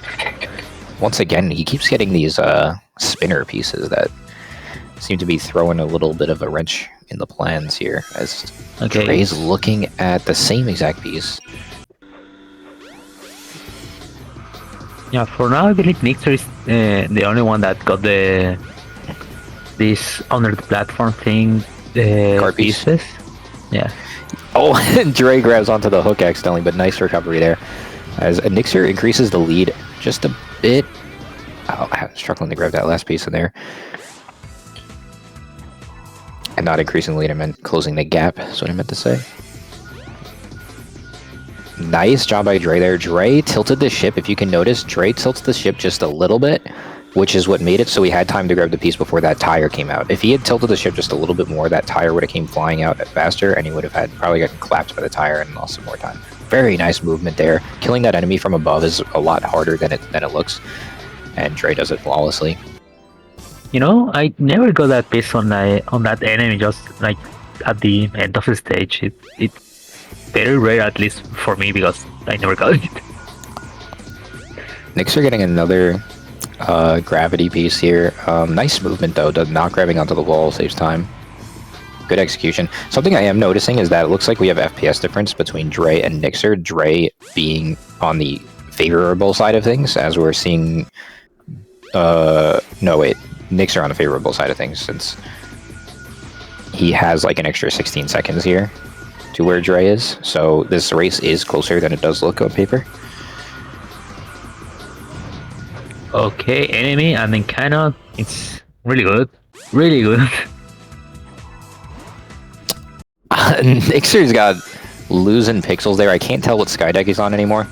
once again, he keeps getting these spinner pieces that seem to be throwing a little bit of a wrench in the plans here as Dre's looking at the same exact piece. Yeah, for now I believe Nixer is the only one that got this under the platform thing pieces. Yeah. Oh, Dre grabs onto the hook accidentally, but nice recovery there as Nixer increases the lead just a bit. Oh, I'm struggling to grab that last piece in there. And not increasing the lead, I meant closing the gap, that's what I meant to say. Nice job by Dre there. Dre tilted the ship. If you can notice, Dre tilts the ship just a little bit, which is what made it so he had time to grab the piece before that tire came out. If he had tilted the ship just a little bit more, that tire would have came flying out faster, and he would have had probably gotten clapped by the tire and lost some more time. Very nice movement there. Killing that enemy from above is a lot harder than it looks, and Dre does it flawlessly. You know, I never got that piece on that enemy. Just like at the end of the stage, it's very rare, at least for me, because I never got it. Knicks are getting another gravity piece here. Nice movement though. Not grabbing onto the wall saves time. Good execution. Something I am noticing is that it looks like we have FPS difference between Dre and Nixer. Dre being on the favorable side of things, as we're seeing. No wait, Nixer on the favorable side of things, since he has like an extra 16 seconds here to where Dre is. So this race is closer than it does look on paper. Okay, enemy and then cannon. It's really good. Really good. Nixer's got losing pixels there. I can't tell what Skydeck he's on anymore.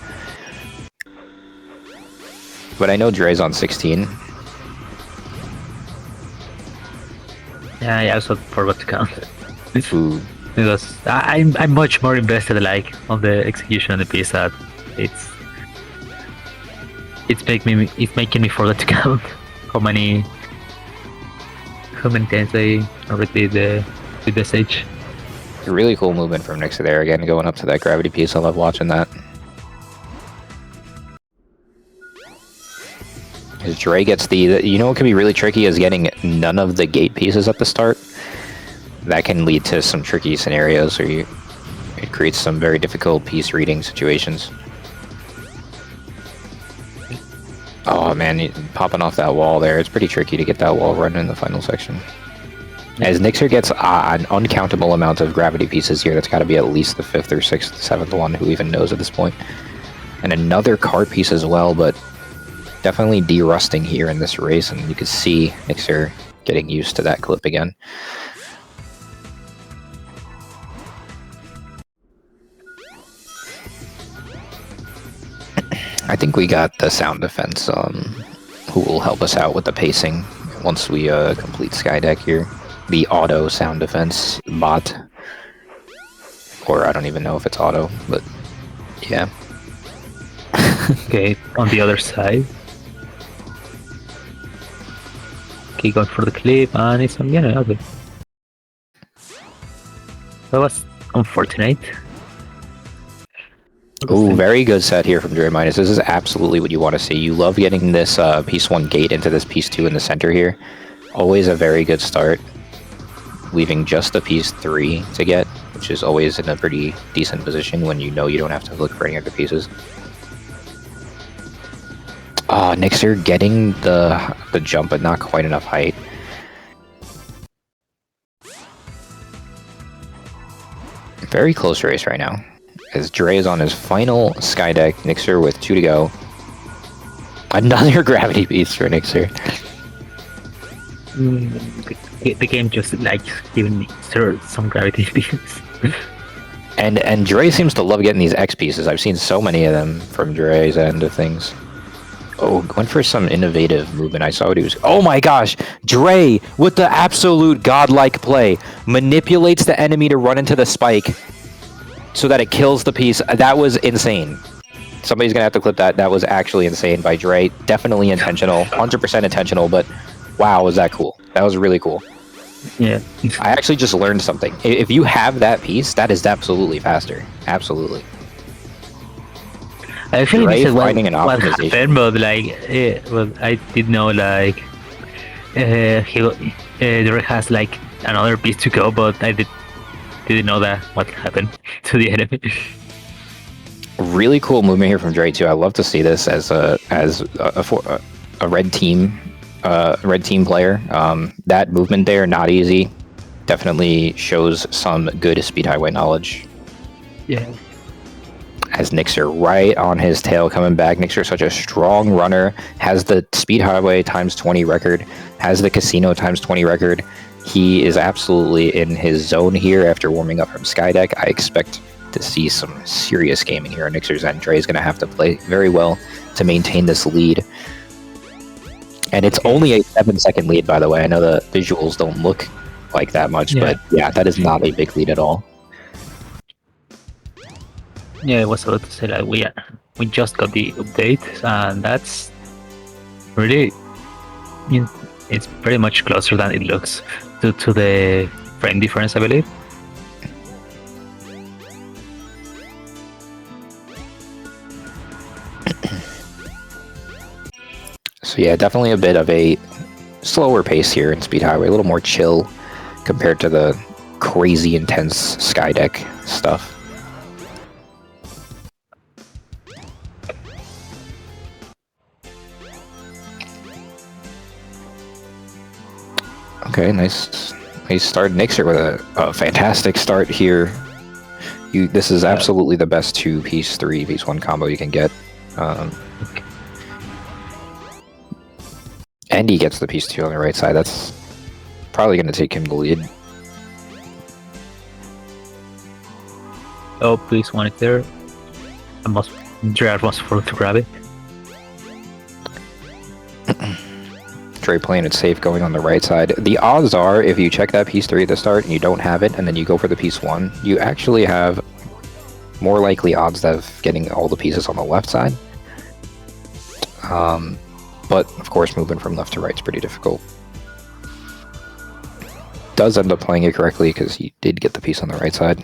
But I know Dre's on 16. Yeah, I also forgot to count. Ooh. Because I'm much more invested like on the execution of the piece that it's making me forget to count how many times I already did the stage. A really cool movement from Nixer there again, going up to that gravity piece. I love watching that. Because Dre gets you know what can be really tricky is getting none of the gate pieces at the start. That can lead to some tricky scenarios where it creates some very difficult piece reading situations. Oh man, popping off that wall there, it's pretty tricky to get that wall running in the final section. As Nixer gets an uncountable amount of gravity pieces here, that's got to be at least the 5th or 6th, 7th one, who even knows at this point. And another cart piece as well, but definitely de-rusting here in this race, and you can see Nixer getting used to that clip again. I think we got the sound defense who will help us out with the pacing once we complete Skydeck here. The auto sound defense bot. Or I don't even know if it's auto, but yeah. Okay, on the other side. Okay, going for the clip, and it's on, yeah, okay. That was unfortunate. Ooh, very good set here from Dre Minus. This is absolutely what you want to see. You love getting this piece 1 gate into this piece 2 in the center here. Always a very good start. Leaving just the piece 3 to get, which is always in a pretty decent position when you know you don't have to look for any other pieces. Nixer getting the jump, but not quite enough height. Very close race right now. As Dre is on his final Skydeck, Nixer with 2 to go. Another gravity piece for Nixer. The game just like giving me some gravity pieces. And Dre seems to love getting these X pieces. I've seen so many of them from Dre's end of things. Oh, went for some innovative movement. I saw what he was... Oh my gosh! Dre, with the absolute godlike play, manipulates the enemy to run into the spike so that it kills the piece. That was insane. Somebody's gonna have to clip that. That was actually insane by Dre. Definitely intentional. 100% intentional, but wow, was that cool. That was really cool. Yeah. I actually just learned something. If you have that piece, that is absolutely faster. Absolutely. I actually Dre this is what optimization. happened, but like, well, I did know like Dre has like another piece to go, but I didn't know that what happened to the enemy. Really cool movement here from Dre too. I love to see this as a red team player. That movement there, not easy. Definitely shows some good speed highway knowledge. Yeah. Has Nixer right on his tail coming back. Nixer such a strong runner, has the Speed Highway times 20 record, has the Casino times 20 record. He is absolutely in his zone here after warming up from Skydeck. I expect to see some serious gaming here on Nixer's end. Dre is going to have to play very well to maintain this lead. And it's only a 7-second lead, by the way. I know the visuals don't look like that much, but yeah, that is not a big lead at all. Yeah, I was about to say that we just got the update, and that's really, it's pretty much closer than it looks to the frame difference, I believe. So yeah, definitely a bit of a slower pace here in Speed Highway, a little more chill compared to the crazy intense Skydeck stuff. Okay, nice start. Nixer with a fantastic start here. This is absolutely the best 2-piece, 3-piece 1 combo you can get. And he gets the piece 2 on the right side. That's probably going to take him the lead. Oh, please want it there. Gerard wants to grab it. Dre playing it safe, going on the right side. The odds are, if you check that piece 3 at the start and you don't have it, and then you go for the piece 1, you actually have more likely odds of getting all the pieces on the left side. But, of course, moving from left to right is pretty difficult. Does end up playing it correctly because he did get the piece on the right side.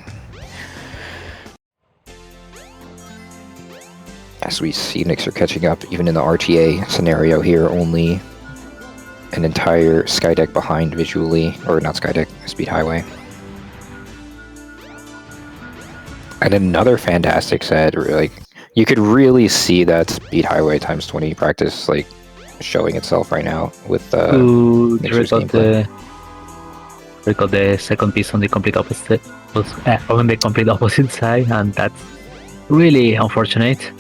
As we see Nixer catching up, even in the RTA scenario here, only an entire Skydeck behind visually, or not Skydeck, Speed Highway. And another fantastic set, like, you could really see that Speed Highway times 20 practice, like, showing itself right now with the second piece on the complete opposite side, and that's really unfortunate.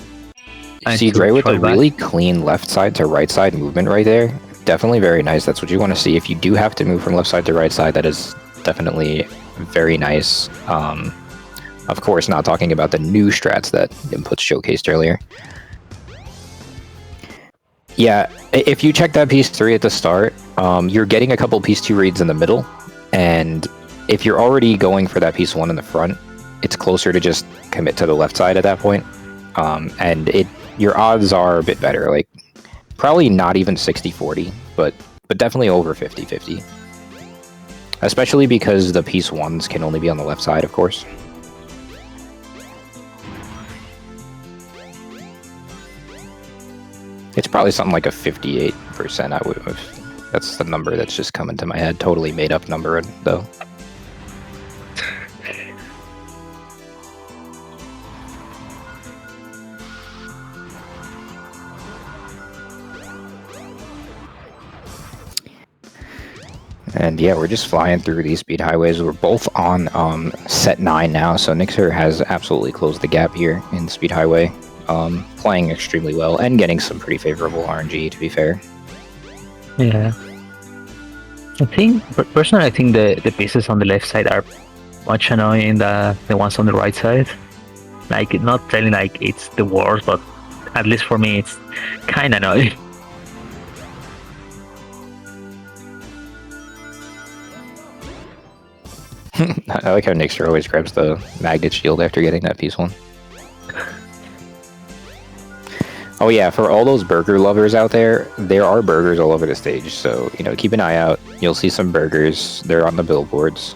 See Dre with a really clean left side to right side movement right there. Definitely very nice. That's what you want to see. If you do have to move from left side to right side, that is definitely very nice. Of course, not talking about the new strats that Inputs showcased earlier. Yeah, if you check that piece 3 at the start, you're getting a couple piece 2 reads in the middle, and if you're already going for that piece 1 in the front, it's closer to just commit to the left side at that point, and your odds are a bit better, like probably not even 60-40, but definitely over 50-50, especially because the piece 1s can only be on the left side, of course. It's probably something like a 58%. That's the number that's just coming to my head. Totally made up number, though. And yeah, we're just flying through these speed highways. We're both on set 9 now, so Nixer has absolutely closed the gap here in speed highway. Playing extremely well and getting some pretty favorable RNG, to be fair. Yeah. Personally, I think the pieces on the left side are much annoying than the ones on the right side. Like, not telling like it's the worst, but at least for me, it's kind of annoying. I like how Nixer always grabs the magnet shield after getting that piece 1. Oh yeah, for all those burger lovers out there are burgers all over the stage, so, you know, keep an eye out. You'll see some burgers. They're on the billboards.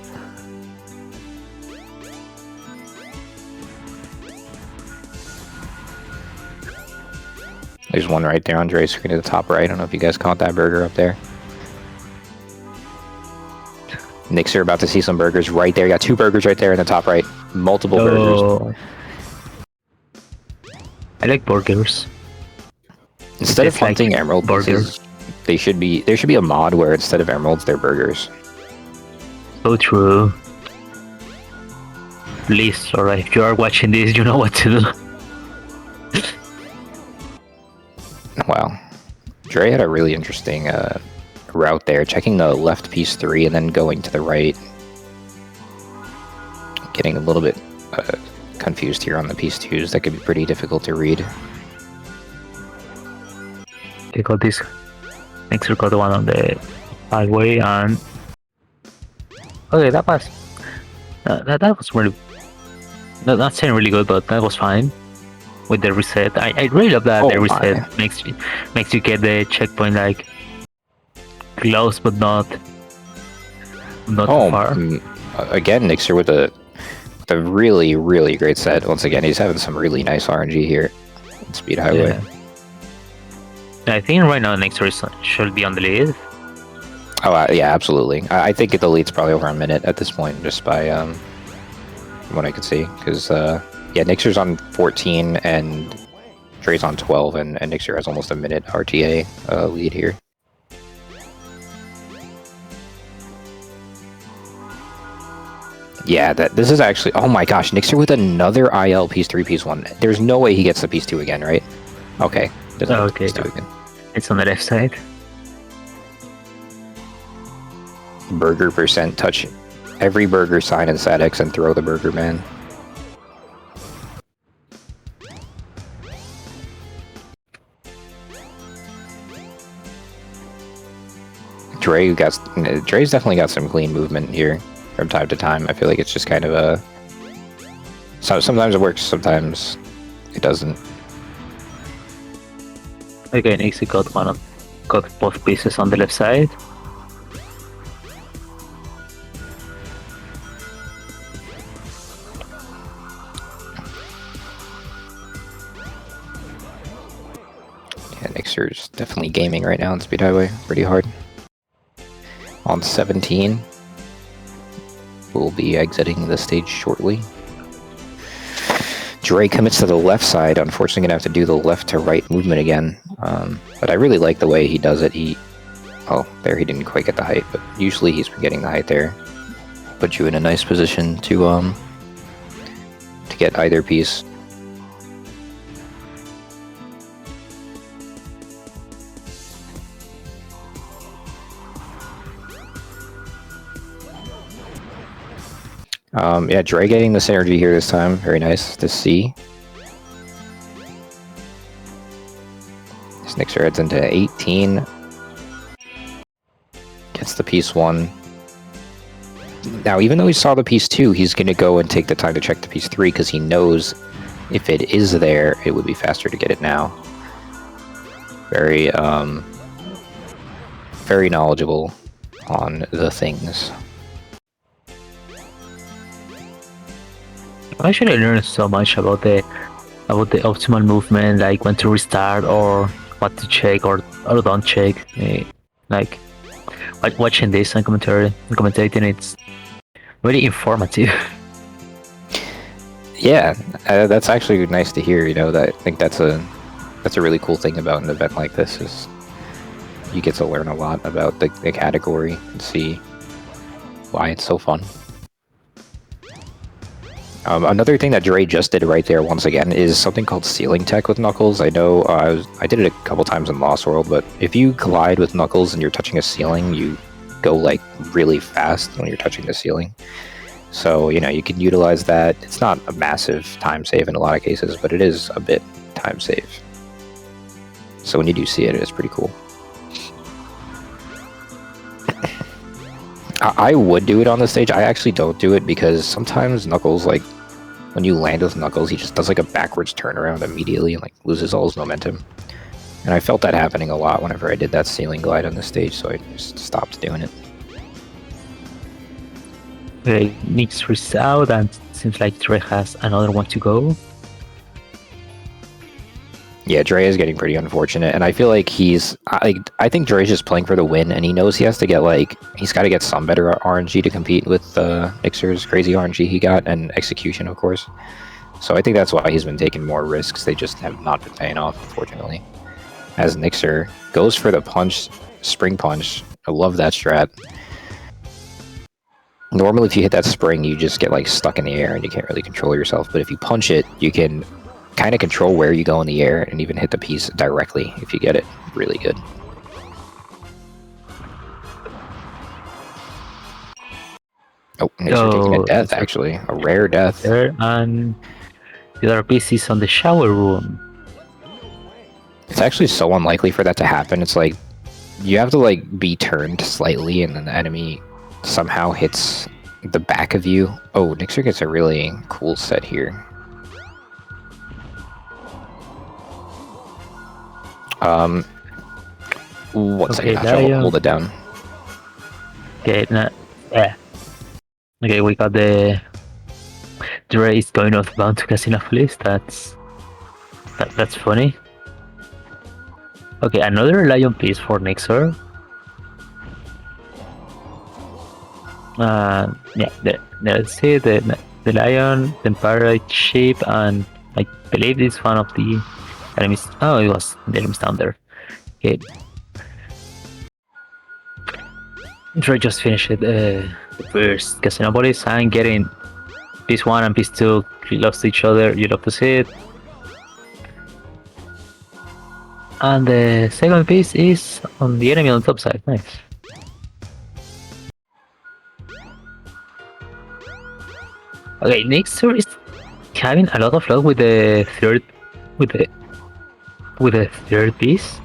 There's one right there on Dre's screen at the top right. I don't know if you guys caught that burger up there. Nixer about to see some burgers right there. You got 2 burgers right there in the top right. Multiple burgers. I like burgers. Instead of hunting emerald burgers, there should be a mod where instead of emeralds, they're burgers. So true. Please, alright, if you are watching this, you know what to do. Wow. Dre had a really interesting route there, checking the left piece 3 and then going to the right. Getting a little bit confused here on the piece 2s. That could be pretty difficult to read. They got this. Next, got the one on the highway, and okay, that was that was really not saying really good, but that was fine with the reset. I really love that the reset makes you get the checkpoint like close, but not too far. Again, Nixer with a really, really great set. Once again, he's having some really nice RNG here in Speed Highway. Yeah. I think right now Nixer should be on the lead. Oh, yeah, absolutely. I think the lead's probably over a minute at this point, just by what I could see. Because, yeah, Nixer's on 14 and Dre's on 12, and Nixer has almost a minute RTA lead here. Yeah, this is actually... Oh my gosh, Nixer with another IL piece 3, piece 1. There's no way he gets the piece 2 again, right? Okay. Okay. Again. It's on the left side. Burger percent, touch every burger sign in SATX and throw the burger man. Dre's definitely got some clean movement here from time to time. I feel like it's just kind of a... sometimes it works, sometimes it doesn't. Again, Easy got both pieces on the left side. Yeah, Nixer's definitely gaming right now in Speed Highway, pretty hard. On 17, we'll be exiting the stage shortly. Dre commits to the left side, unfortunately gonna have to do the left to right movement again. But I really like the way he does it. Oh, there he didn't quite get the height, but usually he's been getting the height there. Put you in a nice position to get either piece. Yeah, Dre getting the synergy here this time. Very nice to see. Nixer heads into 18. Gets the piece 1. Now, even though he saw the piece 2, he's going to go and take the time to check the piece 3 because he knows if it is there, it would be faster to get it now. Very, very knowledgeable on the things. Actually, I learned so much about the optimal movement, like when to restart or what to check or don't check. Like watching this and commentating, it's really informative. Yeah, that's actually nice to hear. You know, that I think that's a really cool thing about an event like this is you get to learn a lot about the category and see why it's so fun. Another thing that Dre just did right there once again is something called ceiling tech with Knuckles. I know I did it a couple times in Lost World, but if you collide with Knuckles and you're touching a ceiling, you go like really fast when you're touching the ceiling. So, you know, you can utilize that. It's not a massive time save in a lot of cases, but it is a bit time save. So when you do see it, it's pretty cool. I would do it on the stage. I actually don't do it because sometimes Knuckles, like, when you land with Knuckles, he just does like a backwards turnaround immediately and like loses all his momentum. And I felt that happening a lot whenever I did that ceiling glide on the stage, so I just stopped doing it. Nix reached out, and seems like Dre has another one to go. Yeah, Dre is getting pretty unfortunate, and I feel like I think Dre's just playing for the win, and he knows he has to get he's got to get some better RNG to compete with Nixer's crazy RNG he got, and execution, of course. So I think that's why he's been taking more risks. They just have not been paying off, unfortunately. As Nixer goes for the punch, spring punch. I love that strat. Normally, if you hit that spring, you just get like stuck in the air and you can't really control yourself. But if you punch it, you can kind of control where you go in the air and even hit the piece directly if you get it really good. Oh, Nixer taking a death, actually. A rare death. There, and the other piece is on the shower room. It's actually so unlikely for that to happen. It's like, you have to like be turned slightly and then the enemy somehow hits the back of you. Oh, Nixer gets a really cool set here. One second, I'll hold it down. Okay, yeah. Okay, we got the race going northbound to Casino Police. That's funny. Okay, another lion piece for Nixer. Yeah, let's see the lion, the pirate ship, and I believe this one of the enemies. Oh, it was the enemies down there. Okay. Dre just finished the first Casino Police and getting piece 1 and piece 2 lost to each other. You love to see it. And the second piece is on the enemy on the top side. Nice. Okay, Nixer is having a lot of luck with the third piece.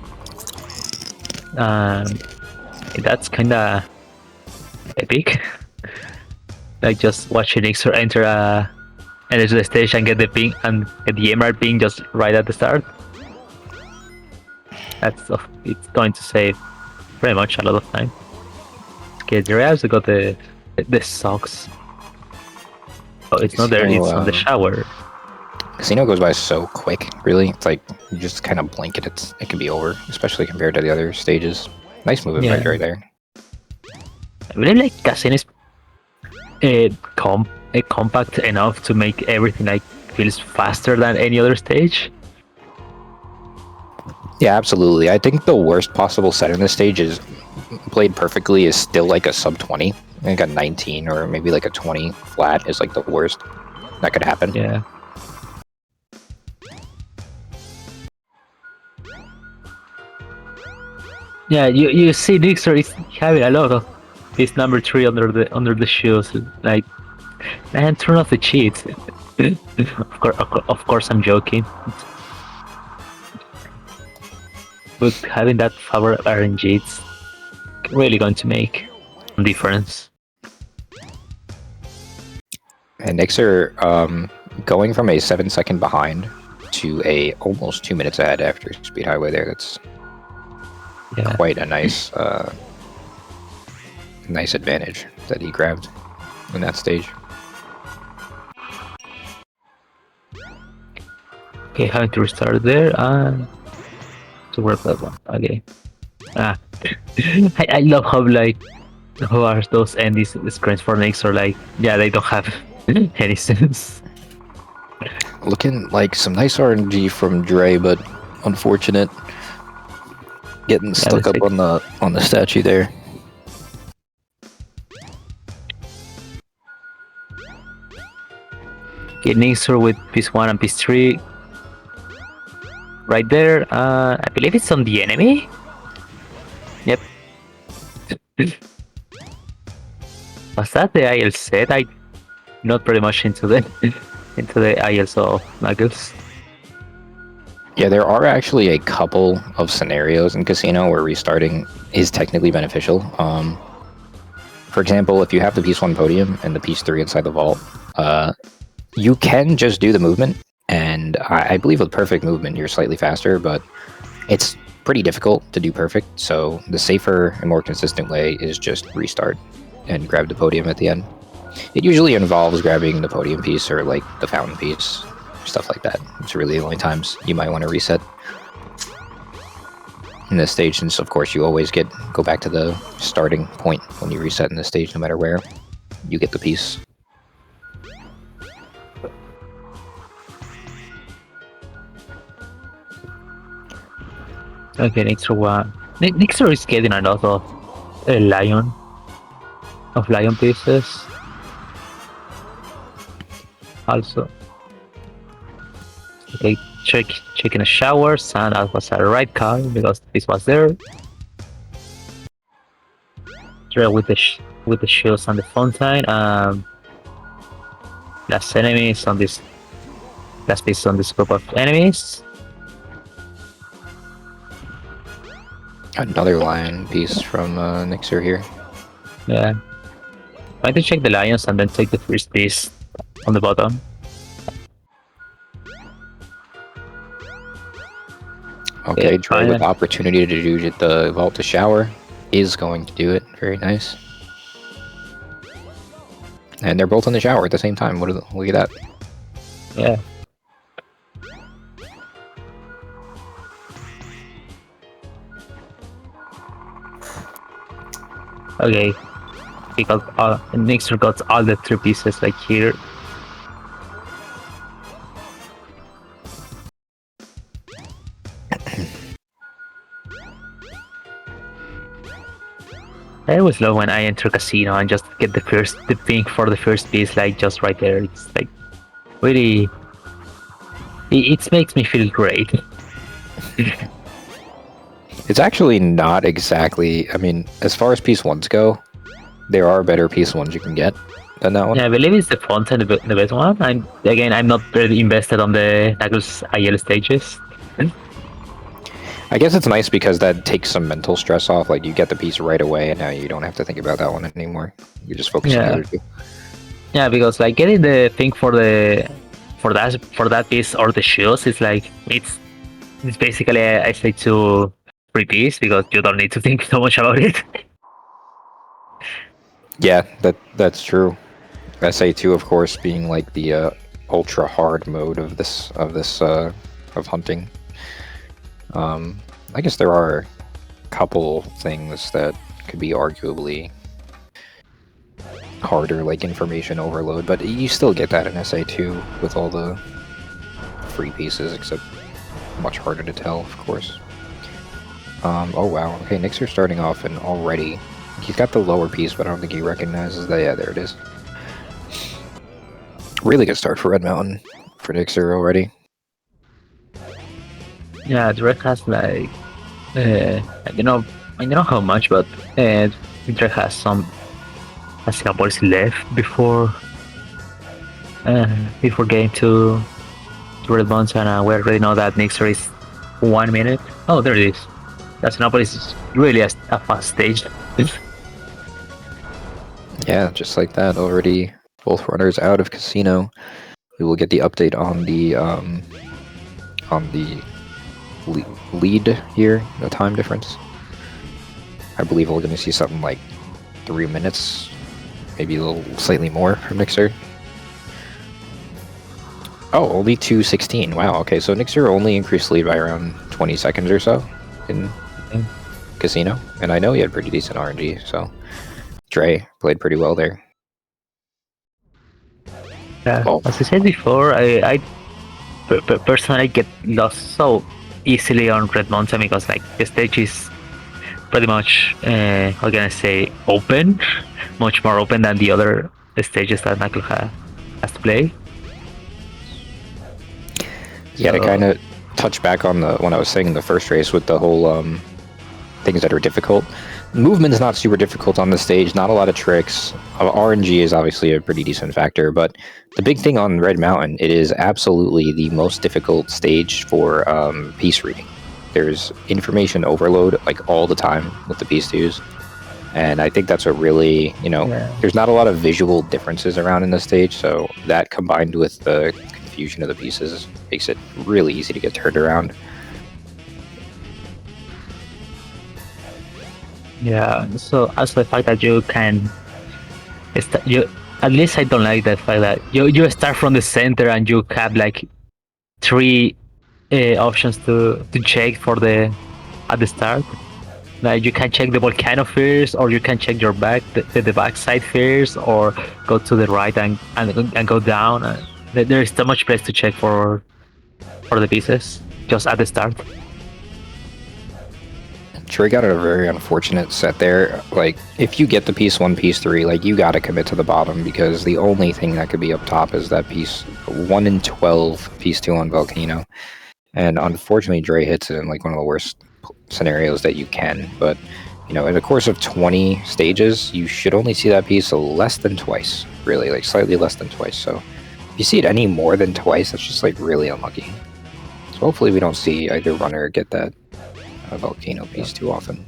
That's kinda epic. Like just watching Nixer enter the stage and get the ping and get the emerald ping just right at the start. It's going to save pretty much a lot of time. Okay, Dre also got the socks. Oh, it's not there, it's on the shower. Casino goes by so quick, really. It's like, you just kind of blink and it can be over, especially compared to the other stages. Nice movement by Dre there. I really like Casino is compact enough to make everything like feels faster than any other stage. Yeah, absolutely. I think the worst possible set in this stage is played perfectly is still like a sub 20. I think a 19 or maybe like a 20 flat is like the worst that could happen. Yeah. Yeah, you see Nixer is having a lot of this number 3 under the shoes. Like, man, turn off the cheats. Of course, I'm joking. But having that power RNG, it's really going to make a difference. And Nixer going from a 7-second behind to a almost 2 minutes ahead after Speed Highway there. That's quite a nice nice advantage that he grabbed in that stage. Okay, having to restart there and to work that one. Okay. I love how are those endings screens for Nixer, like, yeah, they don't have any sense. Looking like some nice RNG from Dre, but unfortunate getting stuck up on the statue there. Okay, Nixer with piece 1 and piece 3. Right there, I believe it's on the enemy. Yep. Was that the IL set? I'm not pretty much into the ILs of Knuckles. Yeah, there are actually a couple of scenarios in Casino where restarting is technically beneficial. For example, if you have the piece 1 podium and the piece 3 inside the vault, you can just do the movement. And I believe with perfect movement, you're slightly faster, but it's pretty difficult to do perfect. So the safer and more consistent way is just restart and grab the podium at the end. It usually involves grabbing the podium piece or like the fountain piece, stuff like that. It's really the only times you might want to reset in this stage, since of course you always go back to the starting point when you reset in this stage, no matter where you get the piece. Okay, Nixer one. Nixer is getting a lot of lion pieces. Also, Okay, checking a shower, and that was a right call because this was there. Trail with the shields and the fountain. Last enemies on this. Last piece on this group of enemies. Another lion piece from Nixer here. Yeah. Try to check the lions and then take the first piece on the bottom. Okay, Dre with opportunity to do the vault to shower is going to do it. Very nice. And they're both in the shower at the same time. Look at that. Yeah. Okay. Because Nixer got all the 3 pieces like here. I always love when I enter casino and just get the pink for the first piece, like just right there. It's like really, it makes me feel great. It's actually not exactly. I mean, as far as piece ones go, there are better piece ones you can get than that one. Yeah, I believe it's the fountain, the best one. I'm not very invested on the Knuckles IL stages. I guess it's nice because that takes some mental stress off. Like you get the piece right away, and now you don't have to think about that one anymore. You just focus on the other 2. Yeah, because like getting the thing for that piece or the shields, it's like it's basically I say to free piece because you don't need to think so much about it. Yeah, that's true. SA2, of course, being like the ultra hard mode of this of hunting. I guess there are a couple things that could be arguably harder, like information overload, but you still get that in SA2 with all the free pieces, except much harder to tell, of course. Oh wow, okay, Nixer starting off and already he's got the lower piece, but I don't think he recognizes that. Yeah, there it is. Really good start for Red Mountain for Nixer already. Yeah, the red has like I don't know how much, but the red has some balls left before getting to Red Mountain, and we already know that Nixer is 1 minute. Oh, there it is. That Sinopolis is really a fast stage. Yeah, just like that, already both runners out of casino. We will get the update on the lead here, the time difference. I believe we're going to see something like 3 minutes, maybe a little slightly more from Nixer. Oh, only 2:16. Wow, okay, so Nixer only increased lead by around 20 seconds or so in casino, and I know he had pretty decent RNG, so Dre played pretty well there. Yeah, as I said before, I personally get lost so easily on Red Mountain because like the stage is pretty much how can I say open, much more open than the other stages that Knuckle has to play. Yeah, to kind of touch back on when I was saying in the first race with the whole things that are difficult. Movement is not super difficult on the stage, not a lot of tricks. RNG is obviously a pretty decent factor, but the big thing on Red Mountain, it is absolutely the most difficult stage for piece reading. There's information overload like all the time with the piece twos, and I think that's what really, there's not a lot of visual differences around in the stage, so that combined with the confusion of the pieces makes it really easy to get turned around. Yeah, so also the fact that you can, at least I don't like the fact that you start from the center and you have like 3 options to check at the start. Like you can check the volcano first, or you can check your the back side first, or go to the right and go down. There is so much place to check for the pieces just at the start. Dre got a very unfortunate set there. Like, if you get the piece 1, piece 3, like, you gotta commit to the bottom, because the only thing that could be up top is that piece 1 in 12, piece 2 on Volcano. And unfortunately, Dre hits it in, like, one of the worst scenarios that you can. But, you know, in the course of 20 stages, you should only see that piece less than twice, really, like, slightly less than twice. So, if you see it any more than twice, that's just, like, really unlucky. So hopefully we don't see either runner get that Volcano piece too often.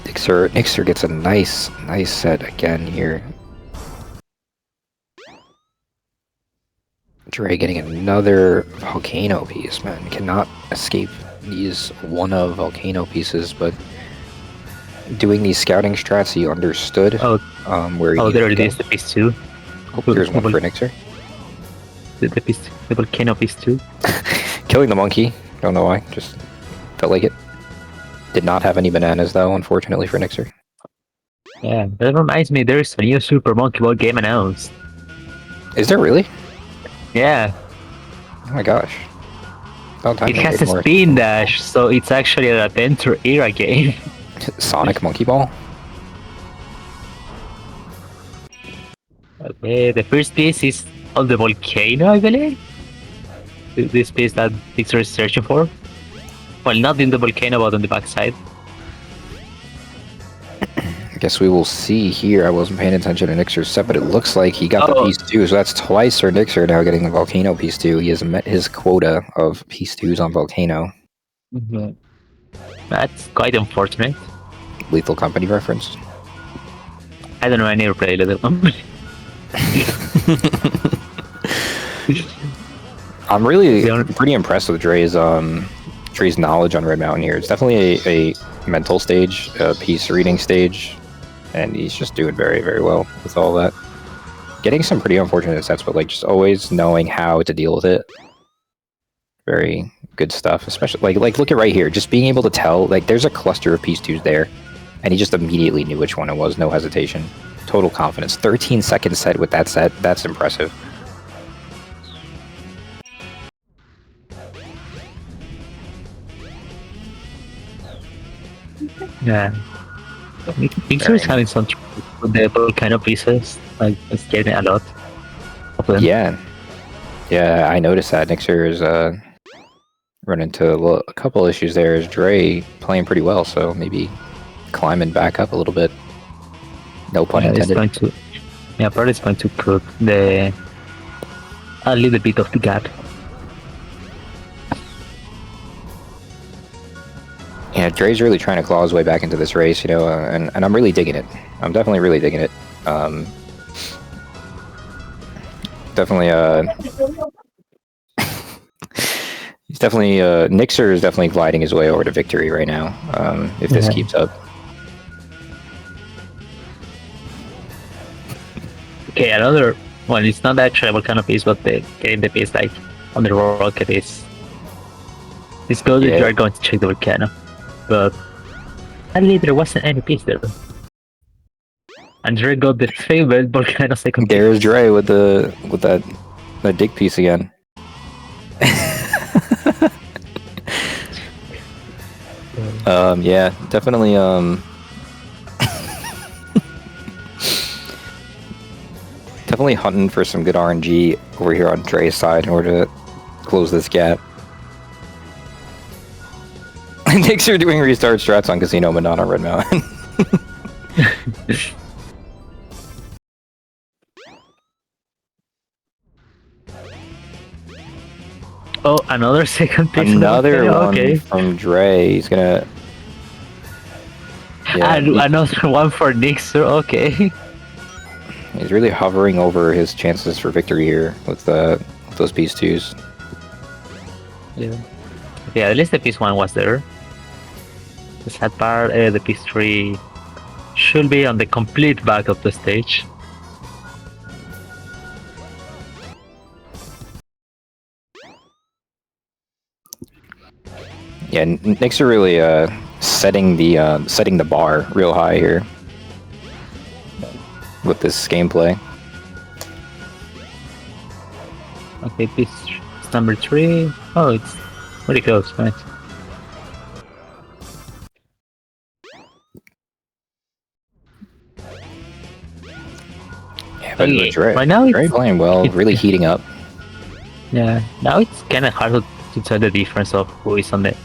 Nixer gets a nice set again here. Dre getting another Volcano piece, man. Cannot escape these one of Volcano pieces, but doing these scouting strats, you understood where you there it is, the piece 2. Oh, there's one for Nixer. The Volcano piece 2. Killing the monkey. Don't know why. Just felt like it. Did not have any bananas, though, unfortunately, for Nixer. Yeah, that reminds me, there's a new Super Monkey Ball game announced. Is there really? Yeah. Oh my gosh. It has a spin dash, so it's actually an Adventure era game. Sonic Monkey Ball? Okay, the first piece is on the Volcano, I believe. This piece that Nixer is searching for. Well, not in the Volcano, but on the backside. I guess we will see here. I wasn't paying attention to Nixer's set, but it looks like he got the piece 2, so that's twice for Nixer now getting the Volcano piece 2. He has met his quota of piece 2s on Volcano. Mm-hmm. That's quite unfortunate. Lethal Company reference? I don't know, I never played Lethal Company. I'm really pretty impressed with Dre's knowledge on Red Mountain here. It's definitely a mental stage, a piece reading stage, and he's just doing very, very well with all that. Getting some pretty unfortunate sets, but like just always knowing how to deal with it. Very good stuff, especially like look at right here, just being able to tell, like there's a cluster of piece 2s there, and he just immediately knew which one it was, no hesitation. Total confidence. 13-second set with that set, that's impressive. Yeah. Nixer is having some trouble with the Volcano pieces. Like, it's getting a lot of them. Yeah. Yeah, I noticed that. Nixer is run into a couple issues there. Is Dre playing pretty well, so maybe climbing back up a little bit. No pun intended. Probably it's going to put a little bit of the gap. Yeah, Dre's really trying to claw his way back into this race, you know, and I'm really digging it. I'm definitely really digging it. He's definitely Nixer is definitely gliding his way over to victory right now. If this keeps up. Okay, another one. It's not actually a Volcano piece, but getting the piece like on the rocket is. It's good if you are going to check the Volcano, but sadly there wasn't any piece there. And Dre got the favorite Volcano second. There's Dre with that dig piece again. Yeah, definitely. Definitely hunting for some good RNG over here on Dre's side in order to close this gap. Nixer doing restart strats on Casino, but not on Red Mountain. Oh, another second piece. Another one from Dre. He's gonna. Yeah, and another one for Nixer. Okay. He's really hovering over his chances for victory here with those piece 2s. Yeah, at least the piece 1 was there. The sad part, the piece 3 should be on the complete back of the stage. Yeah, Nixer really setting the bar real high here with this gameplay. Okay, this is number 3. Oh, it's pretty close. Nice. Yeah, but Okay, Dre, right now Dre it's playing well, really heating up. yeah. Now it's kind of hard to tell the difference of who is on the.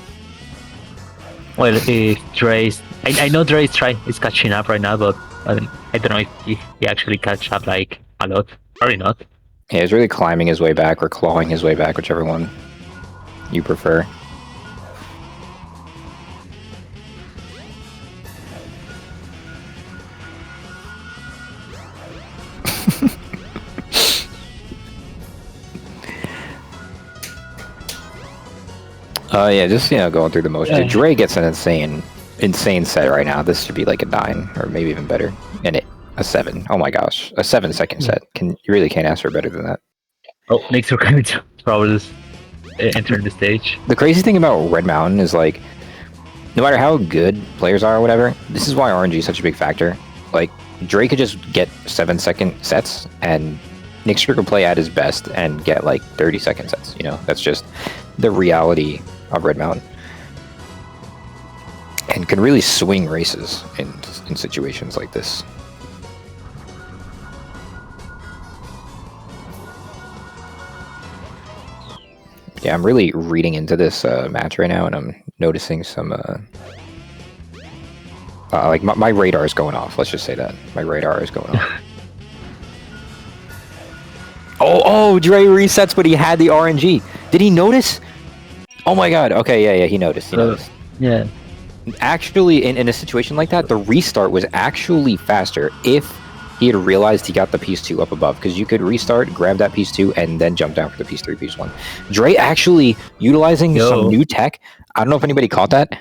Well, if Dre's, I know Dre is catching up right now, but I don't know if he actually catch up like a lot. Probably not. Yeah, he's really climbing his way back or clawing his way back, whichever one you prefer. Yeah, just going through the motions. Yeah. Dre gets an insane set right now. This should be like a 9 or maybe even better, and a 7. Oh my gosh, a 7-second set. You really can't ask for better than that. Oh, next we're going to probably just enter the stage. The crazy thing about Red Mountain is like, no matter how good players are or whatever, this is why RNG is such a big factor. Like, Dre could just get 7-second sets, and Nixer could play at his best and get like 30-second sets. That's just the reality of Red Mountain, and can really swing races in situations like this. Yeah, I'm really reading into this match right now, and I'm noticing some like my radar is going off. Let's just say that my radar is going off. Oh, Dre resets, but he had the RNG. Did he notice? Oh my god. Okay, yeah, he noticed. He noticed. Yeah. Actually, in a situation like that, the restart was actually faster if he had realized he got the piece 2 up above, because you could restart, grab that piece 2, and then jump down for the piece 3, piece 1. Dre actually utilizing some new tech. I don't know if anybody caught that.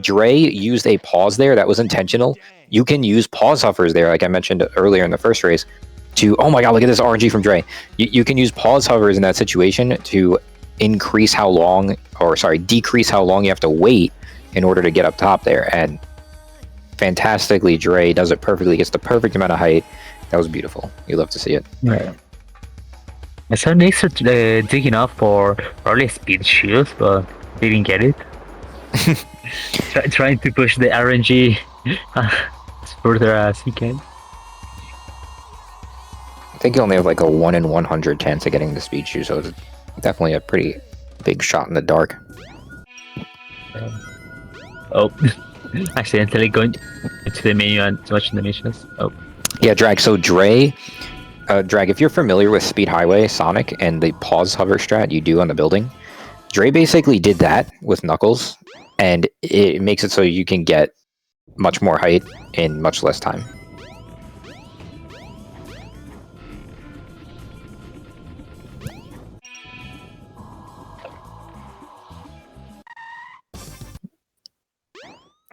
Dre used a pause there that was intentional. You can use pause hovers there, like I mentioned earlier in the first race, to, oh my god, look at this RNG from Dre. You can use pause hovers in that situation to decrease how long you have to wait in order to get up top there. And fantastically, Dre does it perfectly, gets the perfect amount of height. That was beautiful. You love to see it. Yeah. I saw Nixer digging up for probably speed shields, but didn't get it. Trying to push the RNG as further as he can. I think you only have like a 1 in 100 chance of getting the speed shoe, so it's definitely a pretty big shot in the dark. Oh, accidentally going into the menu and watching the missions. Oh. Yeah, Drag. So Drag, if you're familiar with Speed Highway, Sonic, and the pause hover strat you do on the building, Dre basically did that with Knuckles, and it makes it so you can get much more height in much less time.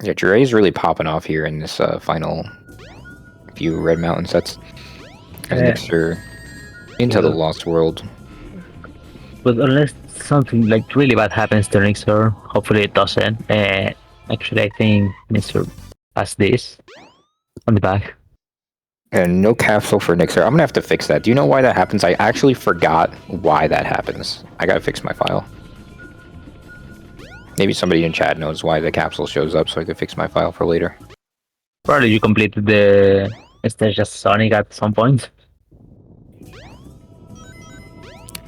Yeah, Dre is really popping off here in this final few Red Mountain sets. And Nixer into the Lost World. But unless something like really bad happens to Nixer, hopefully it doesn't. Actually, I think Nixer has this on the back. And no capsule for Nixer. I'm gonna have to fix that. Do you know why that happens? I actually forgot why that happens. I gotta fix my file. Maybe somebody in chat knows why the capsule shows up, so I could fix my file for later. Probably you completed the stage as Sonic at some point.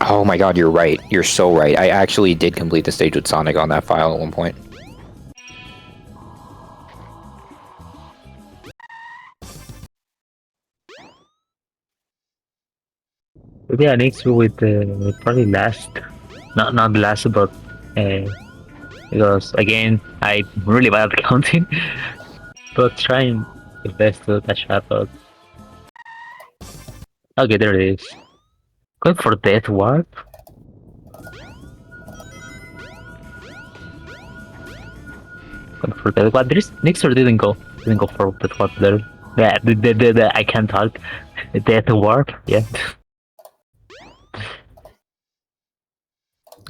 Oh my god, you're right. You're so right. I actually did complete the stage with Sonic on that file at one point. Maybe I need to with probably last, not last, but because again I'm really bad at counting, but trying the best to catch up. But okay, there it is. Going for Death Warp. Going for Death Warp. There is Nixer didn't go for Death Warp there. Yeah, the I can't talk. Death Warp. Yeah.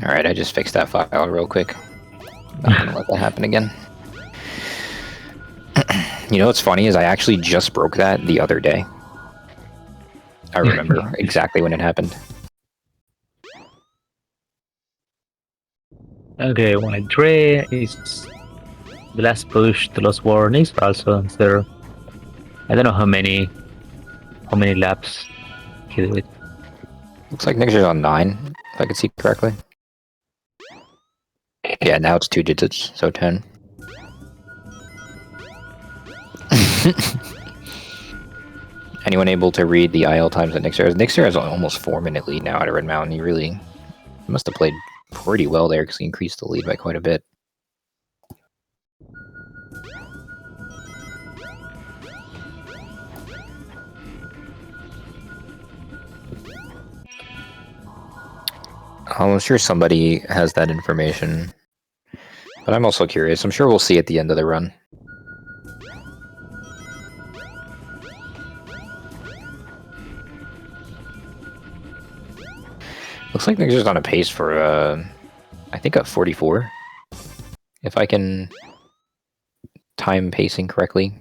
Alright, I just fixed that file real quick. Not gonna let that happen again. You know what's funny is I actually just broke that the other day. I remember exactly when it happened. Okay, while Dre is the last push, the last warnings, but also there. I don't know how many laps he did. Looks like Nixer's on 9, if I can see correctly. Yeah, now it's 2 digits, so 10. Anyone able to read the IL times that Nixer has? Nixer has almost 4-minute lead now at Red Mountain. He must have played pretty well there because he increased the lead by quite a bit. I'm sure somebody has that information, but I'm also curious. I'm sure we'll see at the end of the run. Looks like Nixer's on a pace for, I think, a 44. If I can time pacing correctly.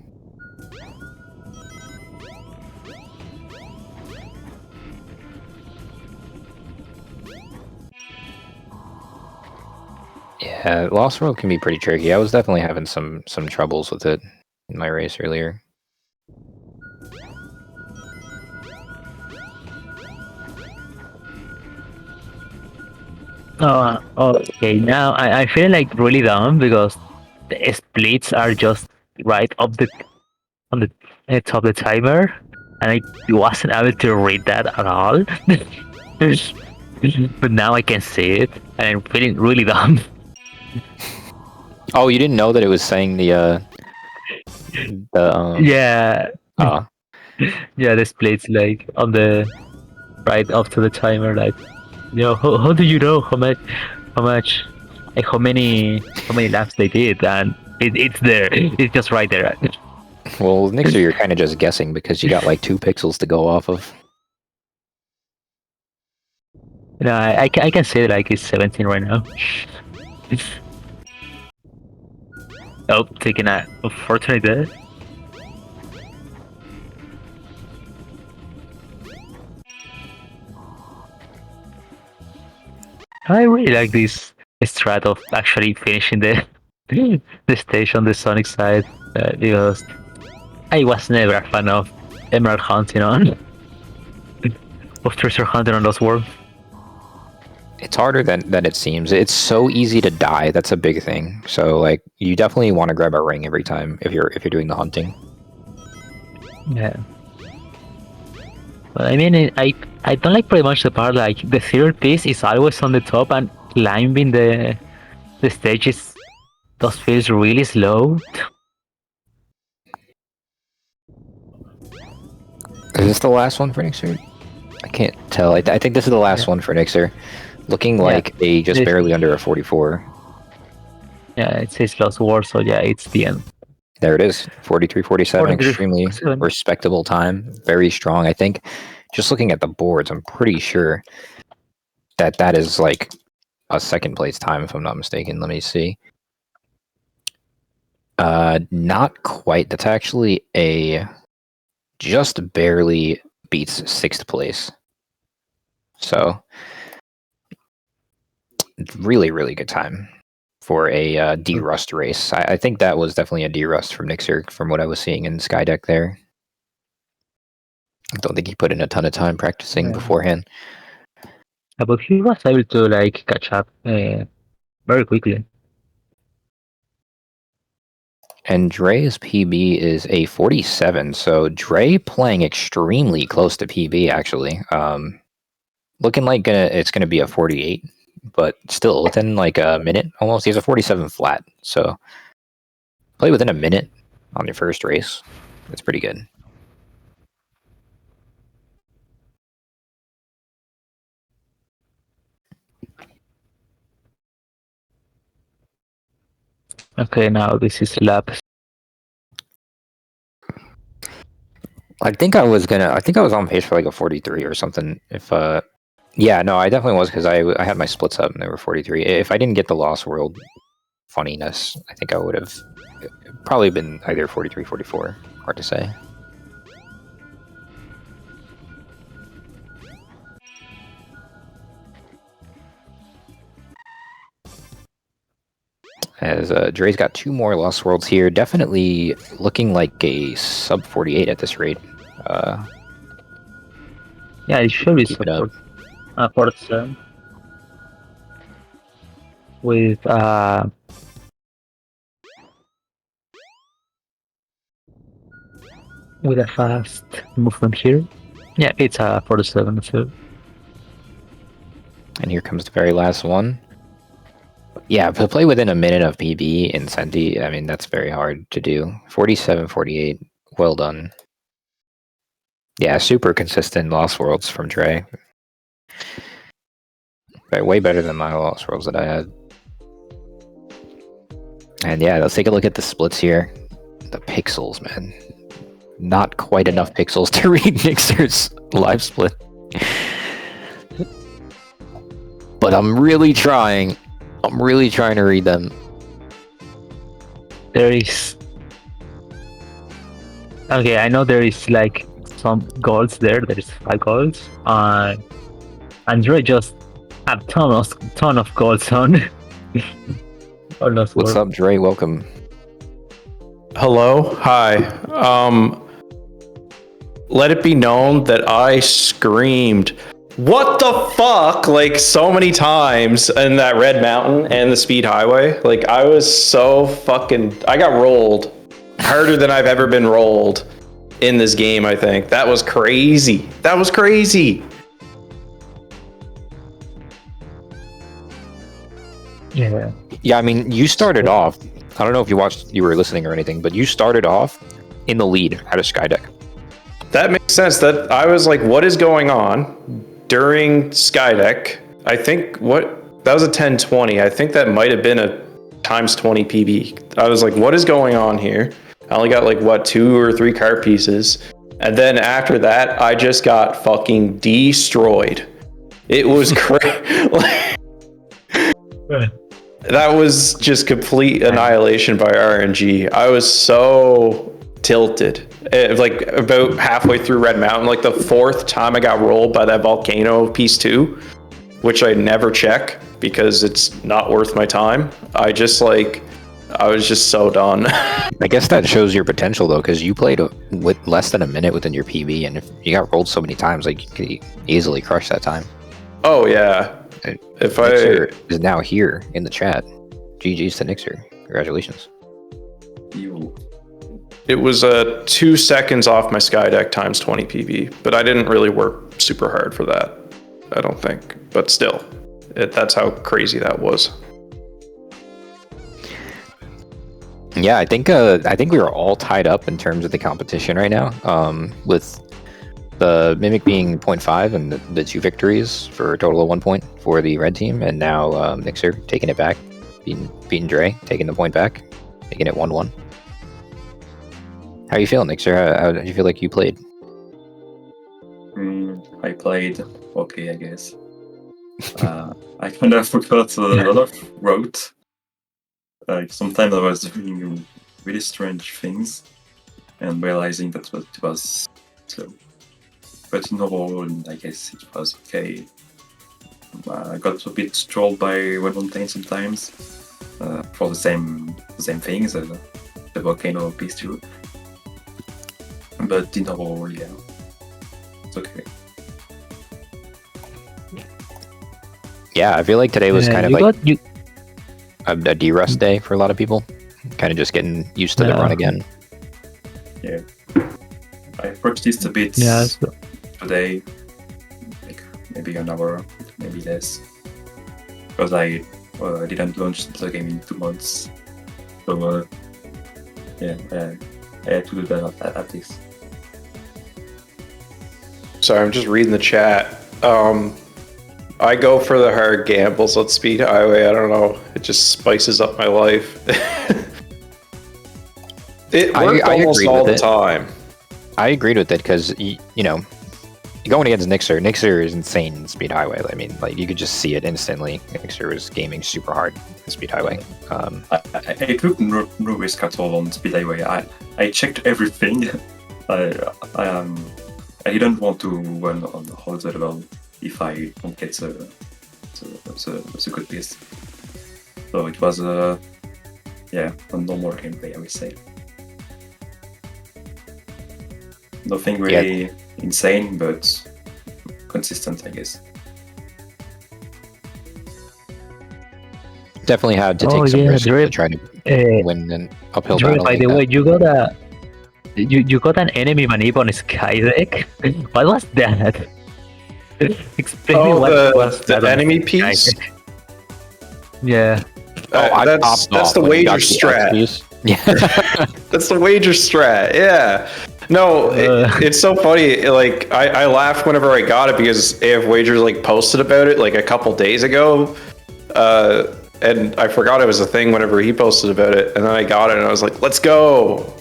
Yeah, Lost World can be pretty tricky. I was definitely having some troubles with it in my race earlier. Okay. Now I feel like really dumb because the splits are just right up the on the top of the timer, and I wasn't able to read that at all. But now I can see it, and I'm feeling really dumb. Oh, you didn't know that it was saying the Yeah, oh. yeah, the splits like on the right up to the timer. Like, how do you know how much, like how many laps they did? And it's there. It's just right there. Well, Nixer, you're kind of just guessing because you got like 2 pixels to go off of. I can say like it's 17 right now. Oh, taking a unfortunate death. I really like this strat of actually finishing the stage on the Sonic side because I was never a fan of Emerald hunting on of treasure hunting on Lost World. It's harder than it seems. It's so easy to die. That's a big thing. So like, you definitely want to grab a ring every time if you're doing the hunting. Yeah. But I mean, I don't like pretty much the part like the third piece is always on the top and climbing the stages those feels really slow. Is this the last one for Nixer? I can't tell. I think this is the last one for Nixer. Looking like a just barely under a 44. Yeah, it says Lost World, so yeah, it's the end. There it is, 43.47, extremely respectable time, very strong. I think, just looking at the boards, I'm pretty sure that is like a second place time, if I'm not mistaken. Let me see. Not quite. That's actually just barely beats 6th place. So, really, really good time for a D-Rust race. I think that was definitely a D-Rust from Nixer from what I was seeing in Skydeck there. I don't think he put in a ton of time practicing beforehand. But he was able to like catch up very quickly. And Dre's PB is a 47, so Dre playing extremely close to PB actually. Looking like it's gonna be a 48, but still within like a minute almost. He has a 47 flat, so play within a minute on your first race. That's pretty good. Okay, now this is lap. I think I was on pace for like a 43 or something. If yeah, no, I definitely was because I had my splits up and they were 43. If I didn't get the Lost World funniness, I think I would have probably been either 43, 44. Hard to say. because Dre's got 2 more Lost Worlds here. Definitely looking like a sub 48 at this rate. Yeah, it should be Keep it up. 47. With a fast movement here. Yeah, it's 47 too. And here comes the very last one. Yeah, to play within a minute of PB in Centi, I mean, that's very hard to do. 47, 48, well done. Yeah, super consistent Lost Worlds from Dre. Way better than my Lost Worlds that I had. And yeah, let's take a look at the splits here. The pixels, man. Not quite enough pixels to read Nixer's live split. But I'm really trying. I'm really trying to read them. There is... Okay, I know there is like some goals there. There is 5 goals. Andre just have ton of goals on. What's up, Dre? Welcome. Hello. Hi. Let it be known that I screamed, "What the fuck!" like so many times in that Red Mountain and the Speed Highway. Like I was so fucking... I got rolled harder than I've ever been rolled in this game, I think. That was crazy. That was crazy. Yeah. Yeah, I mean, you started off... I don't know if you were listening or anything, but you started off in the lead out of Skydeck. That makes sense. That I was like, what is going on during Skydeck? I think that was a 1020. I think that might have been a times 20 PB. I was like, what is going on here? I only got like 2 or 3 cart pieces. And then after that, I just got fucking destroyed. It was crazy. That was just complete annihilation by RNG. I was so tilted. Like about halfway through Red Mountain, like the 4th time I got rolled by that volcano piece 2, which I never check because it's not worth my time. I was just so done. I guess that shows your potential though, because you played with less than a minute within your PB, and if you got rolled so many times, like you could easily crush that time. Oh yeah. If Nixer is now here in the chat. GG's to Nixer. Congratulations. It was 2 seconds off my Skydeck times 20 PB, but I didn't really work super hard for that, I don't think. But still, that's how crazy that was. Yeah, I think we were all tied up in terms of the competition right now, with the Mimic being 0.5 and the 2 victories for a total of 1 point for the red team, and now Nixer taking it back, beating Dre, taking the point back, making it 1-1. How are you feeling, Nixer? How did you feel like you played? I played okay, I guess. I kind of forgot a lot of route. Like sometimes I was doing really strange things and realizing that it was slow. But in overall, I guess it was okay. I got a bit trolled by Red Mountain sometimes for the same things, the volcano piece too. But in overall, yeah, it's okay. Yeah, I feel like today was kind of like a de-rust day for a lot of people. Kind of just getting used to the run again. Yeah. I practiced a bit today, like maybe an hour, maybe less. Because I didn't launch the game in 2 months. So, I had to do that at least. Sorry, I'm just reading the chat. I go for the hard gambles on Speed Highway. I don't know. It just spices up my life. It worked almost all the time. I agreed with it because, going against Nixer. Nixer is insane in Speed Highway. I mean, like, you could just see it instantly. Nixer was gaming super hard in Speed Highway. I took no risk at all on Speed Highway. I checked everything. I didn't want to run on the whole level if I don't get the good piece. So it was yeah, a normal gameplay, I would say. Nothing really insane, but consistent, I guess. Definitely had to take some risk to try to win an uphill battle. By the way, you got you got an enemy manip on Sky deck. What was that? Explain me what was the enemy piece. Yeah. That's the wager strat. Yeah, that's the wager strat. Yeah. No, it's so funny. Like I laughed whenever I got it because AF Wagers like posted about it like a couple days ago, and I forgot it was a thing whenever he posted about it, and then I got it and I was like, "Let's go!"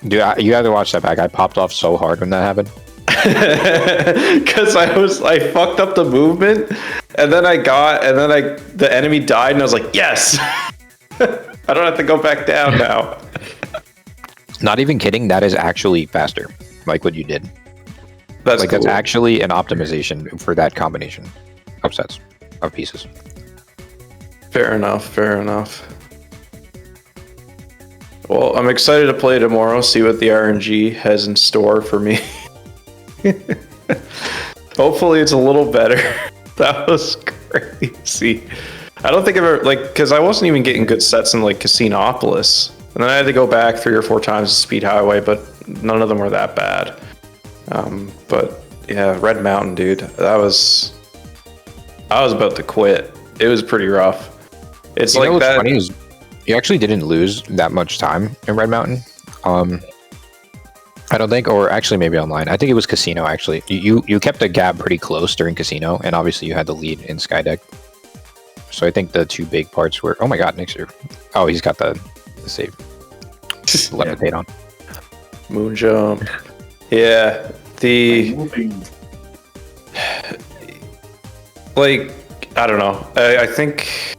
Dude, you have to watch that back. I popped off so hard when that happened. Because I fucked up the movement, and then the enemy died, and I was like, "Yes, I don't have to go back down now." Not even kidding. That is actually faster, like what you did. That's That's actually an optimization for that combination of sets of pieces. Fair enough. Well, I'm excited to play tomorrow. See what the RNG has in store for me. Hopefully, it's a little better. That was crazy. I don't think I've ever because I wasn't even getting good sets in like Casinopolis. And then I had to go back 3 or 4 times to Speed Highway, but none of them were that bad. But yeah, Red Mountain, dude, I was about to quit. It was pretty rough. It's like what's that. Funny is you actually didn't lose that much time in Red Mountain. I don't think, or actually maybe online. I think it was Casino. Actually, you kept the gap pretty close during Casino, and obviously you had the lead in Skydeck. So I think the 2 big parts were. Oh my God, Nick's here. Oh, he's got the save. Levitate on. Moon jump. Yeah, like I don't know. I think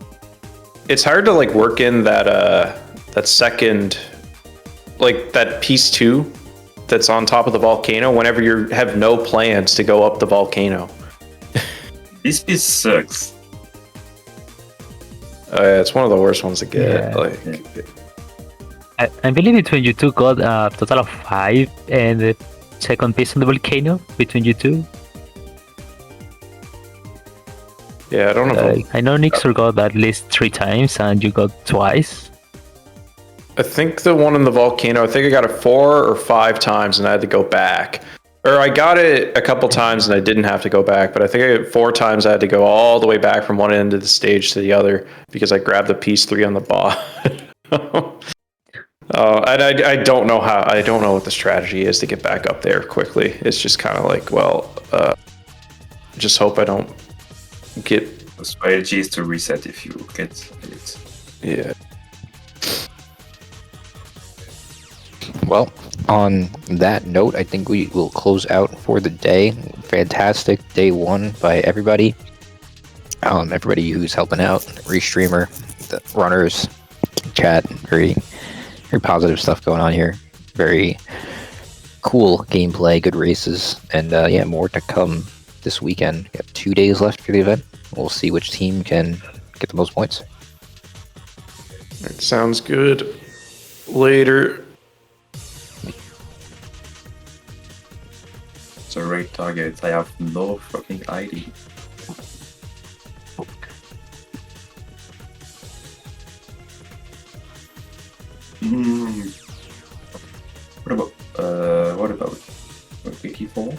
it's hard to like work in that second, like that piece 2 that's on top of the volcano whenever you have no plans to go up the volcano. This piece sucks. Yeah, it's one of the worst ones to get. I believe between you two got a total of 5, and the second piece on the volcano between you two. Yeah, I don't know. I know Nixor got at least 3 times, and you got twice. I think the one in the volcano, I think I got it 4 or 5 times, and I had to go back. Or I got it a couple times, and I didn't have to go back. But I think I got 4 times I had to go all the way back from one end of the stage to the other because I grabbed the piece 3 on the bot. And I don't know how. I don't know what the strategy is to get back up there quickly. It's just kind of like, well, just hope I don't get. The strategy is to reset if you get it. Yeah. Well, on that note, I think we will close out for the day. Fantastic day 1 by everybody. Everybody who's helping out, restreamer, the runners, chat, very positive stuff going on here. Very cool gameplay, good races, and yeah, more to come this weekend. We got 2 days left for the event. We'll see which team can get the most points. It sounds good. Later. It's a raid target. I have no fucking ID. What about Wiki 4?